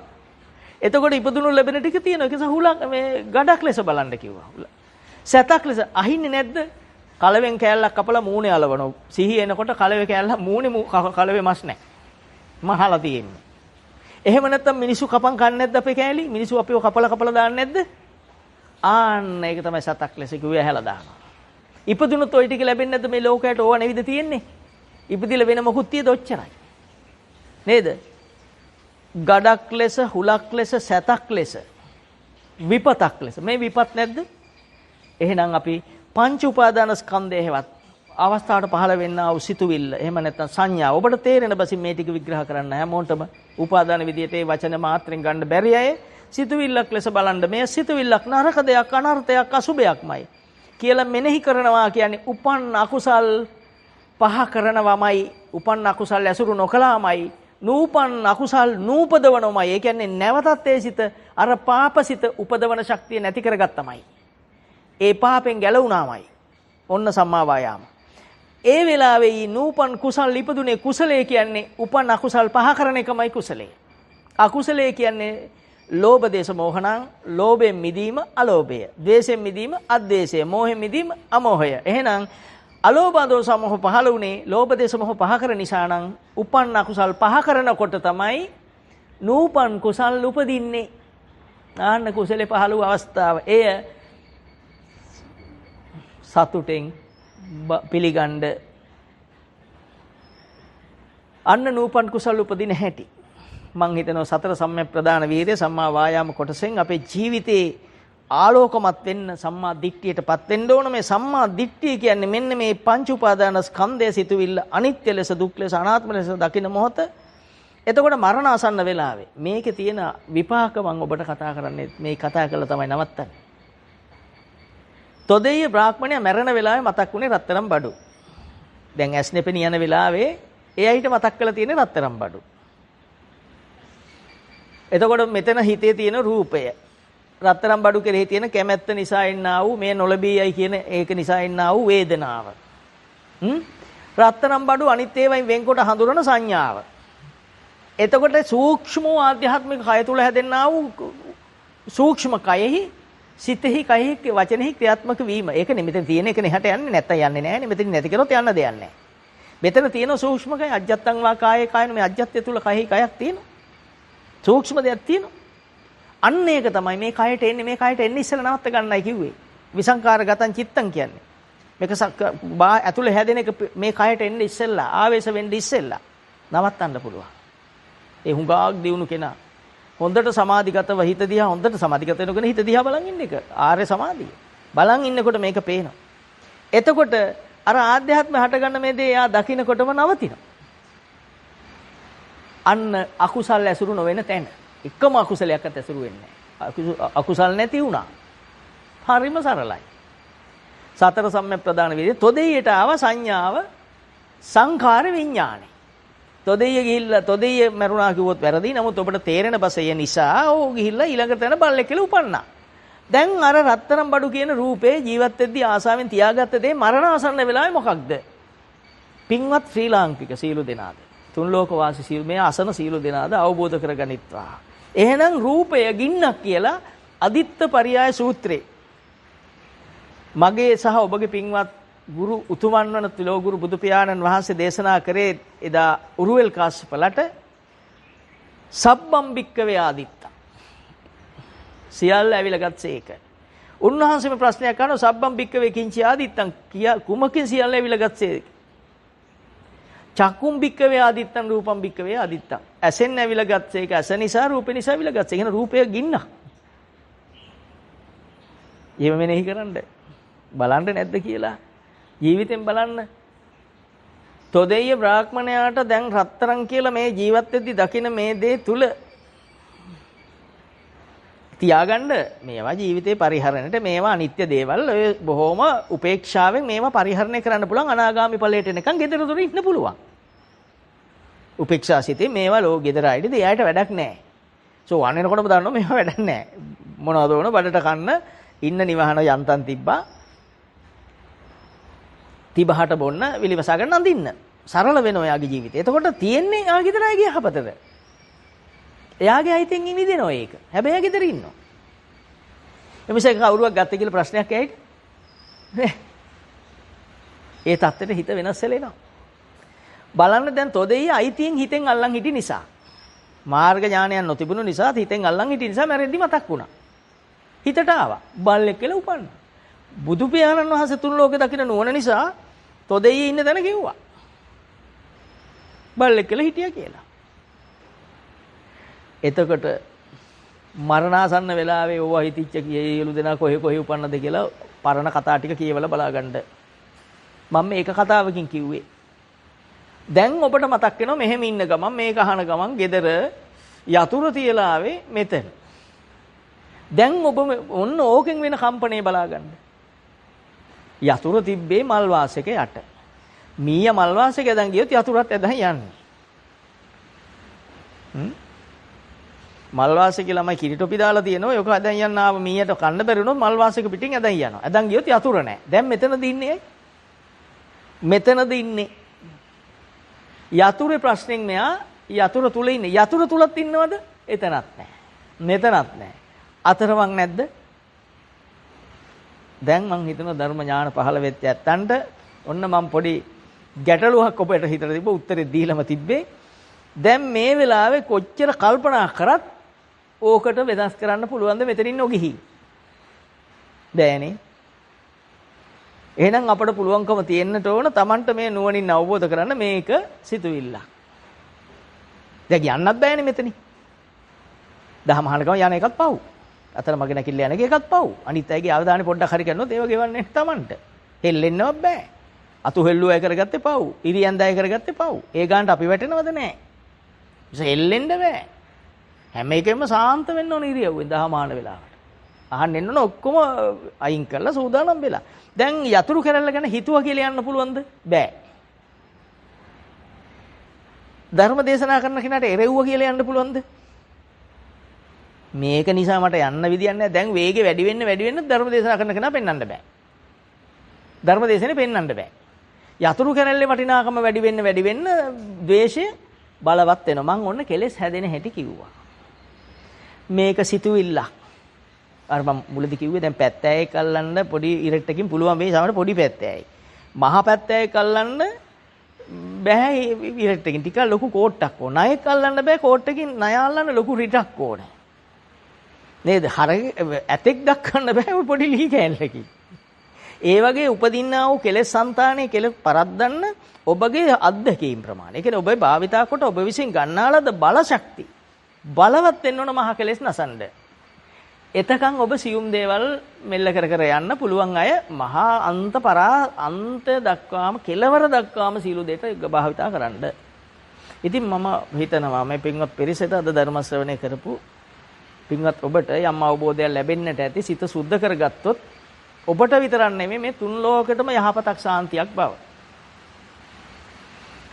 එතකොට ඉපදුණු ලැබෙන ටික තියෙනවා. ඒක නිසා හුලක් මේ ගඩක් ලෙස බලන්න කිව්වා. සතක් ලෙස අහින්නේ නැද්ද? කලවෙන් කෑල්ලක් කපලා මූණේ අලවනවා. සිහි එනකොට කලවේ කෑල්ල මූණේ කලවේ මස් නැහැ. මහලා තියෙන්නේ. එහෙම නැත්නම් මිනිස්සු කපන් කන්නේ නැද්ද අපේ කෑලි? මිනිස්සු අපිව කපලා දාන්නේ නැද්ද? ආන්න ඒක තමයි සතක් ලෙස කිව්වේ ඇහැලා දානවා. ඉපදුණොත් ওই ටික ලැබෙන්නේ නැද්ද මේ ලෝකයට? ඕවා නෙවිද තියෙන්නේ? ඉපදිලා වෙන මොකුත් තියද ඔච්චරයි. නේද? ගඩක් ලෙස, හුලක් ලෙස, සතක් ලෙස, විපතක් ලෙස. මේ විපත් නැද්ද? එහෙනම් අපි පංච උපාදානස්කන්ධය හේවත් අවස්ථාවට පහළ වෙන්නා වූ සිතුවිල්ල, එහෙම නැත්නම් සංඥා. ඔබට තේරෙන බසින් මේ ටික විග්‍රහ කරන්න හැමෝටම උපාදාන විදියට ඒ වචන මාත්‍රෙන් ගන්න බැරි අය සිතුවිල්ලක් ලෙස බලන්න. මේ සිතුවිල්ලක් නරක දෙයක්, අනර්ථයක්, අසුබයක්මයි කියලා මෙනෙහි කරනවා කියන්නේ උපන් අකුසල් පහ කරනවමයි. උපන් අකුසල් ඇසුරු නොකලාමයි. නූපන් අකුසල් නූපදවනමයි. ඒ කියන්නේ නැවතත් ඒ සිත අර පාපසිත උපදවන ශක්තිය නැති කරගත්තමයි. ඒ පාපෙන් ගැලවුණාමයි. ඔන්න සම්මා වායාම. ඒ වෙලාවේ නූපන් කුසල් ඉපදුනේ කුසලයේ කියන්නේ උපන් අකුසල් පහ කරන එකමයි කුසලයේ. අකුසලයේ කියන්නේ ලෝභ දේශ මොහණං, ලෝභයෙන් මිදීම අලෝභය, ද්වේෂයෙන් මිදීම අද්වේෂය, මෝහයෙන් මිදීම අමෝහය. එහෙනම් අලෝභ දෝෂ මොහ පහළ වුණේ ලෝභ දේශ මොහ පහ කර නිසා නම් උපන් අකුසල් පහ කරනකොට තමයි නූපන් කුසල් උපදින්නේ. ආන්න කුසලේ පහළ වූ අවස්ථාව. එය සතුටෙන් පිළිගන්න අන්න නූපන් කුසල උපදින හැටි. මං හිතනවා සතර සම්‍යක් ප්‍රදාන වීර්ය සම්මා වායාම කොටසෙන් අපේ ජීවිතේ ආලෝකමත් වෙන්න සම්මා දිට්ඨියටපත් වෙන්න ඕන. මේ සම්මා දිට්ඨිය කියන්නේ මෙන්න මේ පංච උපාදාන ස්කන්ධය සිතුවිල්ල අනිත්‍ය ලෙස දුක් ලෙස අනාත්ම ලෙස දකින මොහොත. එතකොට මරණ ආසන්න වෙලාවේ මේකේ තියෙන විපාක මම ඔබට කතා කරන්නේ මේ කතා කළා තමයි නවත්තන්නේ. තොදෙය බ්‍රාහ්මණයා මැරෙන වෙලාවේ මතක් වුණේ රත්තරන් බඩු. දැන් ඇස් නෙපෙනී යන වෙලාවේ එයාට මතක් කරලා තියෙන්නේ රත්තරන් බඩු. එතකොට මෙතන හිතේ තියෙන රූපය රත්තරන් බඩු කෙරෙහි තියෙන කැමැත්ත නිසා එන්නා වූ මේ නොලබීයයි කියන ඒක නිසා එන්නා වූ වේදනාව. රත්තරන් බඩු අනිත් ඒවායින් වෙන්කොට හඳුනන සංඥාව. එතකොට සූක්ෂම ආධ්‍යාත්මික කය තුල හැදෙන්නා වූ සූක්ෂම කයෙහි සිතෙහි කයෙහි වචනෙහි ක්‍රියාත්මක වීම. ඒක නෙමෙතන තියෙන එක නෙහට යන්නේ නැත්තම් යන්නේ නැහැ නේ. මෙතන නැති කරොත් යන්න දෙයක් නැහැ. මෙතන තියෙන සූක්ෂම කය අජ්ජත්තං වා කායේ කායන මේ අජ්ජත්ය තුල කයෙහි කයක් තියෙනවා. සූක්ෂම දෙයක් තියෙනවා. අන්න ඒක තමයි මේ කයට එන්නේ. මේ කයට එන්නේ ඉස්සෙල්ලා නවත්ත ගන්නයි කිව්වේ. විසංකාරගතං චිත්තං කියන්නේ. මේක ඇතුලේ හැදෙන එක මේ කයට එන්නේ ඉස්සෙල්ලා ආවේශ වෙන්නේ ඉස්සෙල්ලා නවත්තන්න පුළුවන්. ඒ හුඟක් දියුණු කෙනා හොඳට සමාධිගතව හිත දිහා හොඳට සමාධිගත වෙනකොට හිත දිහා බලන් ඉන්න එක ආර්ය සමාධිය. බලන් ඉන්නකොට මේක පේනවා. එතකොට අර ආධ්‍යාත්ම හටගන්න මේ දේ එයා දකින්නකොටම නවතිනවා. අන්න අකුසල් ඇසුරු නොවන තැන. එකම අකුසලයක්වත් ඇසුරු වෙන්නේ නැහැ. අකුසල් නැති වුණා. හරිම සරලයි. සතර සම්‍යක් ප්‍රදාන වීර්ය තොදෙයට ආව සංඥාව සංඛාර විඥානේ. තොදෙය ගිහිල්ලා තොදෙය මරුණා කිව්වොත් වැරදි. නමුත් ඔබට තේරෙන බසය නිසා ඕ ගිහිල්ලා ඊළඟ තැන බල්ලෙක් කියලා උපන්නා. දැන් අර රත්තරන් බඩු කියන රූපේ ජීවත් වෙද්දී ආසාවෙන් තියාගත්ත දේ මරණ ආසන්න වෙලාවේ මොකක්ද? පින්වත් ශ්‍රී ලාංකික සීල දෙනාද තුන් ලෝක වාසී සීල මේ අසන සීල දෙනාද අවබෝධ කරගනිත්වා. එහෙනම් රූපය ගින්නක් කියලා අදිත්ත පරියාය සූත්‍රේ මගේ සහ ඔබගේ පින්වත් ගුරු උතුමන් වන තිලෝගුරු බුදු පියාණන් වහන්සේ දේශනා කරේ එදා උරුවෙල් කාශ්‍යපලට සබ්බම් බික්කවේ ආදිත්ත සියල්ල ඇවිලගත්සේක. උන්වහන්සේ මේ ප්‍රශ්නයක් අහනවා සබ්බම් බික්කවේ කිංචි ආදිත්තං කුමකින් සියල්ල ඇවිලගත්සේක? චක්කුම් බික්කවේ ආදිත්තං රූපම් බික්කවේ ආදිත්තං. ඇසෙන් ඇවිලගත්සේක ඇස නිසා රූප නිසා ඇවිලගත්සේ. කියන රූපය ගින්න. එහෙම මෙනෙහි කරන්න බලන්න නැද්ද කියලා ජීවිතෙන් බලන්න. තොදෙය බ්‍රාහ්මණයාට දැන් රත්තරන් කියලා මේ ජීවත් වෙද්දී දකින මේ දේ තුල තියාගන්න මේවා ජීවිතේ පරිහරණයට මේවා අනිත්‍ය දේවල් ඔය බොහොම උපේක්ෂාවෙන් මේවා පරිහරණය කරන්න පුළුවන්. අනාගාමි ඵලයට එනකන් gedara dora ඉන්න පුළුවන්. උපේක්ෂා සිතේ මේවා ලෝ gedara අයිද එයාට වැඩක් නැහැ. සෝවන් වෙනකොටම දන්නවා මේවා වැඩක් නැහැ. මොනවද වුණ බඩට කන්න ඉන්න නිවහන යන්තම් තිබ්බා. තිබහට බොන්න විලිවසා ගන්න අඳින්න. සරල වෙනවා එයාගේ ජීවිතය. එතකොට තියෙන්නේ එයා gedara අයගේ යහපතද? එයාගේ අයිතෙන් ඉමිදෙනවා ඒක. හැබැයි එයා gedara ඉන්නවා. එමෙසේ කවුරුවක් ගත්තේ කියලා ප්‍රශ්නයක් ඇයිද? ඒ தත්තෙට හිත වෙනස් වෙලෙනවා. බලන්න දැන් තොදෙයි අයිතියෙන් හිතෙන් අල්ලන් හිටි නිසා. මාර්ග ඥානයන් නොතිබුණු නිසා හිතෙන් අල්ලන් හිටි නිසා මැරෙද්දි මතක් වුණා. හිතට ආවා. බල්ලෙක් කියලා උපන්නා. බුදු පියාණන් වහන්සේ තුන් ලෝකේ දකින්න නුවණ නිසා තොදෙයි ඉන්න තැන කිව්වා. බල්ලෙක් කියලා හිටියා කියලා. එතකොට මරණාසන්න වෙලාවේ ඕවා හිතිච්ච කීයලු දෙනා කොහේ උපන්නද කියලා පරණ කතා ටික කියවලා බලාගන්න. මම මේක කතාවකින් කිව්වේ. දැන් ඔබට මතක් වෙනවා මෙහෙම ඉන්න ගමන් මේක අහන ගමන් gedara යතුරු තියලා ආවේ මෙතන. දැන් ඔබ ඔන්න ඕකෙන් වෙන කම්පණය බලාගන්න. යතුරු තිබ්බේ මල් වාසයක යට. මීය මල් වාසයක ඇදන් ගියොත් යතුරුත් ඇදන් යන්නේ. මල් වාසයක ළමයි කිරි ටොපි දාලා තියෙනවා. ඒක ඇදන් යන්න ආව මීයට කන්න බැරි වුණොත් මල් වාසයක පිටින් ඇදන් යනවා. ඇදන් ගියොත් යතුරු නැහැ. දැන් මෙතනද ඉන්නේ? මෙතනද ඉන්නේ. යතුරුේ ප්‍රශ්නෙන් මෙයා යතුරු තුල ඉන්නේ. යතුරු තුලත් ඉන්නවද? එතනත් නැහැ. මෙතනත් නැහැ. අතරමං නැද්ද? දැන් මං හිතනවා ධර්ම ඥාන පහළ වෙච්ච ඇත්තන්ට ඔන්න මං පොඩි ගැටලුවක් ඔබට හිතට තිබ්බ උත්තරේ දීලම තිබ්බේ. දැන් මේ වෙලාවේ කොච්චර කල්පනා කරත් ඕකට වෙනස් කරන්න පුළුවන් ද මෙතනින් නොගිහි? බෑනේ. එහෙනම් අපට පුළුවන්කම තියෙන්නට ඕන Tamanට මේ නුවණින් අවබෝධ කරන්න මේක සිතුවිල්ල. දැන් යන්නත් බෑනේ මෙතනින්. දහම අහනකම යන එකත් පව්. අතර මගේ නැකිල්ල යන එකත් පව්. අනිත් අයගේ අවධානය පොඩ්ඩක් හරි කරනොත් ඒව ගෙවන්නේ Tamanට. හෙල්ලෙන්නවත් බෑ. අතු හෙල්ලුවය කරගත්තේ පව්. ඉරියන්දය කරගත්තේ පව්. ඒ ගානට අපි වැටෙනවද නැහැ. ඒක හෙල්ලෙන්න බෑ. හැම එකෙම සාන්ත වෙන්න ඕන ඉරියව්වෙන් දහම අහන වෙලාවට. අහන්න එන්න ඕන ඔක්කොම අයින් කරලා සූදානම් වෙලා. දැන් යතුරු කැරල්ල ගැන හිතුවා කියලා යන්න පුළුවන්ද? බෑ. ධර්ම දේශනා කරන කෙනාට එරෙව්ව කියලා යන්න පුළුවන්ද? මේක නිසා මට යන්න විදියක් නැහැ. දැන් වේගෙ වැඩි වෙන්න ධර්ම දේශනා කරන කෙනා පෙන්වන්න බෑ. ධර්ම දේශනේ පෙන්වන්න බෑ. යතුරු කැරල්ලේ වටිනාකම වැඩි වෙන්න ද්වේෂය බලවත් වෙනවා. මං ඔන්න කෙලෙස් හැදෙන හැටි කිව්වා. මේක සිතුවිල්ලක්. අර මම මුලදී කිව්වේ දැන් පැත්තෑයෙක් අල්ලන්න පොඩි ඉරට්ටකින් පුළුවන් වෙයි සමහර පොඩි පැත්තෑයෙක්. මහා පැත්තෑයෙක් අල්ලන්න බෑ ඉරට්ටකින් ටිකක් ලොකු කෝට්ටක් ඕන. ණයෙක් අල්ලන්න බෑ කෝට්ටකින් ණය අල්ලන්න ලොකු රිටක් ඕන. නේද? ඇතෙක් දක්වන්න බෑ ඔය පොඩි ලී කෑල්ලකින්. ඒ වගේ උපදින්නා වූ කෙලෙස් సంతානේ කෙලෙස් පරද්දන්න ඔබගේ අත්දැකීම් ප්‍රමාණය. ඒ කියන්නේ ඔබ භාවිතා කොට ඔබ විසින් ගන්නාලද බල ශක්තිය බලවත් වෙන්න ඕන මහා කෙලෙස් නසන්න. එතකන් ඔබ සියුම් දේවල් මෙල්ල කර යන්න පුළුවන් අය මහා අන්ත දක්වාම කෙලවර දක්වාම සීල දෙයට භාවිතා කරන්න. ඉතින් මම හිතනවා මේ පින්වත් පිරිසට අද ධර්ම ශ්‍රවණය කරපු පින්වත් ඔබට යම් අවබෝධයක් ලැබෙන්නට ඇති සිත සුද්ධ කරගත්තොත් ඔබට විතරක් නෙමෙයි මේ තුන් ලෝකෙටම යහපතක් ශාන්තියක් බව.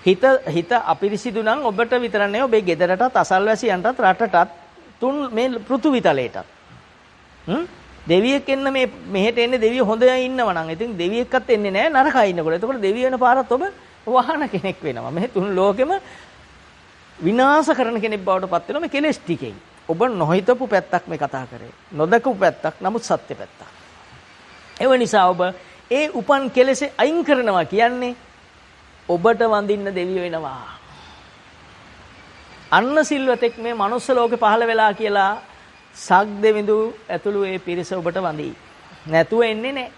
හිත අපිරිසිදු නම් ඔබට විතරක් නෙවෙයි ඔබේ ගෙදරටත් අසල්වැසියන්ටත් රටටත් මේ පෘථුවි තලයටත්. දෙවියෙක් එන්න මේ මෙහෙට එන්නේ දෙවියෝ හොඳ ඉන්නවා නම් ඉතින් දෙවියෙක්වත් එන්නේ නැහැ නරකයි ඉන්නකොට. එතකොට දෙවියෝ වෙන පාරත් ඔබ වහන කෙනෙක් වෙනවා. මේ තුන් ලෝකෙම විනාශ කරන කෙනෙක් බවට පත් වෙනවා මේ කෙලෙස් ටිකෙන්. ඔබ නොහිතපු පැත්තක් මේ කතා කරේ. නොදකපු පැත්තක් නමුත් සත්‍ය පැත්තක්. ඒ නිසා ඔබ ඒ උපන් කෙලෙස් අයින් කරනවා කියන්නේ ඔබට වඳින්න දෙවියෝ වෙනවා. අන්න සිල්වතෙක් මේ මනුස්ස ලෝකේ පහළ වෙලා කියලා සක් දෙවිඳු ඇතුළු ඒ පිරිස ඔබට වඳී. නැතුව එන්නේ නැහැ.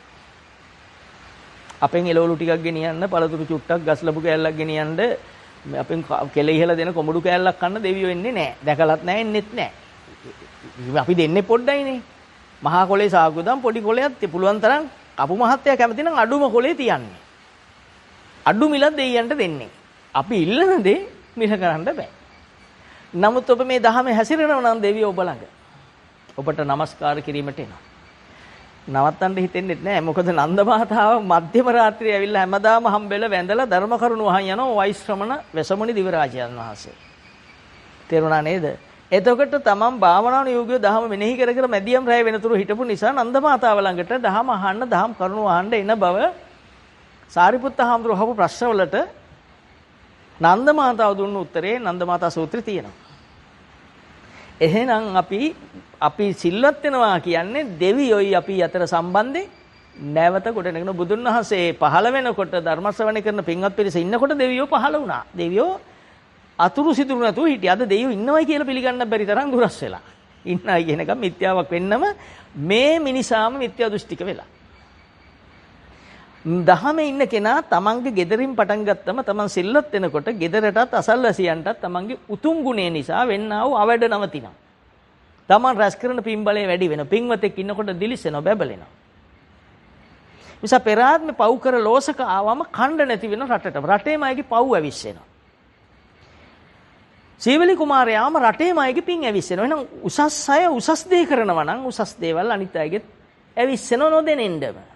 අපෙන් එළවලු ටිකක් ගෙනියන්න, පළතුරු චුට්ටක්, ගස් ලැබු කෑල්ලක් ගෙනියන්න, අපෙන් කෙල ඉහලා දෙන කොමුඩු කෑල්ලක් කන්න දෙවියෝ එන්නේ නැහැ. දැකලත් නැහැ, එන්නෙත් නැහැ. අපි දෙන්නේ පොඩ්ඩයිනේ. මහා කොලේ සාගුදම් පොඩි කොලයක් පුළුවන් තරම් කපු මහත්තයා කැමති නම් අඩුම කොලේ තියන්නේ. අඩු මිලක් දෙයියන්ට දෙන්නේ. අපි ඉල්ලන දේ මිල කරන්න බෑ. නමුත් ඔබ මේ දහමේ හැසිරෙනවා නම් දෙවියෝ ඔබ ළඟ ඔබට নমස්කාර කිරීමට එනවා. නවත්තන්න හිතෙන්නේ නැහැ. මොකද නන්ද මහතාව මධ්‍යම රාත්‍රියේ ඇවිල්ලා හැමදාම හම්බෙලා වැඳලා ධර්ම කරුණ වහන් යනවා වෛශ්‍රමණ වෙසමුණි දිවරාජයන් වහන්සේ. තේරුණා නේද? එතකොට තමන් භාවනාවන යෝගියෝ දහම මෙනෙහි කර මැදියම් රැය වෙනතුරු හිටපු නිසා නන්ද මහතාව ළඟට දහම අහන්න දහම් කරුණ වහන්න එන බව සාරිපුත්ත හාමුදුරුවෝ අහපු ප්‍රශ්නවලට නන්ද මහතාව දුන්න උත්තරේ නන්ද මහතා සූත්‍රයේ තියෙනවා. එහෙනම් අපි සිල්වත් වෙනවා කියන්නේ දෙවියෝයි අපි අතර සම්බන්ධේ නැවත කොට නැගෙන බුදුන් වහන්සේ පහළ වෙනකොට ධර්ම ශ්‍රවණය කරන පින්වත් පිරිස ඉන්නකොට දෙවියෝ පහළ වුණා. දෙවියෝ අතුරු සිදුරු නැතුව හිටියා. අද දෙවියෝ ඉන්නවයි කියලා පිළිගන්න බැරි තරම් දුරස් වෙලා. ඉන්නයි කියන එක මිත්‍යාවක් වෙන්නම මේ මිනිසාම මිත්‍යා දෘෂ්ටික වෙලා. දහමේ ඉන්න කෙනා තමන්ගේ ගෙදරින් පටන් ගත්තම තමන් සිල්වත් වෙනකොට ගෙදරටත් අසල්වැසියන්ටත් තමන්ගේ උතුම් ගුණය නිසා වෙන්නා වූ අවඩ නවතිනවා. තමන් රැස් කරන පින්බලය වැඩි වෙනවා. පින්වතෙක් ඉන්නකොට දිලිසෙනවා, බැබලෙනවා. නිසා පෙර ආත්මේ පව් කර ලෝසක ආවම කණ්ඩ නැති වෙන රටට. රටේම අයගේ පව් ඇවිස්සෙනවා. සීවලි කුමාරයාම රටේම අයගේ පින් ඇවිස්සෙනවා. එහෙනම් උසස් අය උසස් දේ කරනවා නම් උසස් දේවල් අනිත් අයගෙත් ඇවිස්සෙනව නොදෙනෙන්නම.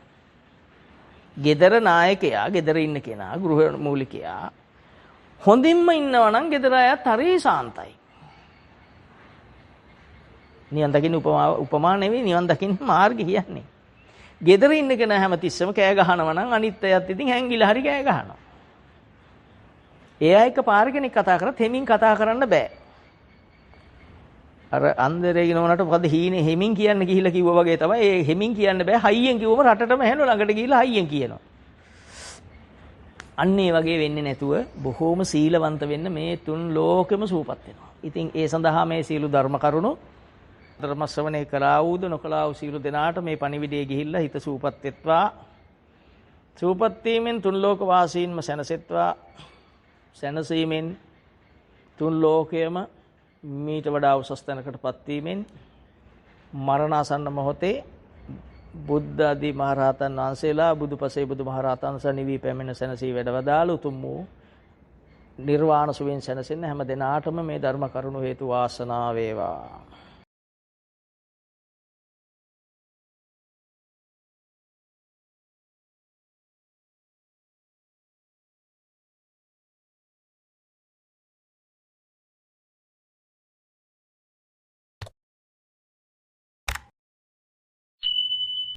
gedara නායකයා, gedara ඉන්න කෙනා, ගෘහ මූලිකයා හොඳින්ම ඉන්නවා නම් gedara අයත් හරි සාන්තයි. නිවන් දකින්න උපමා නෙවෙයි නිවන් දකින්න මාර්ගය කියන්නේ. gedara ඉන්න කෙනා හැමතිස්සම කෑ ගහනවා නම් අනිත් අයත් ඉතින් හැංගිලා හරි කෑ ගහනවා. ඒ අය එක පාර කෙනෙක් කතා කරත් හෙමින් කතා කරන්න බෑ. අර අන්දරේ නෝනට මොකද හීනේ හෙමින් කියන්න ගිහිල්ලා කිව්වා වගේ තමයි. ඒ හෙමින් කියන්න බෑ. හයියෙන් කිව්වම රටටම හැන ළඟට ගිහිල්ලා හයියෙන් කියනවා. අන්න ඒ වගේ වෙන්නේ නැතුව බොහෝම සීලවන්ත වෙන්න මේ තුන් ලෝකෙම සූපත් වෙනවා. ඉතින් ඒ සඳහා මේ සීල ධර්ම කරුණු ධර්ම ශ්‍රවණය කළා වූද නොකළා වූ සියලු දෙනාට මේ පණිවිඩය ගිහිල්ලා හිත සූපත් වෙත්වා. සූපත් වීමෙන් තුන් ලෝක වාසීන්ම සැනසෙත්වා. සැනසීමෙන් තුන් ලෝකයම මීට වඩා උසස් තැනකටපත් වීමෙන් මරණාසන්න මොහොතේ බුද්ධ ආදී මහරහතන් වහන්සේලා බුදුපසේ බුදුමහරහතන් වහන්සේ නිවි පැමිණ සැනසී වැඩවදාළ උතුම් වූ නිර්වාණ සුවයෙන් සැනසෙන්න හැම දිනාටම මේ ධර්ම කරුණු හේතු වාසනා වේවා.